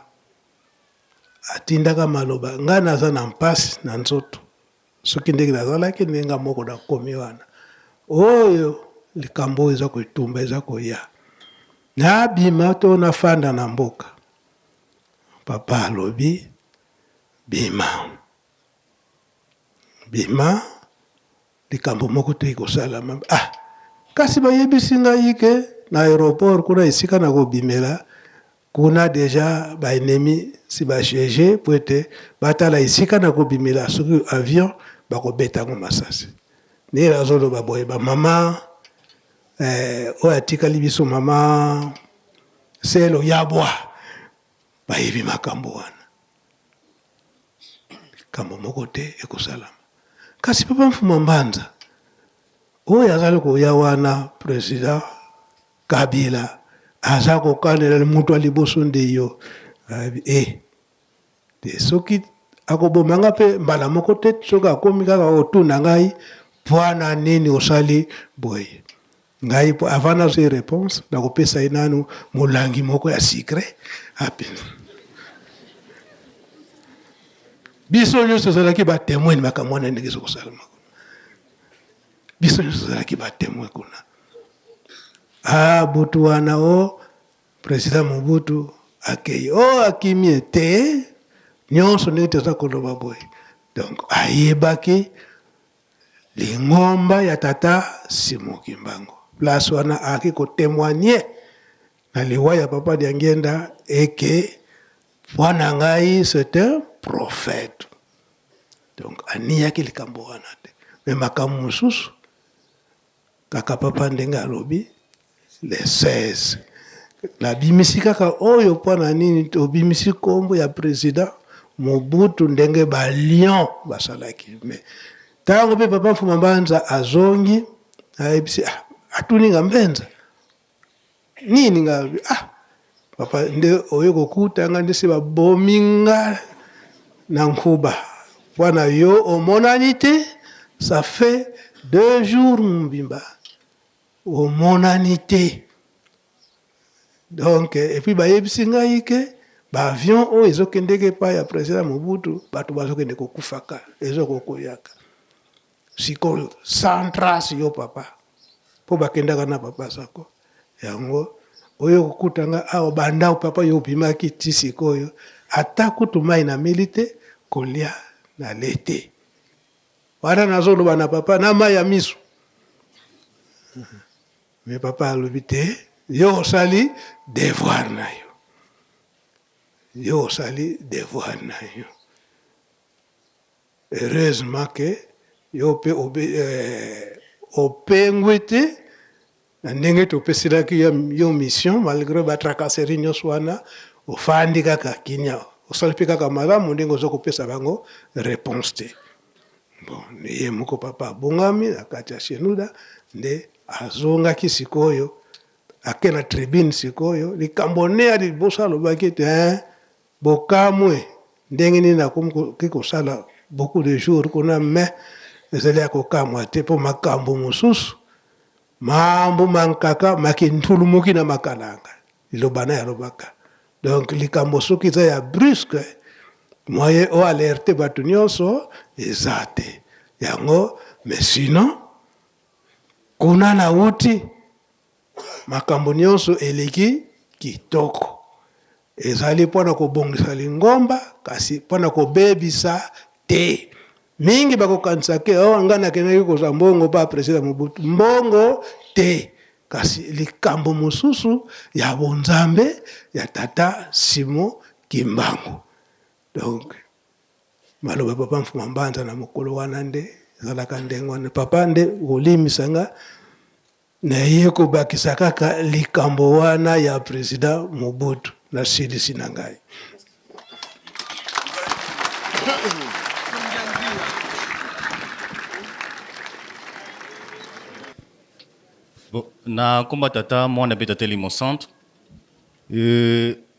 atindaka maloba nga naza na mpasi na nzoto soki ndenge nazalaki ndenge moko nakomi wana oyo likambo oyo eza kotumba eza koya nabima to nafanda na mboka papa alobi bima likambo moko te ekosalama kasi bayebisi ngai ke na aéroport kuna esika na kobimela kuna deja baennemi si bashege po ete batala esika na kobimela soki avion bakobetango masasi ndenge nazoloba boye bamama oyo atikali biso mama selo yabwa bayebi makambo wana likambo moko te ekosalama kasi papa Mfuma Mbanza oyo azali koya wana président Kabila aza kokanela mutu aliboso nde yo te soki akobomanga mpe mbala moko te soki akomi kaka otuna ngai mpwana nini osali boye ngai avant nazwi réponse nakopesa ye nanu molangi moko ya secret biso nyonso ozalaki batémoin makambo wana ndenge ezokosalama biso nyonso ozalaki batémoin kuna butu wana président Mobutu akei akimi te nyonso ndenge toza koloba boye donc ayebaki lingomba ya tata Simoki Mbango place wana aki kotémoigner na liwa ya papa Diangenda eke wana ngai c'est un prophète donc aniyaki likambo wana te me makambo mosusu kaka papa ndenge alobi le 16 nabimisi kaka oyo mpona nini tobimisi kombo ya président Mobutu ndenge balion basalaki me ntango mpe papa Mfuma Mbanza azongi ayebisi atuninga mbenza nini nga papa nde oyo kokutanga nde se babominga na nkuba wana yo omonani te ça fait 2 jours mbimba omonani te donc et puis bayebisi ngai ke baavion oyo ezokendeke epai ya président Mobutu bato bazokende kokufaka ezokokoyaka sikoyo sans trace yo papa mpo bakendaka na papa sako yango oyo kokutanga awa bandao papa yo obimaki ti sikoyo ata kutu mai na meli te kolia na lete wana nazoloba na papa na mai ya miso me papa alobi te yo osali devoir na yo heureusement ke yo mpe opengwi te na ndenge topeselaki yo mission malgré batracasserie nyonso wana ofandi kaka kinya osali mpe kaka malamu ndenge oza kopesa bango réponse te bon ye moko papa abongami na kati ya shenuda nde azongaki sikoyo ake na tribune sikoyo likambo ne ya liboso alobaki ete bokamwe ndenge nini nakomi kosala beaucoup de jours kuna me ezali ya kokamwa te mpo makambo mosusu mambo mankaka makintulumuki na makalanga liloba na yalobaka donc likambo soki eza ya brusque moye oalerte bato nyonso eza te yango mais sinon kuna nauti makambo nyonso eleki kitoko ezali mpona kobongisa lingomba kasi mpona kobebisa te mingi bakokanisa ke awa nga nakendaki kozwa mbongo pa president Mobutu mbongo te kasi likambo mosusu ya bonzambe ya tata Simon Kimbangu. Donc maloba papa Mfuma Mbanza na mokolo wana nde ezalaka ndenge wana papa nde olimisanga na ye kobakisa kaka likambo wana ya president Mobutu na silisi na ngai. Bon, na komba tata mwana pe tata limo centre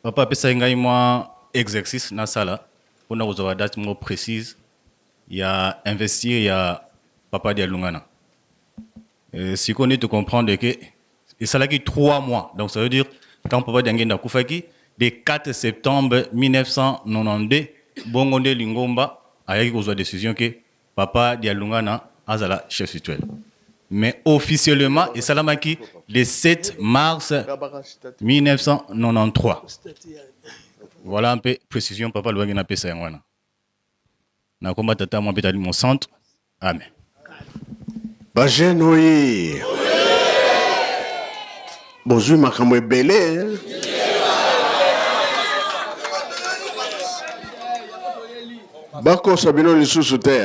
papa apesa ngai mwa exercice na sala mpona kozwa date mo précise ya investir ya papa dia Lungana. Si on est de comprendre que ça l'a 3 mois, donc ça veut dire quand papa Diangenda Koufaki, le 4 septembre 1992, Bongonde Lingomba a eu la décision que papa Dialungana azala chef spirituel. Mais officiellement, et ça l'a marqué le 7 mars 1993. Voilà un peu précision, papa Luangena Pesa Yangwana. Na komba tata moi peut mon centre. Amen. Bajene oye bozwi makambo ebele bakosa bino lisusu te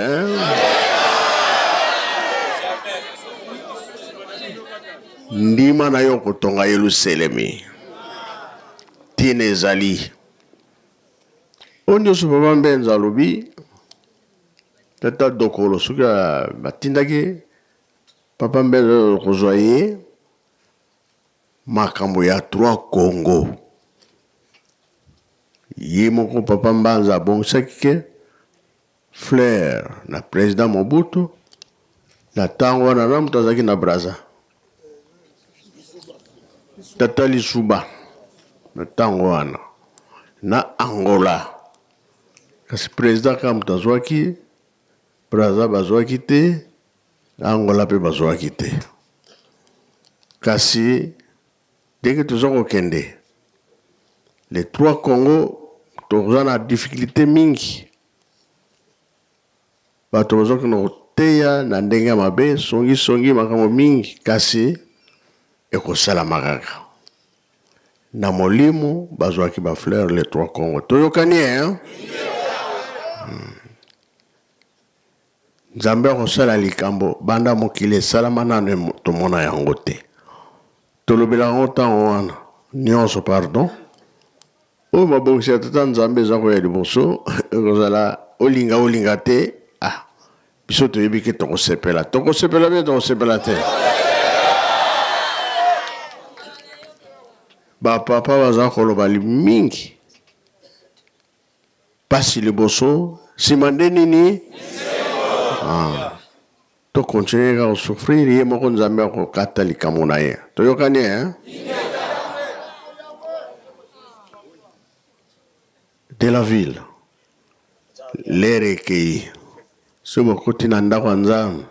ndima na yo kotonga Yerusalemi tina ezali oyo nyonso papa Mbenza alobi tata dokolo soki batindaki papa Mbenza kozwa ye makambo ya 3 Congo ye moko papa Mbanza abongisaki ke Flair na président Mobutu na ntango wana na moto azalaki na Braza tata Lisuba na ntango wana na Angola kasi président kaka moto azwaki Braza bazwaki te Angola pe bazwaki te kasi dès que toza kokende les 3 Congo toza na difficulté mingi bato bazoki na koteya na ndenge ya mabe songi makambo mingi kasi ekosalama kaka na molimo bazwaki bafleur les 3 Congo toyokani Nzambe akosala likambo banda mokili esalama nanu tomona yango te tolobela yango ntango wana nyonso pardon oyo mabongisi ya tata Nzambe eza koya liboso ekozala olinga te biso toyebi ke tokosepela be tokosepela te bapapa baza koloba mingi pasi liboso nsima nde nini to continue ka souffrir ye moko Nzambe akokata likambo na ye toyokani de la ville lere ekei so bakoti na ndako ya Nzambe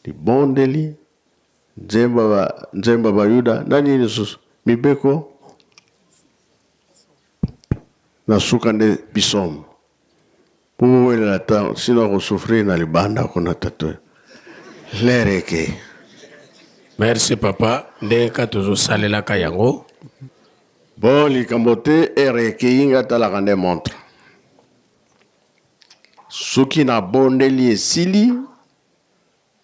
libondeli nzemba bayuda nani lisusu mibeko na suka nde bisomo pour welela ta sino kosouffrir na libanda kuna tato lereke. Merci papa ndenge ka tozosalelaka yango bon likambo te ereke yinga talaka nde montre soki na bondeli esili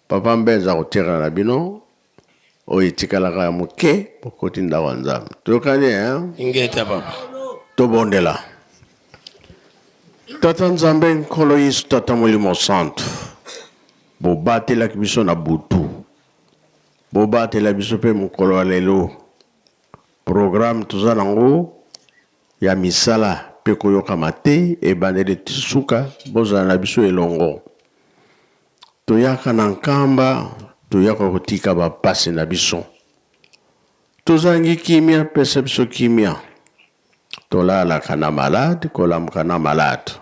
papa Mbenza kotira na bino oyo etikalaka ya moke bokoti ndako ya Nzambe toyokani ingeta papa tobondela tata Nzambe nkolo Yesu tata molimo santo bobatelaki biso na butu bobatela biso mpe mokolo ya lelo programme toza nango ya misala mpe koyokama te ebandeli tisuka bozala na biso elongo toyaka na nkamba toyaka kotika bapasi na biso tozangi kimia pesa biso kimia tolalaka na malade kolamuka na malade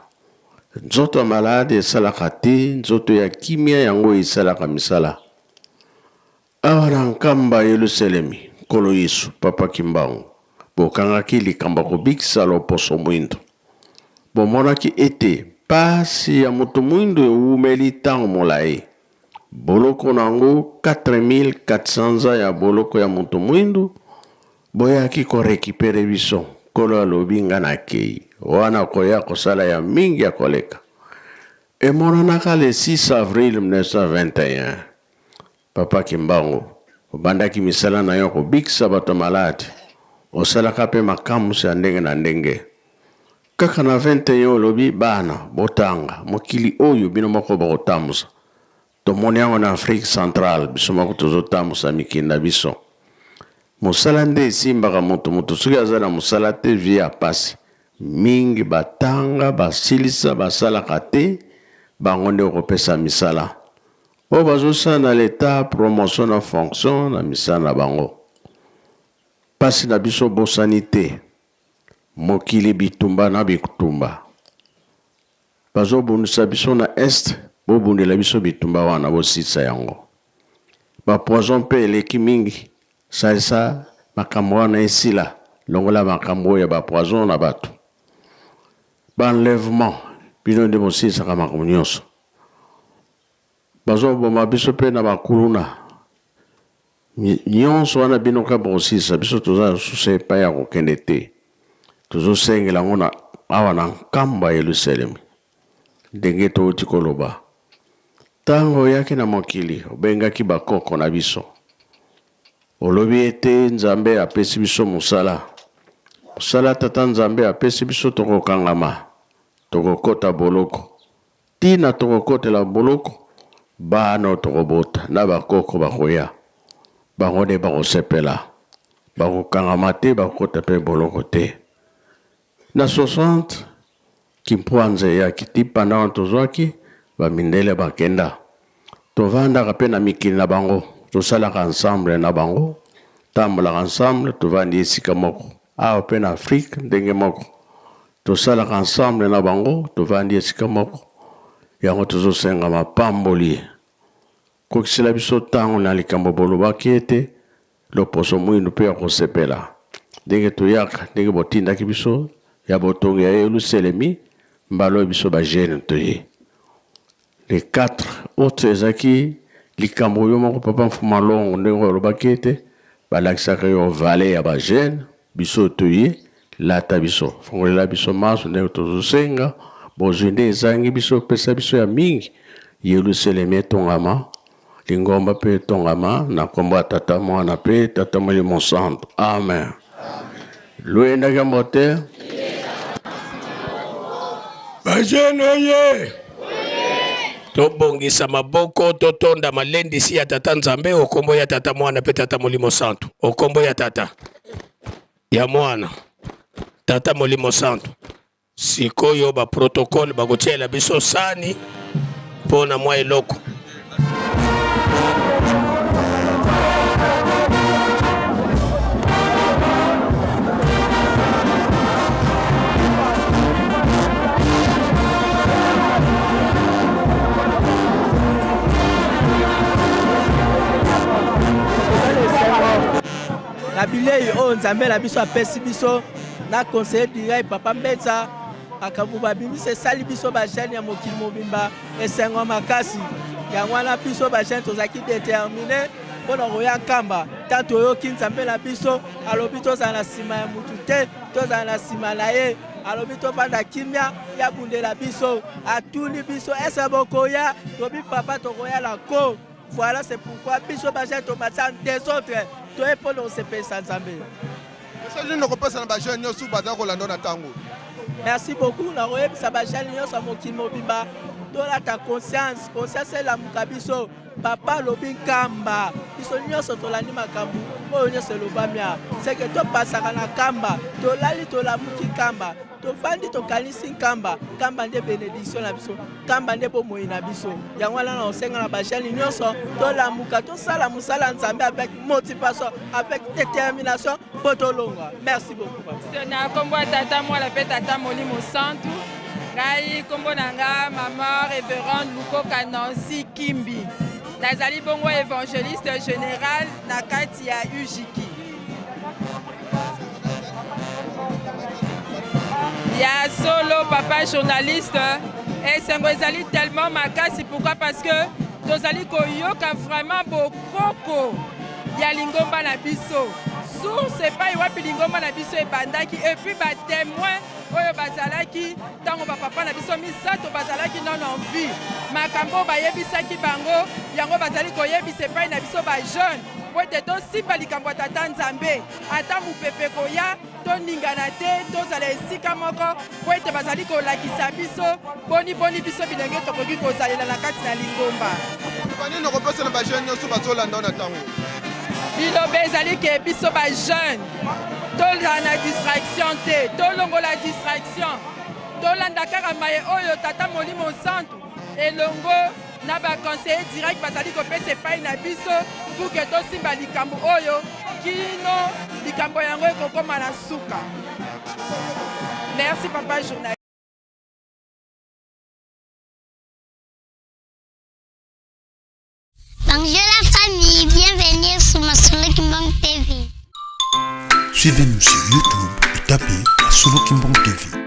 nzoto ya malade esalaka te nzoto ya kimia yango esalaka misala awa na nkamba Yerusalemi nkolo Yesu papa Kimbangu bokangaki likambo kobikisa loposo mwindo bomonaki ete pasi ya moto mwindo eumeli ntango molai. Boloko nango 4400 ya boloko ya moto mwindo boyaki korekipere biso. Kolo alobi nga na kei wana koya kosala ya mingi ya koleka. Emonanaka le 6 avril 1921. Papa Kimbangu obandaki misala na yo kobikisa bato maladi. Osalaka pe makambo ya ndenge na ndenge. Kaka na 21 olobi bana botanga mokili oyo bino moko bakotambusa. Tomoni yango na Afrique centrale biso moko tozotambusa mikili na biso. Mosala nde esimbaka moto soki aza na mosala te vie ya pasi. Mingi batanga basilisa basalaka te bango nde okopesa misala. O bazosala na leta promotion na fonction na misala na bango. Pasi na biso bosani te. Mokili bitumba na bitumba. Bazobundisa biso na est, bobundela biso bitumba wana bosisa yango. Ba poison pe eleki mingi. Salisa makambo wana esila. Longola makambo ya ba poison na bato. Ba enlèvement bino nde bosisa ka makambo nyonso. Bazoboma biso pe na bakuluna. Nyonso wana bino ka bosisa biso toza suse pa ya kokende te. Tozosengela ngona awa na nkamba Yerusalemu. Ndenge touti koloba. Tango yaki na mokili obengaki bakoko na biso. Olobi ete Nzambe apesi biso musala. Musala tata Nzambe apesi biso tokokangama. Tokokota boloko. Tina tokokotela boloko. Bano tokobota na bakoko bakoya. Bango nde bakosepela. Bakokangama te bakota pe boloko te. Na 60 kimpwanze ya kitipa na tozwaki bamindele bakenda. Tovandaka pe na mikili na bango. Tosalaka ensemble na bango. Tambolaka ensemble tovandi esika moko. Awa pe na Afrique ndenge moko. Tosalaka ensemble na bango tovandi esika moko. Yango tozosenga mapamboli. Kokisela biso tango na likambo bolobaki ete loposo mwindu pe ya kosepela. Ndenge toyaka ndenge botindaki biso ya botongi ya Yerusalemi mbalo biso ba jeune toye. Les 4 autres ezaki likambo yo moko papa mfuma longo ndenge olobaki ete balakisaka yo vale ya ba jeune biso toye lata biso fongolela biso maso ndenge tozosenga bozwinde ezangi biso pesa biso ya mingi Yerusalemi etongama lingomba pe etongama na kombo ya tata mwana pe tata molimo santo amen. Luenda gambote bajene oye tobongisa maboko totonda malendisi ya tata Nzambe okombo ya tata mwana pe tata molimo santo okombo ya tata ya mwana tata molimo santo sikoyo ba protocole bakotiela biso sani pona mwa eloko. Na bilei o Nzambe na biso apesi biso na conseiller direct papa Mbetsa akabuba bimise sali biso ba jeune ya mokili mobimba esengo makasi yango wana biso ba jeune tozaki déterminé mpona koya nkamba tanto oyoki Nzambe na biso alobi tozala na nsima ya mutu te tozala na nsima na ye alobi tovanda kimia ya bundela biso atuli biso ese bokoya tobi papa tokoya la ko. Voilà c'est pourquoi biso ba jeune tomatsa des autres toye mpona kosepelisa Nzambe. Merci beaucoup na koyebisa bajane nyonso ya mokili mobimba tolata conscience elamuka biso papa alobi nkamba biso nyonso tolandi makambo oyo nyonso elobami seke topasaka na nkamba tolali tolamuki nkamba tovandi tokanisi nkamba nde bénédiction na biso nkamba nde bomoi na biso yango wana na osenga na bajane nyonso tolamuka tosala mosala Nzambe avec motivation avec détermination mpo tolonga. Merci beaucoup. na kombo ya tata mwana pe tata molimo santu ngai kombo na nga mama révérende Lukoka Nancy Kimbi nazali bongo évangéliste général na kati ya UJiki ya solo papa papa journaliste esengo ezali tellement makasi. Pourquoi? Parce que tozali koyoka vraiment bokoko ya lingomba na biso. Source epai wapi lingomba na biso ebandaki, et puis batémoin oyo bazalaki ntango bapapa na biso misato bazalaki nano vie makambo bayebisaki bango, yango bazali koyebisa epai na biso bajeune po ete tosimba likambo ya tata nzambe ata mopepe koya toningana te, tozala esika moko po ete bazali kolakisa biso boni biso bilenge tokoki kozalela na kati na lingomba. Nini okopesa na bajeune nyonso bazolanda na ntango bilobe ezali ke biso bajeune tozala na distraction te, tolongola distraction, tolanda kaka maye oyo tata molimo santu elongo na baconseiller direct bazali kopesa epai na biso pour ke tosimba likambo oyo kino likambo yango ekokoma na suka. Merci papa journaliste. Bonjour la famille, bienvenue sur Masolo Kimbang TV. Suivez-nous sur YouTube et tapez Masolo Kimbang TV.